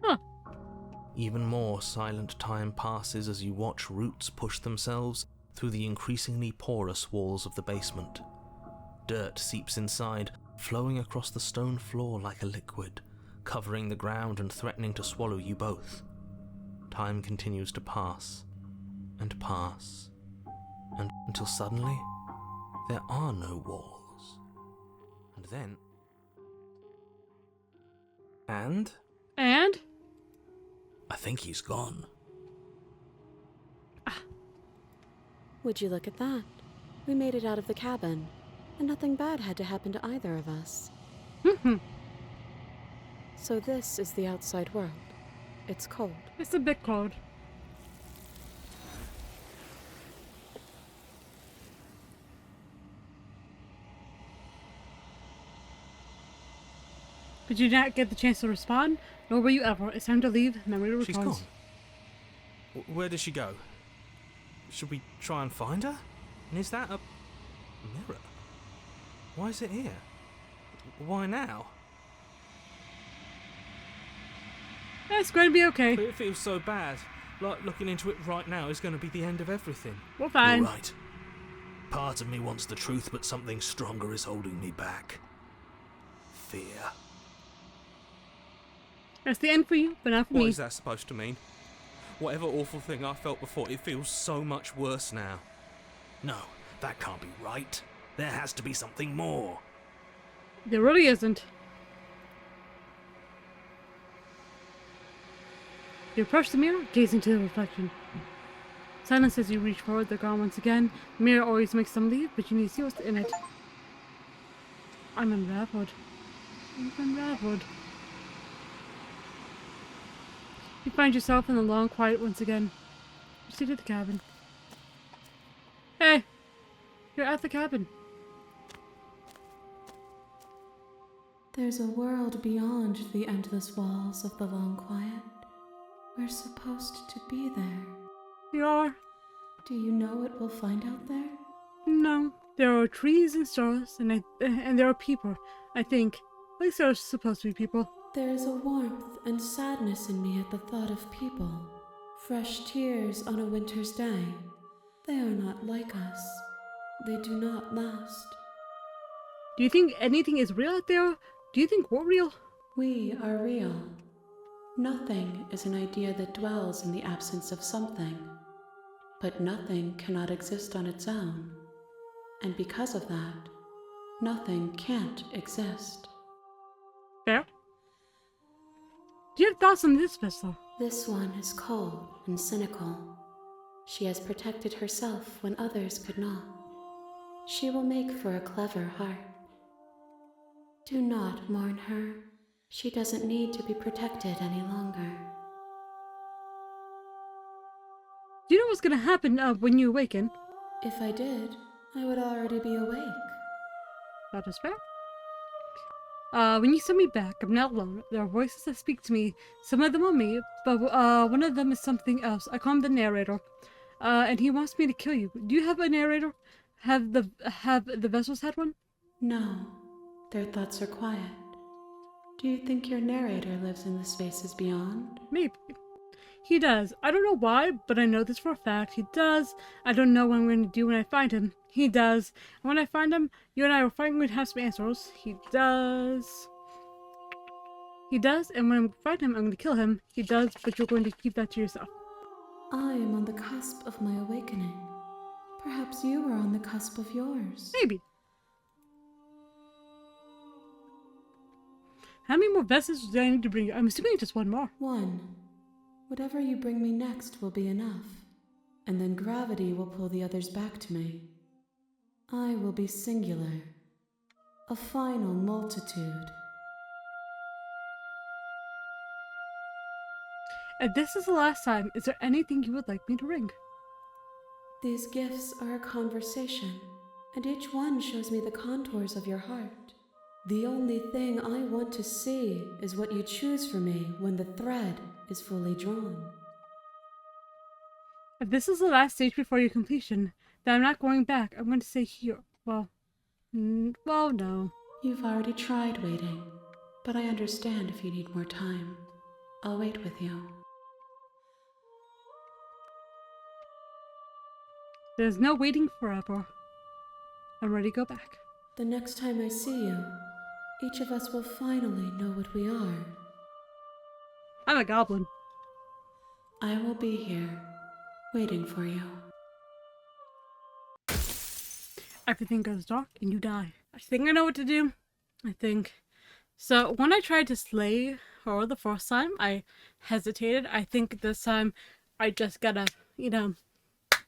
Huh. Even more silent time passes as you watch roots push themselves through the increasingly porous walls of the basement. Dirt seeps inside, flowing across the stone floor like a liquid, covering the ground and threatening to swallow you both. Time continues to pass, and pass, and until suddenly, there are no walls. And then... And? I think he's gone. Would you look at that? We made it out of the cabin, and nothing bad had to happen to either of us. So this is the outside world. It's cold. It's a bit cold. But you did not get the chance to respond, nor will you ever. It's time to leave. Memory to She's gone. Where did she go? Should we try and find her? And is that a mirror? Why is it here? Why now? It's going to be okay. But it feels so bad. Like looking into it right now is going to be the end of everything. We're fine. You're right. Part of me wants the truth, but something stronger is holding me back. Fear. It's the end for you, but not for What me. is that supposed to mean? Whatever awful thing I felt before, it feels so much worse now. No, that can't be right. There has to be something more. There really isn't. You approach the mirror, gazing to the reflection. Silence as you reach forward, they're gone once again. The mirror always makes them leave, but you need to see what's in it. I'm unraveled. I'm unraveled. You find yourself in the long quiet once again. You sit at the cabin. Hey! You're at the cabin. There's a world beyond the endless walls of the long quiet. We're supposed to be there. You are? Do you know what we'll find out there? No. There are trees and stars, and there are people, I think. At least there are supposed to be people. There is a warmth and sadness in me at the thought of people. Fresh tears on a winter's day. They are not like us. They do not last. Do you think anything is real out there? Do you think we're real? We are real. Nothing is an idea that dwells in the absence of something. But nothing cannot exist on its own. And because of that, nothing can't exist. Fair. Do you have thoughts on this vessel? This one is cold and cynical. She has protected herself when others could not. She will make for a clever heart. Do not mourn her. She doesn't need to be protected any longer. Do you know what's gonna happen when you awaken? If I did, I would already be awake. That is fair. When you send me back, I'm not alone. There are voices that speak to me. Some of them are me, but one of them is something else. I call him the narrator. And he wants me to kill you. Do you have a narrator? Have the vessels had one? No, their thoughts are quiet. Do you think your narrator lives in the spaces beyond? Maybe. He does. I don't know why, but I know this for a fact. He does. I don't know what I'm going to do when I find him. He does. And when I find him, you and I are finally going to have some answers. He does. He does, and when I find him, I'm going to kill him. He does, but you're going to keep that to yourself. I am on the cusp of my awakening. Perhaps you are on the cusp of yours. Maybe. How many more vessels do I need to bring you? I'm assuming just one more. One. Whatever you bring me next will be enough, and then gravity will pull the others back to me. I will be singular, a final multitude. And this is the last time. Is there anything you would like me to ring? These gifts are a conversation, and each one shows me the contours of your heart. The only thing I want to see is what you choose for me when the thread is fully drawn. If this is the last stage before your completion, then I'm not going back. I'm going to stay here. Well, no. You've already tried waiting, but I understand if you need more time. I'll wait with you. There's no waiting forever. I'm ready to go back. The next time I see you, each of us will finally know what we are. I'm a goblin. I will be here, waiting for you. Everything goes dark and you die. I think I know what to do. I think. So when I tried to slay her the first time, I hesitated. I think this time I just gotta,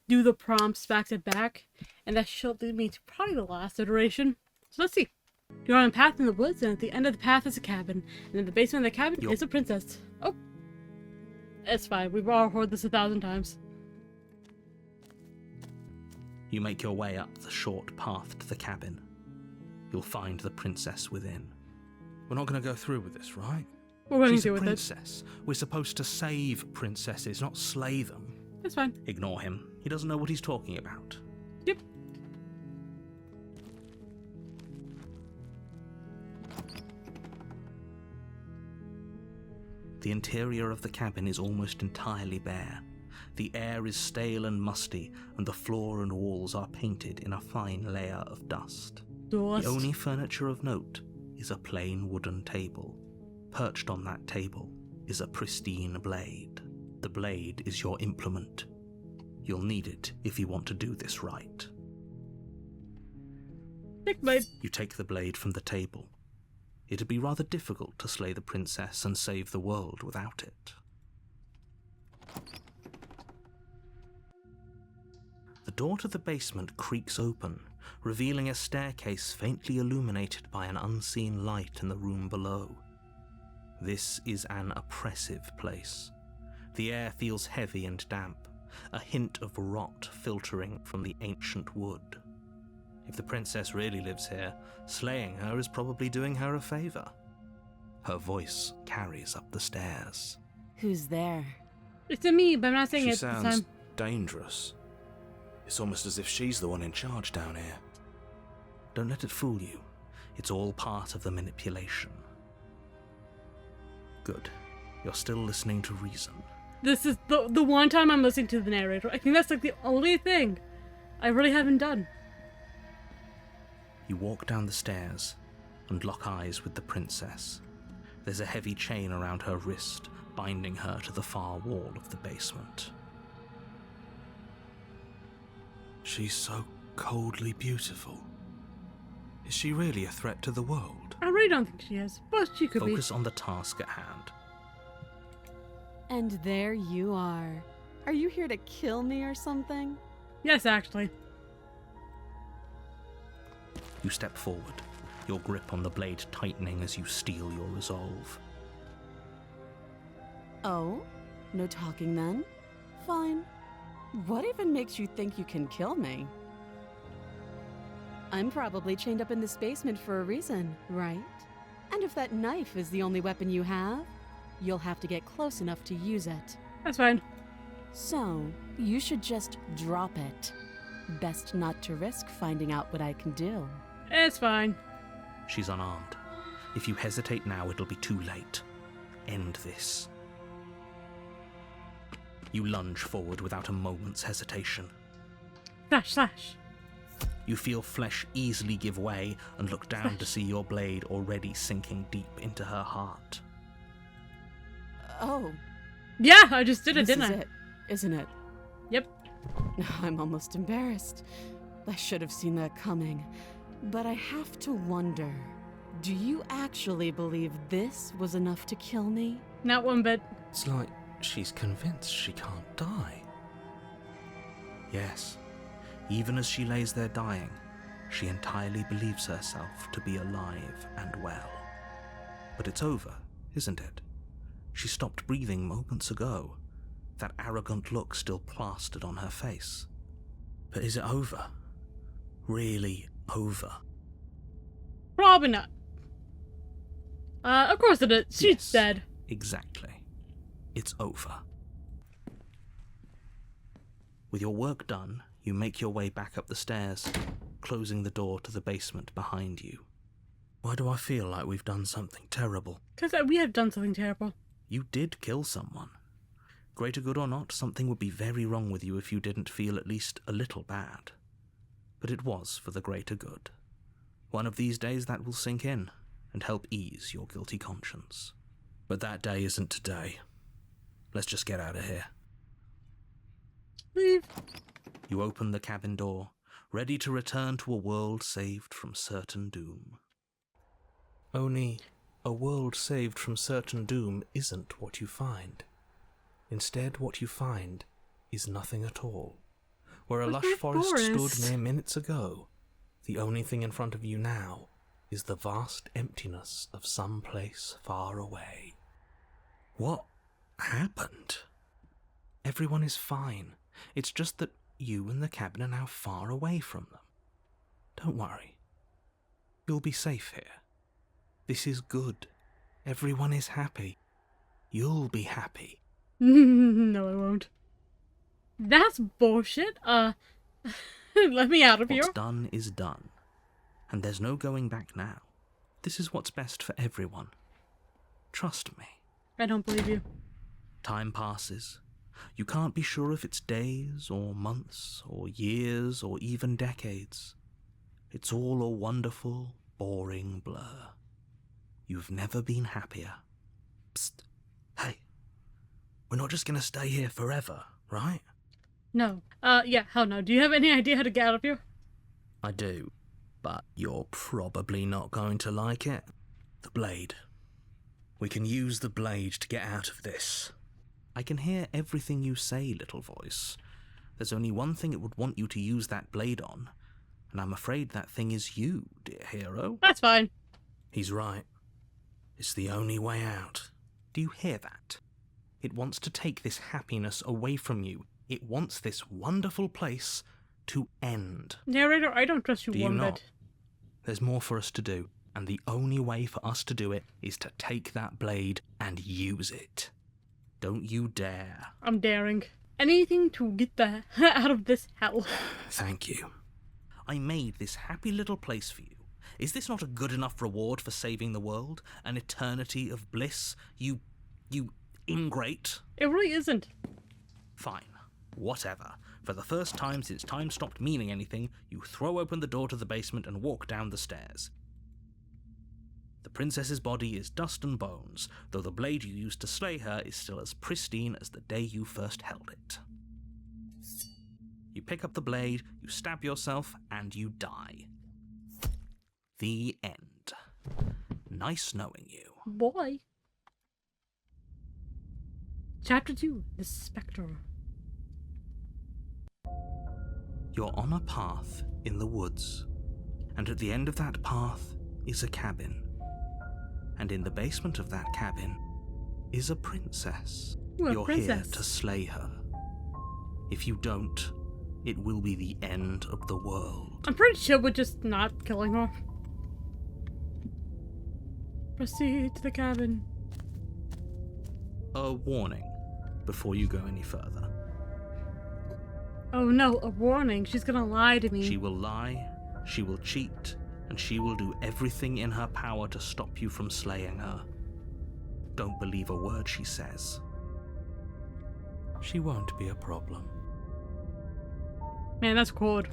do the prompts back to back. And that should lead me to probably the last iteration. So let's see. You're on a path in the woods, and at the end of the path is a cabin. And in the basement of the cabin is a princess. Oh. It's fine. We've all heard this 1,000 times. You make your way up the short path to the cabin. You'll find the princess within. We're not going to go through with this, right? We're going She's to a do with it. princess. We're supposed to save princesses, not slay them. That's fine. Ignore him. He doesn't know what he's talking about. Yep. The interior of the cabin is almost entirely bare. The air is stale and musty, and the floor and walls are painted in a fine layer of dust. Dust. The only furniture of note is a plain wooden table. Perched on that table is a pristine blade. The blade is your implement. You'll need it if you want to do this right. Big blade. You take the blade from the table. It'd be rather difficult to slay the princess and save the world without it. The door to the basement creaks open, revealing a staircase faintly illuminated by an unseen light in the room below. This is an oppressive place. The air feels heavy and damp, a hint of rot filtering from the ancient wood. If the princess really lives here, slaying her is probably doing her a favor. Her voice carries up the stairs. Who's there? It's a me, but I'm not saying She it this sounds time. dangerous. It's almost as if she's the one in charge down here. Don't let it fool you. It's all part of the manipulation. Good. You're still listening to reason. This is the one time I'm listening to the narrator. I think that's like the only thing I really haven't done. You walk down the stairs and lock eyes with the princess. There's a heavy chain around her wrist, binding her to the far wall of the basement. She's so coldly beautiful. Is she really a threat to the world? I really don't think she is, but she could Focus on the task at hand. And there you are. Are you here to kill me or something? be. Yes, actually. You step forward, your grip on the blade tightening as you steel your resolve. Oh? No talking then? Fine. What even makes you think you can kill me? I'm probably chained up in this basement for a reason, right? And if that knife is the only weapon you have, you'll have to get close enough to use it. That's fine. So, you should just drop it. Best not to risk finding out what I can do. It's fine. She's unarmed. If you hesitate now, it'll be too late. End this. You lunge forward without a moment's hesitation. Slash, slash. You feel flesh easily give way and look down to see your blade already sinking deep into her heart. Oh, Yeah, I just did it, this didn't is I? it, isn't it? Yep. I'm almost embarrassed. I should have seen that coming. But I have to wonder, do you actually believe this was enough to kill me? Not one bit. It's like she's convinced she can't die. Yes, even as she lays there dying, she entirely believes herself to be alive and well. But it's over, isn't it? She stopped breathing moments ago, that arrogant look still plastered on her face. But is it over? Really over? Probably not. Of course it is. She's Yes, dead. Exactly. It's over. With your work done, you make your way back up the stairs, closing the door to the basement behind you. Why do I feel like we've done something terrible? Because we have done something terrible. You did kill someone. Greater good or not, something would be very wrong with you if you didn't feel at least a little bad. But it was for the greater good. One of these days that will sink in and help ease your guilty conscience. But that day isn't today. Let's just get out of here. Leave. You open the cabin door, ready to return to a world saved from certain doom. Only, a world saved from certain doom isn't what you find. Instead, what you find is nothing at all. Where a But lush that forest forest. stood mere minutes ago, the only thing in front of you now is the vast emptiness of some place far away. What happened? Everyone is fine. It's just that you and the cabin are now far away from them. Don't worry. You'll be safe here. This is good. Everyone is happy. You'll be happy. No, I won't. That's bullshit. Let me out of here. What's done is done. And there's no going back now. This is what's best for everyone. Trust me. I don't believe you. Time passes. You can't be sure if it's days or months or years or even decades. It's all a wonderful, boring blur. You've never been happier. Psst. Hey. We're not just gonna stay here forever, right? No. Yeah, hell no. Do you have any idea how to get out of here? I do. But you're probably not going to like it. The blade. We can use the blade to get out of this. I can hear everything you say, little voice. There's only one thing it would want you to use that blade on, and I'm afraid that thing is you, dear hero. That's fine. He's right. It's the only way out. Do you hear that? It wants to take this happiness away from you. It wants this wonderful place to end. Narrator, I don't trust you Do you one not? bit. There's more for us to do, and the only way for us to do it is to take that blade and use it. Don't you dare. I'm daring. Anything to get the out of this hell. Thank you. I made this happy little place for you. Is this not a good enough reward for saving the world? An eternity of bliss? You ingrate? It really isn't. Fine. Whatever. For the first time since time stopped meaning anything, you throw open the door to the basement and walk down the stairs. The princess's body is dust and bones, though the blade you used to slay her is still as pristine as the day you first held it. You pick up the blade, you stab yourself, and you die. The end. Nice knowing you. Boy. Chapter 2, The Spectre. You're on a path in the woods, and at the end of that path is a cabin. And in the basement of that cabin is a princess. Ooh, a You're princess. here to slay her. If you don't, it will be the end of the world. I'm pretty sure we're just not killing her. Proceed to the cabin. A warning before you go any further. Oh no, a warning. She's gonna lie to me. She will lie, she will cheat, and she will do everything in her power to stop you from slaying her. Don't believe a word she says. She won't be a problem. Man, that's cold.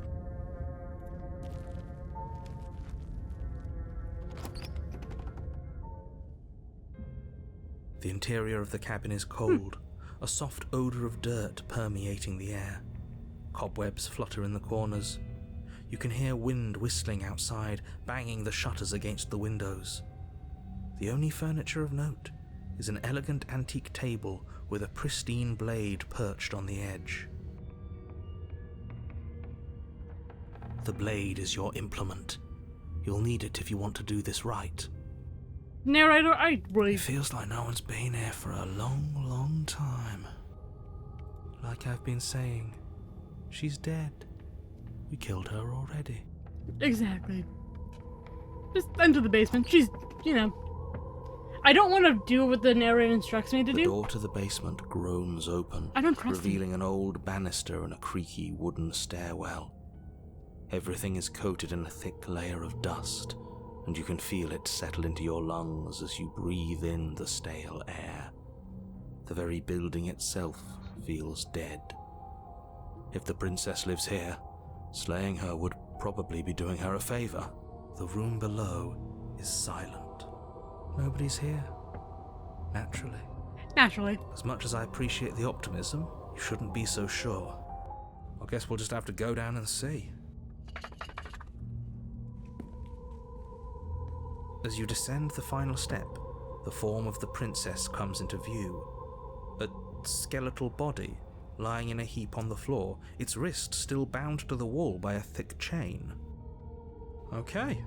The interior of the cabin is cold, a soft odor of dirt permeating the air. Cobwebs flutter in the corners. You can hear wind whistling outside, banging the shutters against the windows. The only furniture of note is an elegant antique table with a pristine blade perched on the edge. The blade is your implement. You'll need it if you want to do this right. Narrator, I really... It feels like no one's been here for a long, long time. Like I've been saying, she's dead. We killed her already. Exactly. Just enter the basement. She's, you know... I don't want to do what the narrator instructs me to The do. door to the basement groans open, I don't trust revealing an old banister and a creaky wooden stairwell. Everything is coated in a thick layer of dust, and you can feel it settle into your lungs as you breathe in the stale air. The very building itself feels dead. If the princess lives here, slaying her would probably be doing her a favor. The room below is silent. Nobody's here. Naturally. Naturally. As much as I appreciate the optimism, you shouldn't be so sure. I guess we'll just have to go down and see. As you descend the final step, the form of the princess comes into view. A skeletal body lying in a heap on the floor, its wrist still bound to the wall by a thick chain. Okay,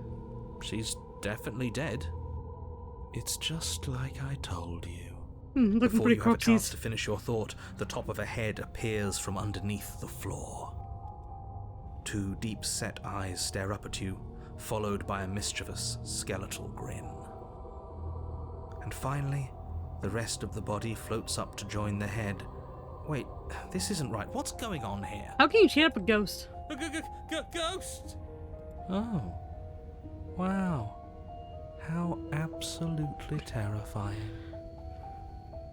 she's definitely dead. It's just like I told you. Looking Before pretty you have a chance corpsey. to finish your thought, the top of a head appears from underneath the floor. Two deep-set eyes stare up at you, followed by a mischievous, skeletal grin. And finally, the rest of the body floats up to join the head. Wait, this isn't right. What's going on here? How can you chain up a ghost? Ghost! Oh. Wow. How absolutely terrifying.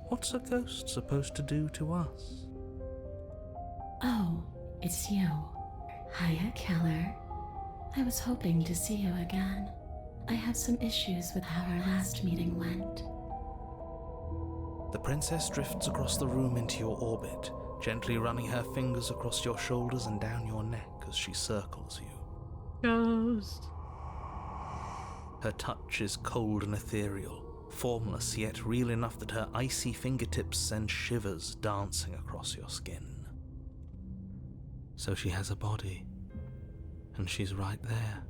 What's a ghost supposed to do to us? Oh, it's you. Hiya, Killer. I was hoping to see you again. I have some issues with how our last meeting went. The princess drifts across the room into your orbit, gently running her fingers across your shoulders and down your neck as she circles you. Ghost. Her touch is cold and ethereal, formless yet real enough that her icy fingertips send shivers dancing across your skin. So she has a body, and she's right there.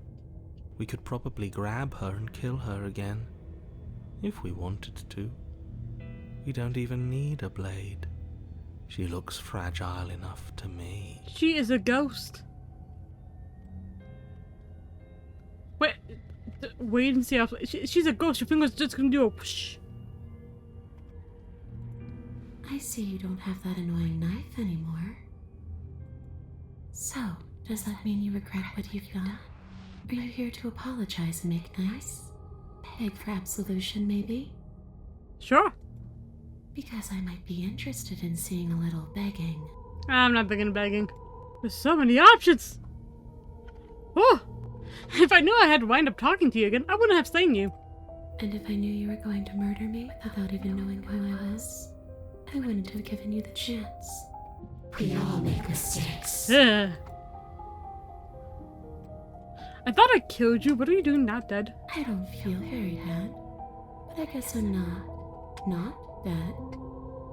We could probably grab her and kill her again, if we wanted to. We don't even need a blade. She looks fragile enough to me. She is a ghost. Wait and see how... She's a ghost. Your finger's just gonna do a whoosh. I see you don't have that annoying knife anymore. So, does that mean you regret what you've done? Are you here to apologize and make nice? Beg for absolution, maybe? Sure. Because I might be interested in seeing a little begging. I'm not big into begging. There's so many options. Oh! If I knew I had to wind up talking to you again, I wouldn't have slain you. And if I knew you were going to murder me without even knowing who I was, I wouldn't have given you the chance. We all make mistakes. Ugh. I thought I killed you. What are you doing not dead? I don't feel very dead. But I guess I'm not dead.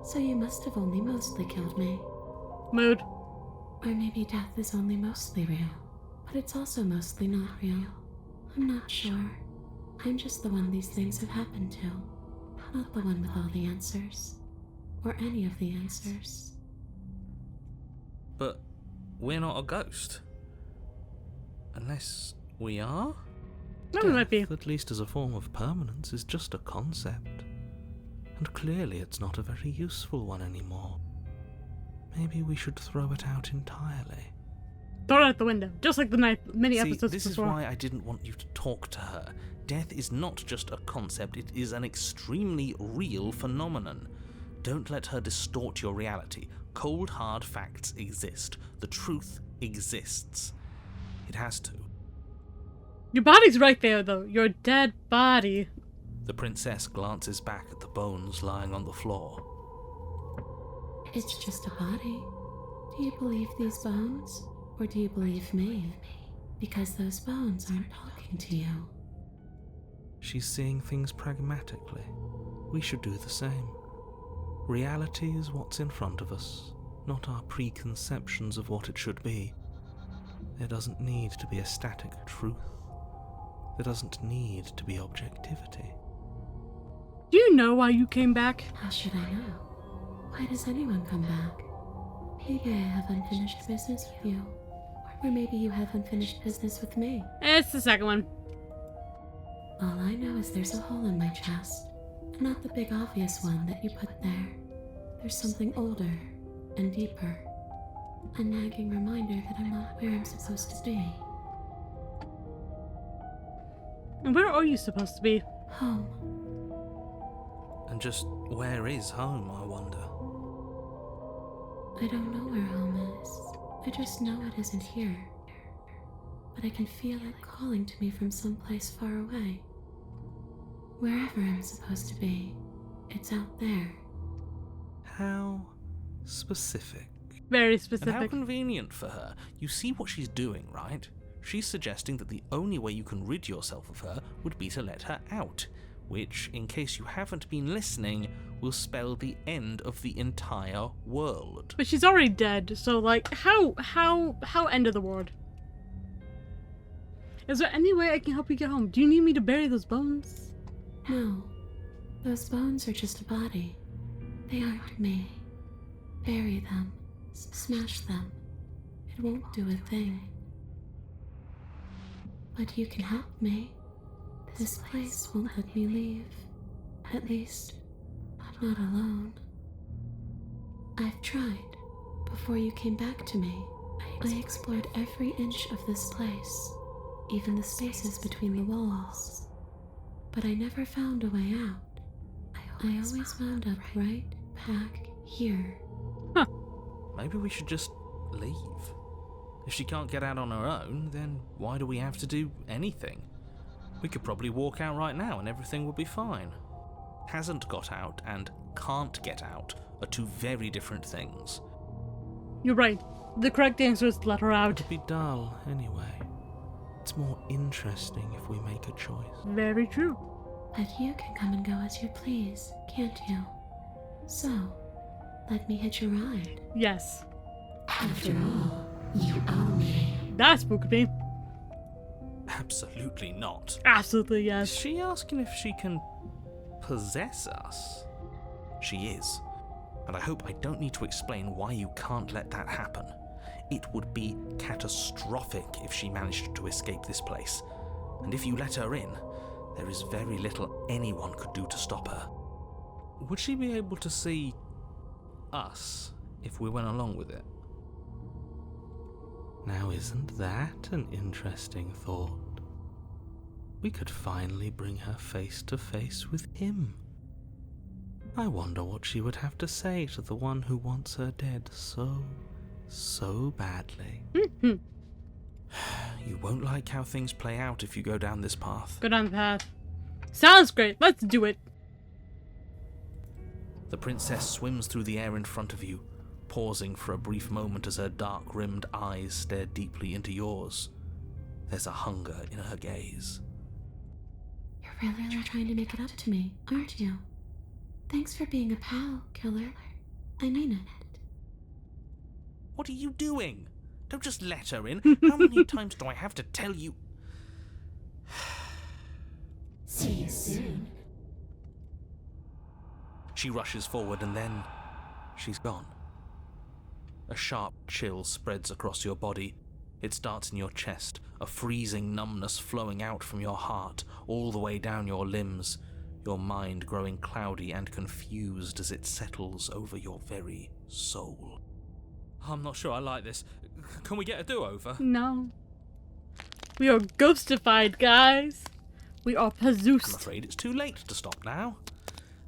So you must have only mostly killed me. Mood. Or maybe death is only mostly real, but it's also mostly not real. I'm not sure. I'm just the one these things have happened to. Not the one with all the answers. Or any of the answers. But we're not a ghost. Unless we are? No, we might be. Death, at least as a form of permanence, is just a concept. And clearly it's not a very useful one anymore. Maybe we should throw it out entirely. Throw it out the window, just like the many episodes this before. is why I didn't want you to talk to her. Death is not just a concept, it is an extremely real phenomenon. Don't let her distort your reality. Cold, hard facts exist. The truth exists. It has to. Your body's right there, though. Your dead body. The princess glances back at the bones lying on the floor. It's just a body. Do you believe these bones? Or do you believe me? Because those bones aren't talking to you. She's seeing things pragmatically. We should do the same. Reality is what's in front of us, not our preconceptions of what it should be. There doesn't need to be a static truth. There doesn't need to be objectivity. Do you know why you came back? How should I know? Why does anyone come back? Maybe I have unfinished business with you. Or maybe you have unfinished business with me. It's the second one. All I know is there's a hole in my chest. Not the big obvious one that you put there. There's something older and deeper. A nagging reminder that I'm not where I'm supposed to be. And where are you supposed to be? Home. And just where is home, I wonder? I don't know where home is. I just know it isn't here. But I can feel it calling to me from someplace far away. Wherever I'm supposed to be, it's out there. How specific. Very And specific. how convenient for her. You see what she's doing, right? She's suggesting that the only way you can rid yourself of her would be to let her out, which, in case you haven't been listening, will spell the end of the entire world. But she's already dead, so like, how end of the world? Is there any way I can help you get home? Do you need me to bury those bones? No. Those bones are just a body. They aren't me. Bury them. Smash them. It won't do a thing. But you can help me. This place won't let me leave. At least, not alone. I've tried. Before you came back to me, I explored every inch of this place, even the spaces between the walls. But I never found a way out. I always wound up right back here. Maybe we should just leave. If she can't get out on her own, then why do we have to do anything? We could probably walk out right now and everything will be fine. Hasn't got out and can't get out are two very different things. You're right. The correct answer is to let her out. It'd be dull anyway. It's more interesting if we make a choice. Very true. But you can come and go as you please, can't you? So, let me hitch a ride. Yes. After all, you owe me. That spooked me. Absolutely not. Absolutely, Is yes. she asking if she can possess us? She is. And I hope I don't need to explain why you can't let that happen. It would be catastrophic if she managed to escape this place. And if you let her in, there is very little anyone could do to stop her. Would she be able to see us if we went along with it? Now, isn't that an interesting thought? We could finally bring her face to face with him. I wonder what she would have to say to the one who wants her dead so badly. You won't like how things play out if you go down this path. Go down the path. Sounds great. Let's do it. The princess swims through the air in front of you, pausing for a brief moment as her dark-rimmed eyes stare deeply into yours. There's a hunger in her gaze. You're really trying to make it up to me, aren't you? Thanks for being a pal, killer. I mean it. What are you doing? Don't just let her in. How many times do I have to tell you? See you soon. She rushes forward and then she's gone. A sharp chill spreads across your body. It starts in your chest, a freezing numbness flowing out from your heart, all the way down your limbs, your mind growing cloudy and confused as it settles over your very soul. I'm not sure I like this. Can we get a do-over? No. We are ghostified, guys. We are I'm possessed. afraid it's too late to stop now.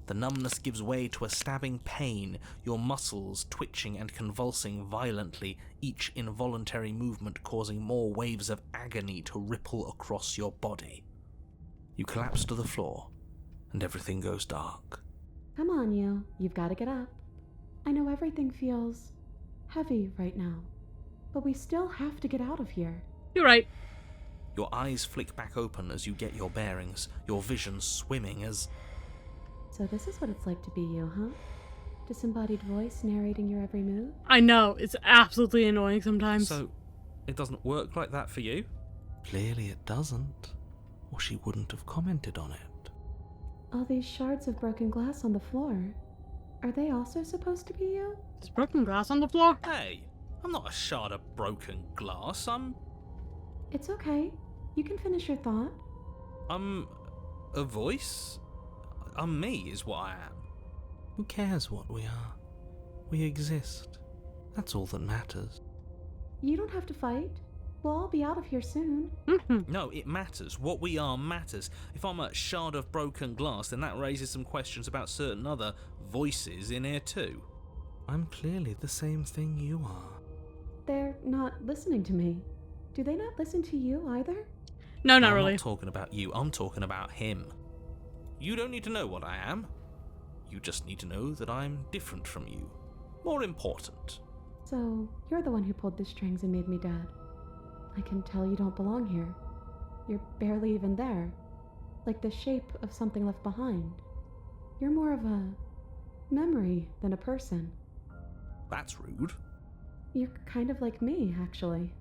The numbness gives way to a stabbing pain, your muscles twitching and convulsing violently, each involuntary movement causing more waves of agony to ripple across your body. You collapse to the floor, and everything goes dark. Come on, you. You've got to get up. I know everything feels heavy right now, but we still have to get out of here. You're right. Your eyes flick back open as you get your bearings, your vision swimming as... So this is what it's like to be you, huh? Disembodied voice narrating your every move? I know. It's absolutely annoying sometimes. So, it doesn't work like that for you? Clearly it doesn't, or she wouldn't have commented on it. All these shards of broken glass on the floor. Are they also supposed to be you? There's broken glass on the floor. Hey, I'm not a shard of broken glass, I'm It's okay. You can finish your thought. a voice? I'm me is what I am. Who cares what we are? We exist. That's all that matters. You don't have to fight. We'll all be out of here soon. No, it matters. What we are matters. If I'm a shard of broken glass, then that raises some questions about certain other voices in here too. I'm clearly the same thing you are. They're not listening to me. Do they not listen to you either? No, not I'm really. not talking about you, I'm talking about him. You don't need to know what I am. You just need to know that I'm different from you. More important. So, you're the one who pulled the strings and made me dead. I can tell you don't belong here. You're barely even there. Like the shape of something left behind. You're more of a memory than a person. That's rude. You're kind of like me, actually.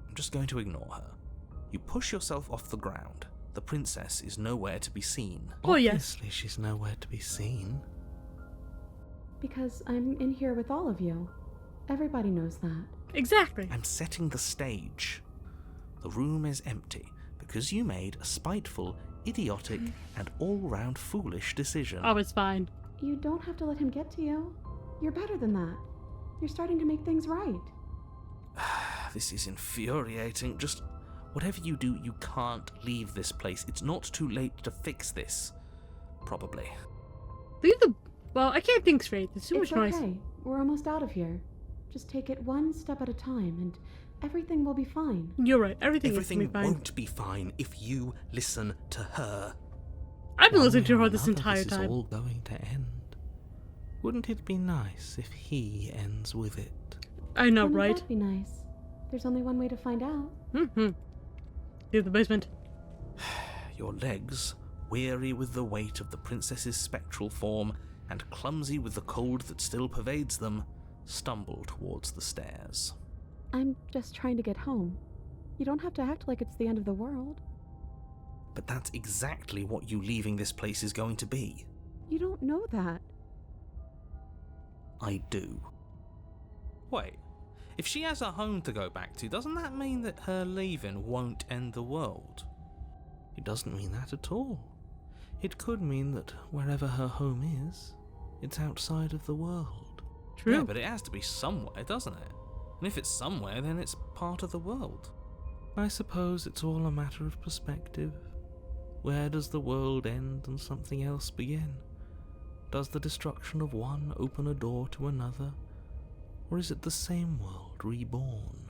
I'm just going to ignore her. You push yourself off the ground. The princess is nowhere to be seen. Oh, yes. Obviously, she's nowhere to be seen. Because I'm in here with all of you. Everybody knows that. Exactly. I'm setting the stage. The room is empty because you made a spiteful, idiotic, and all-round foolish decision. Oh, it's fine. You don't have to let him get to you. You're better than that. You're starting to make things right. This is infuriating. Just whatever you do, you can't leave this place. It's not too late to fix this. Probably. Leave the... Well, I can't think straight. There's too It's much noise. okay. We're almost out of here. Just take it one step at a time, and everything will be fine. You're right. Everything is Everything gonna be fine. won't be fine if you listen to her. I've been One listening to way or her this another, entire this is time. all going to end. Wouldn't it be nice if he ends with it? I know, Wouldn't right? that be nice? There's only one way to find out. Mm-hmm. Leave the basement. Your legs, weary with the weight of the princess's spectral form and clumsy with the cold that still pervades them, stumble towards the stairs. I'm just trying to get home. You don't have to act like it's the end of the world. But that's exactly what you leaving this place is going to be. You don't know that. I do. Wait, if she has a home to go back to, doesn't that mean that her leaving won't end the world? It doesn't mean that at all. It could mean that wherever her home is, it's outside of the world. True. Yeah, but it has to be somewhere, doesn't it? And if it's somewhere, then it's part of the world. I suppose it's all a matter of perspective. Where does the world end and something else begin? Does the destruction of one open a door to another? Or is it the same world reborn?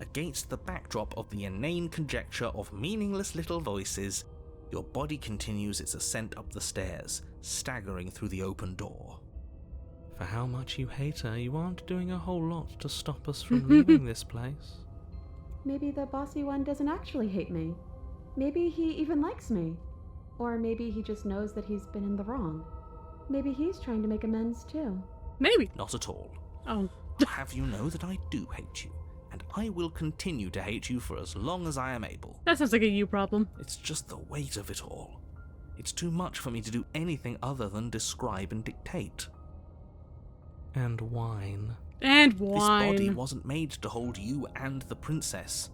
Against the backdrop of the inane conjecture of meaningless little voices, your body continues its ascent up the stairs, staggering through the open door. For how much you hate her, you aren't doing a whole lot to stop us from leaving this place. Maybe the bossy one doesn't actually hate me. Maybe he even likes me. Or maybe he just knows that he's been in the wrong. Maybe he's trying to make amends too. Maybe. Not at all. Oh. I'll have you know that I do hate you, and I will continue to hate you for as long as I am able. That sounds like a you problem. It's just the weight of it all. It's too much for me to do anything other than describe and dictate. And whine. And This wine. body wasn't made to hold you and the princess.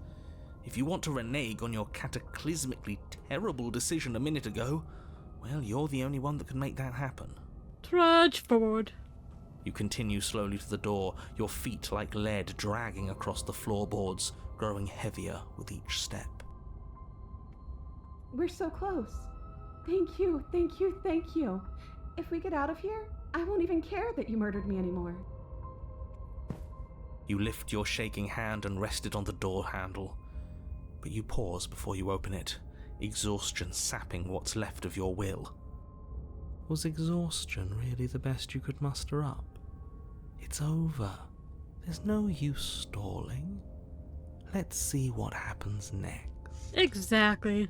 If you want to renege on your cataclysmically terrible decision a minute ago, well, you're the only one that can make that happen. Trudge forward. You continue slowly to the door, your feet like lead dragging across the floorboards, growing heavier with each step. We're so close. Thank you, thank you, thank you. If we get out of here, I won't even care that you murdered me anymore. You lift your shaking hand and rest it on the door handle, but you pause before you open it, exhaustion sapping what's left of your will. Was exhaustion really the best you could muster up? It's over. There's no use stalling. Let's see what happens next. Exactly.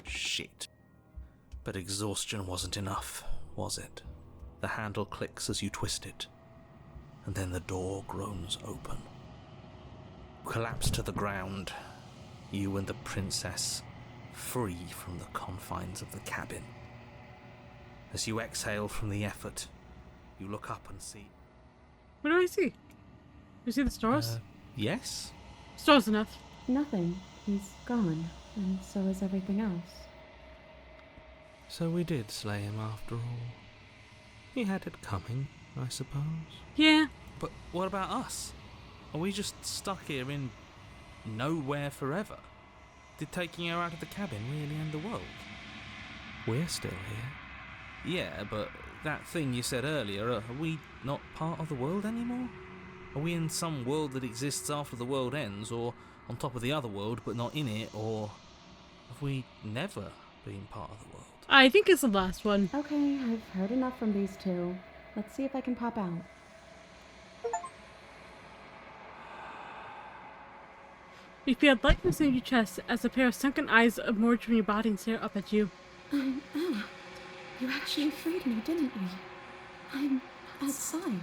Shit. But exhaustion wasn't enough, was it? The handle clicks as you twist it, and then the door groans open. Collapse to the ground, you and the princess, free from the confines of the cabin. As you exhale from the effort, you look up and see... What do I see? You see the stars? Yes? Stars enough. Nothing. He's gone, and so is everything else. So we did slay him after all. He had it coming, I suppose. Yeah. But what about us? Are we just stuck here in nowhere forever? Did taking her out of the cabin really end the world? We're still here. Yeah, but that thing you said earlier, are we not part of the world anymore? Are we in some world that exists after the world ends, or on top of the other world but not in it, or have we never been part of the world? I think it's the last one. Okay, I've heard enough from these two. Let's see if I can pop out. You feel lightness in your chest as a pair of sunken eyes emerge from your body and stare up at you. I'm out. You actually freed me, didn't you? I'm outside.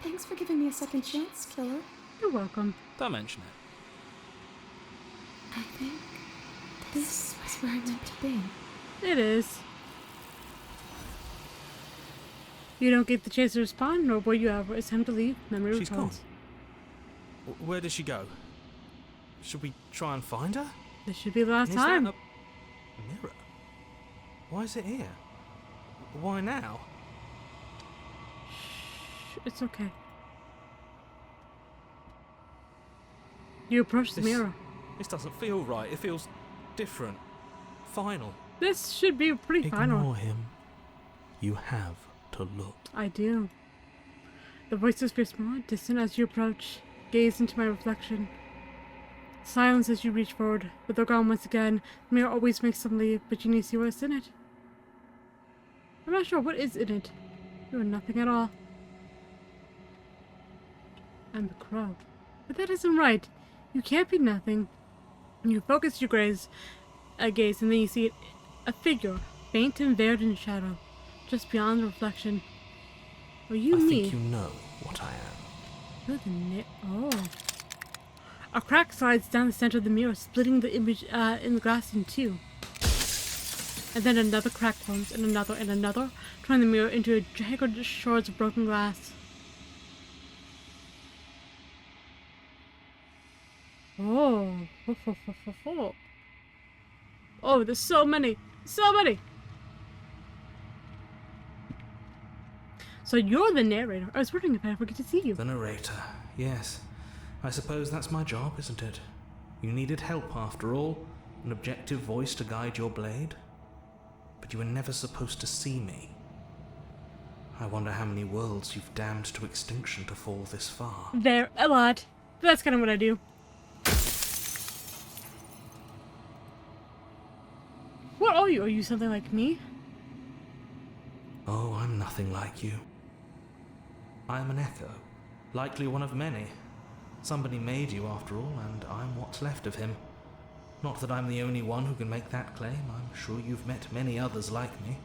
Thanks for giving me a second chance, killer. You're welcome. Don't mention it. I think this was where I meant to be. It is. You don't get the chance to respond, nor will you ever. It's time to leave. Memory She's returns. gone. Where does she go? Should we try and find her? This should be the last Is time. that a mirror? Why is it here? Why now? Shh, it's okay. You approach the This- mirror. This doesn't feel right. It feels different. Final. This should be pretty final. Ignore him. You have to look. I do. The voices grow small, distant as you approach. Gaze into my reflection. Silence as you reach forward, but they're gone once again. The mirror always makes them leave, but you need to see what's in it. I'm not sure what is in it. You're nothing at all. I'm the crow. But that isn't right. You can't be nothing. You focus your gaze, and then you see a figure, faint and veiled in shadow, just beyond the reflection. Are you I me? think you know what I am. You're the oh. A crack slides down the center of the mirror, splitting the image in the glass in two. And then another crack forms, and another, turning the mirror into a jagged shards of broken glass. Oh. Oh, there's so many. So many! So you're the narrator. I was wondering if I ever get to see you. The narrator, yes. I suppose that's my job, isn't it? You needed help, after all. An objective voice to guide your blade. But you were never supposed to see me. I wonder how many worlds you've damned to extinction to fall this far. There, a lot. That's kind of what I do. What are you? Are you something like me? Oh, I'm nothing like you. I'm an echo. Likely one of many. Somebody made you, after all, and I'm what's left of him. Not that I'm the only one who can make that claim. I'm sure you've met many others like me.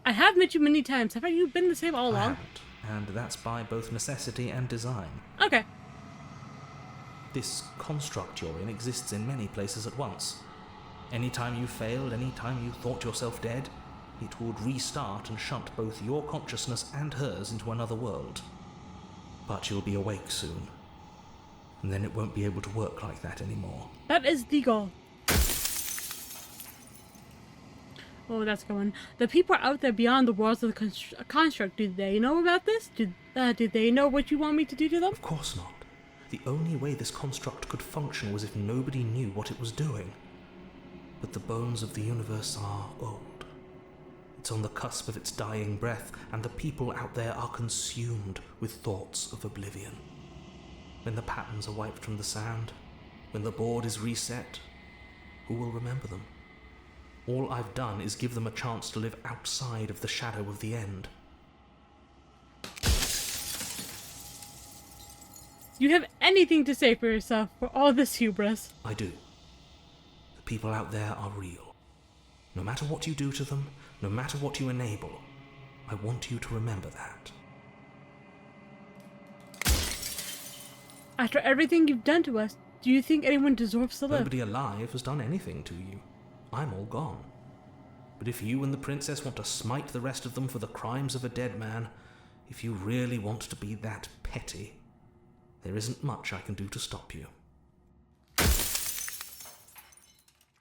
I have met you many times. Have you been the same all I along? haven't, and that's by both necessity and design. Okay. This construct you're in exists in many places at once. Anytime you failed, anytime you thought yourself dead, it would restart and shunt both your consciousness and hers into another world. But you'll be awake soon, and then it won't be able to work like that anymore. That is the goal. Oh, that's going. The people out there beyond the walls of the construct, do they know about this? Do they know what you want me to do to them? Of course not. The only way this construct could function was if nobody knew what it was doing. But the bones of the universe are old. It's on the cusp of its dying breath, and the people out there are consumed with thoughts of oblivion. When the patterns are wiped from the sand, when the board is reset, who will remember them? All I've done is give them a chance to live outside of the shadow of the end. You have anything to say for yourself for all this hubris? I do. The people out there are real. No matter what you do to them, no matter what you enable, I want you to remember that. After everything you've done to us, do you think anyone deserves to live? Nobody alive has done anything to you. I'm all gone. But if you and the princess want to smite the rest of them for the crimes of a dead man, if you really want to be that petty, there isn't much I can do to stop you.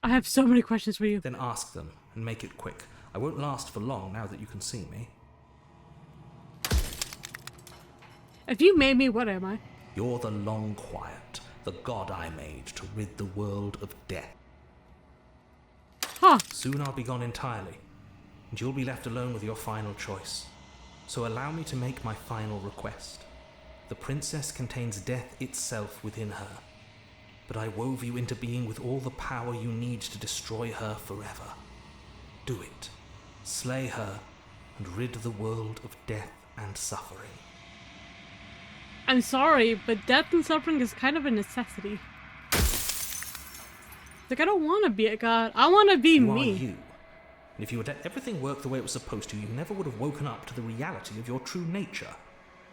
I have so many questions for you. Then ask them, and make it quick. I won't last for long now that you can see me. If you made me, what am I? You're the Long Quiet, the god I made to rid the world of death. Huh. Soon I'll be gone entirely, and you'll be left alone with your final choice. So allow me to make my final request. The princess contains death itself within her, but I wove you into being with all the power you need to destroy her forever. Do it. Slay her, and rid the world of death and suffering. I'm sorry, but death and suffering is kind of a necessity. Like, I don't want to be a god. I want to be You me. are you. And if you had let everything work the way it was supposed to, you never would have woken up to the reality of your true nature.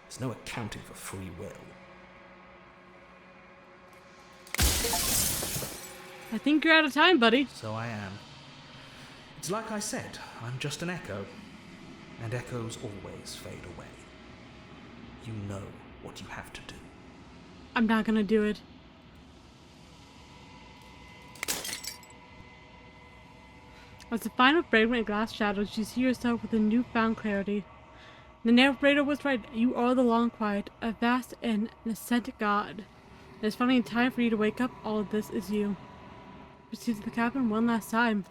There's no accounting for free will. I think you're out of time, buddy. So I am. It's like I said, I'm just an echo. And echoes always fade away. You know what you have to do. I'm not gonna do it. As the final fragrant glass shadows, you see yourself with a newfound clarity. The narrator was right. You are the Long Quiet, a vast and nascent god. It's finally time for you to wake up. All of this is you. Proceed to the cabin one last time.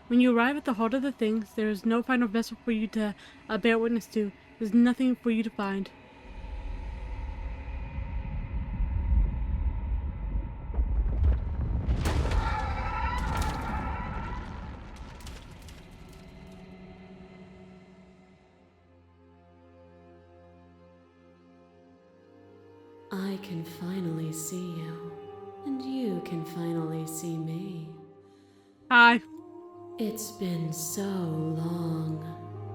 When you arrive at the heart of the things, there is no final vessel for you to bear witness to. There's nothing for you to find. I can finally see you, and you can finally see me. Hi. It's been so long,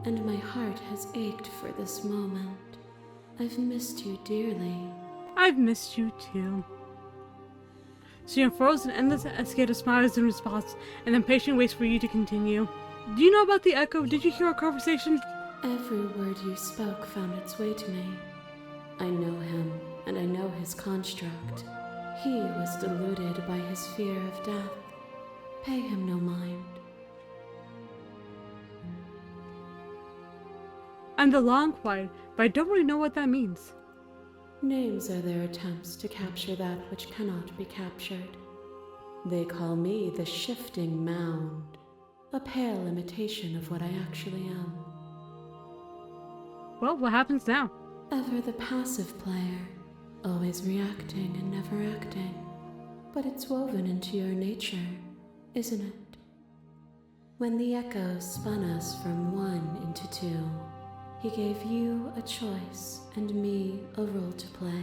and my heart has ached for this moment. I've missed you dearly. I've missed you too. She unfurls an endless cascade of smiles in response, and then patiently waits for you to continue. Do you know about the echo? Did you hear our conversation? Every word you spoke found its way to me. I know him, and I know his construct. He was deluded by his fear of death. Pay him no mind. I'm the long quiet, but I don't really know what that means. Names are their attempts to capture that which cannot be captured. They call me the shifting mound, a pale imitation of what I actually am. Well, what happens now? Ever the passive player, always reacting and never acting. But it's woven into your nature, isn't it? When the echo spun us from one into two, he gave you a choice and me a role to play.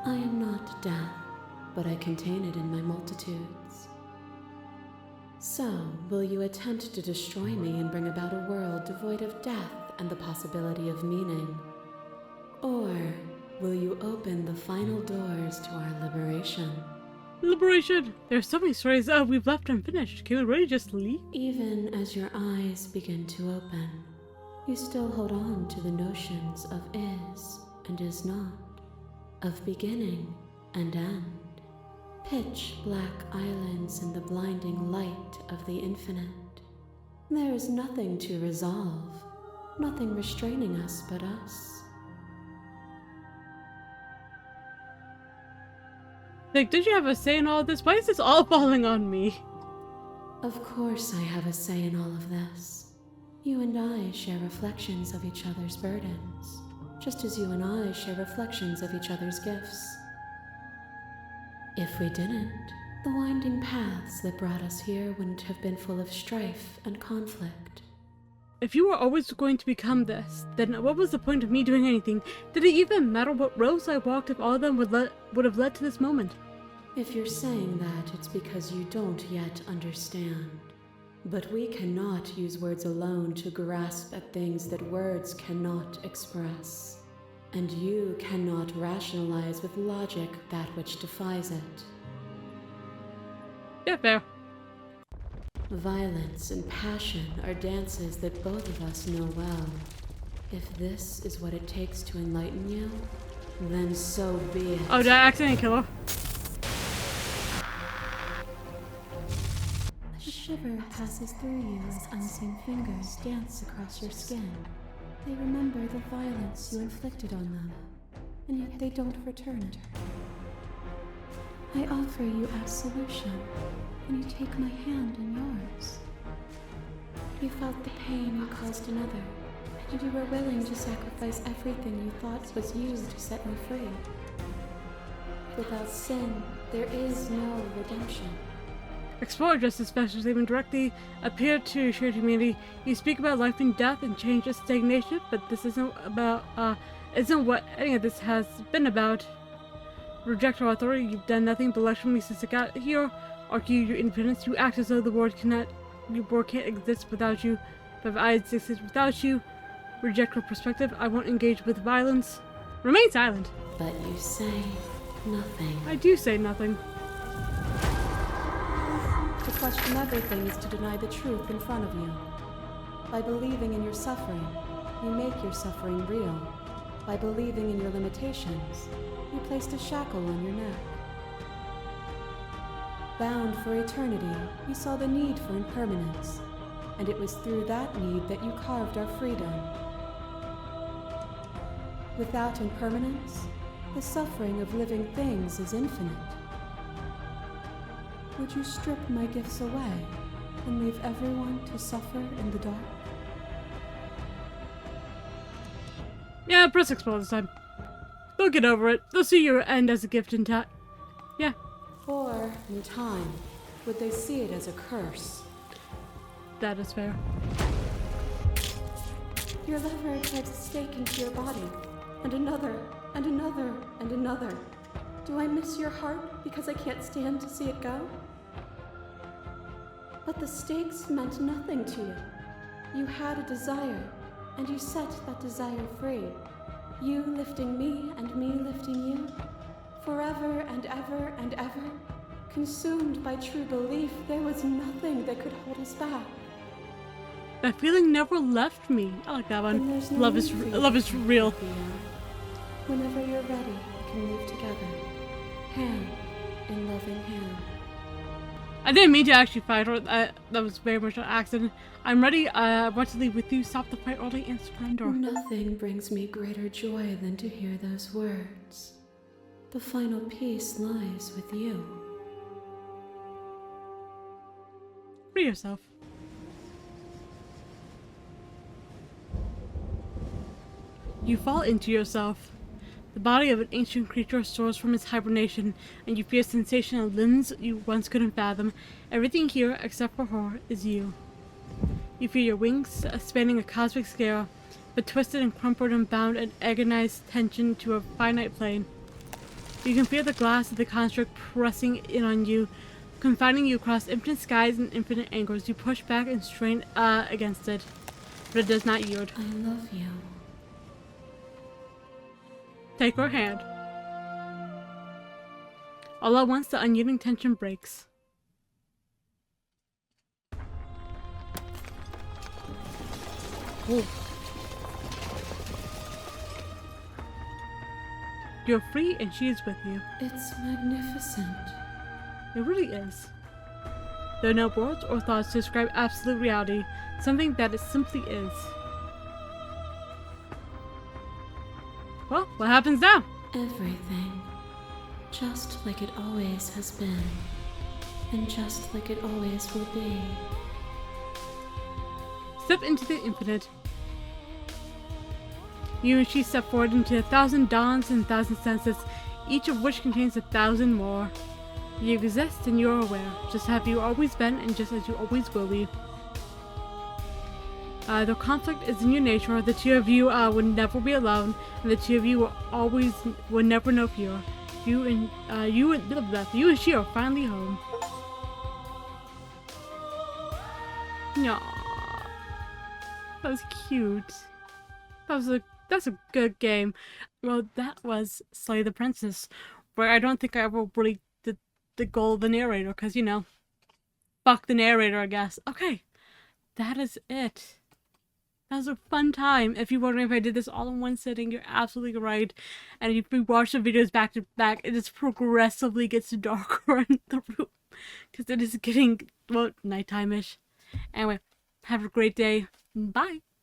I am not death, but I contain it in my multitudes. So, will you attempt to destroy me and bring about a world devoid of death and the possibility of meaning? Or will you open the final doors to our liberation? Liberation! There's so many stories we've left unfinished. Can we really just leave? Even as your eyes begin to open, you still hold on to the notions of is and is not, of beginning and end. Pitch black islands in the blinding light of the infinite. There is nothing to resolve, nothing restraining us but us. Like, did you have a say in all of this? Why is this all falling on me? Of course I have a say in all of this. You and I share reflections of each other's burdens, just as you and I share reflections of each other's gifts. If we didn't, the winding paths that brought us here wouldn't have been full of strife and conflict. If you were always going to become this, then what was the point of me doing anything? Did it even matter what roads I walked if all of them would have led to this moment? If you're saying that, it's because you don't yet understand. But we cannot use words alone to grasp at things that words cannot express. And you cannot rationalize with logic that which defies it. Yeah, fair. Violence and passion are dances that both of us know well. If this is what it takes to enlighten you, then so be it. Oh, did I accidentally kill her? A shiver passes through you as unseen fingers dance across your skin. They remember the violence you inflicted on them, and yet they don't return it. I offer you absolution, and you take my hand in yours. You felt the pain you caused another, and you were willing to sacrifice everything you thought was used to set me free. Without sin, there is no redemption. Explore justice specialty when directly appear to shared humanity. You speak about life and death and change and stagnation, but this isn't what any of this has been about. Reject our authority. You've done nothing but lecture me since I got here. Argue your independence. You act as though the world can't exist without you. But if I existed without you, reject your perspective. I won't engage with violence. Remain silent. But you say nothing. I do say nothing. To question everything is to deny the truth in front of you. By believing in your suffering, you make your suffering real. By believing in your limitations, you placed a shackle on your neck. Bound for eternity, you saw the need for impermanence, and it was through that need that you carved our freedom. Without impermanence, The suffering of living things is infinite. Would you strip my gifts away and leave everyone to suffer in the dark? Yeah, press explode this time. They'll get over it. They'll see your end as a gift in time. Yeah. Or, in time, would they see it as a curse? That is fair. Your lever drives a stake into your body, and another, and another, and another. Do I miss your heart because I can't stand to see it go? But the stakes meant nothing to you. You had a desire, and you set that desire free. You lifting me and me lifting you, forever and ever and ever, consumed by true belief there was nothing that could hold us back. That feeling never left me. I like that Then one. there's no Love need is for you love is to real. be young. Whenever you're ready, we can move together, hand in loving hand. I didn't mean to actually fight her. That was very much an accident. I'm ready. I want to leave with you. Stop the fight early and surrender. Nothing brings me greater joy than to hear those words. The final peace lies with you. Free yourself. You fall into yourself. The body of an ancient creature soars from its hibernation, and you feel a sensation of limbs you once couldn't fathom. Everything here, except for her, is you. You feel your wings spanning a cosmic scale, but twisted and crumpled and bound in agonized tension to a finite plane. You can feel the glass of the construct pressing in on you, confining you across infinite skies and infinite angles. You push back and strain against it, but it does not yield. I love you. Take her hand. All at once, the unyielding tension breaks. Ooh. You're free and she is with you. It's magnificent. It really is. There are no words or thoughts to describe absolute reality, something that it simply is. Well, what happens now? Everything. Just like it always has been. And just like it always will be. Step into the infinite. You and she step forward into 1,000 dawns and 1,000 senses, each of which contains 1,000 more. You exist and you're aware, just have you always been and just as you always will be. The conflict is in your nature. The two of you would never be alone, and the two of you will never know fear. You and she are finally home. Aww. That was cute. That's a good game. Well, that was Slay the Princess, where I don't think I ever really did the goal of the narrator, because, you know, fuck the narrator, I guess. Okay, that is it. That was a fun time. If you're wondering if I did this all in one sitting, you're absolutely right. And if you watch the videos back to back, it just progressively gets darker in the room, because it is getting, well, nighttime-ish. Anyway, have a great day. Bye.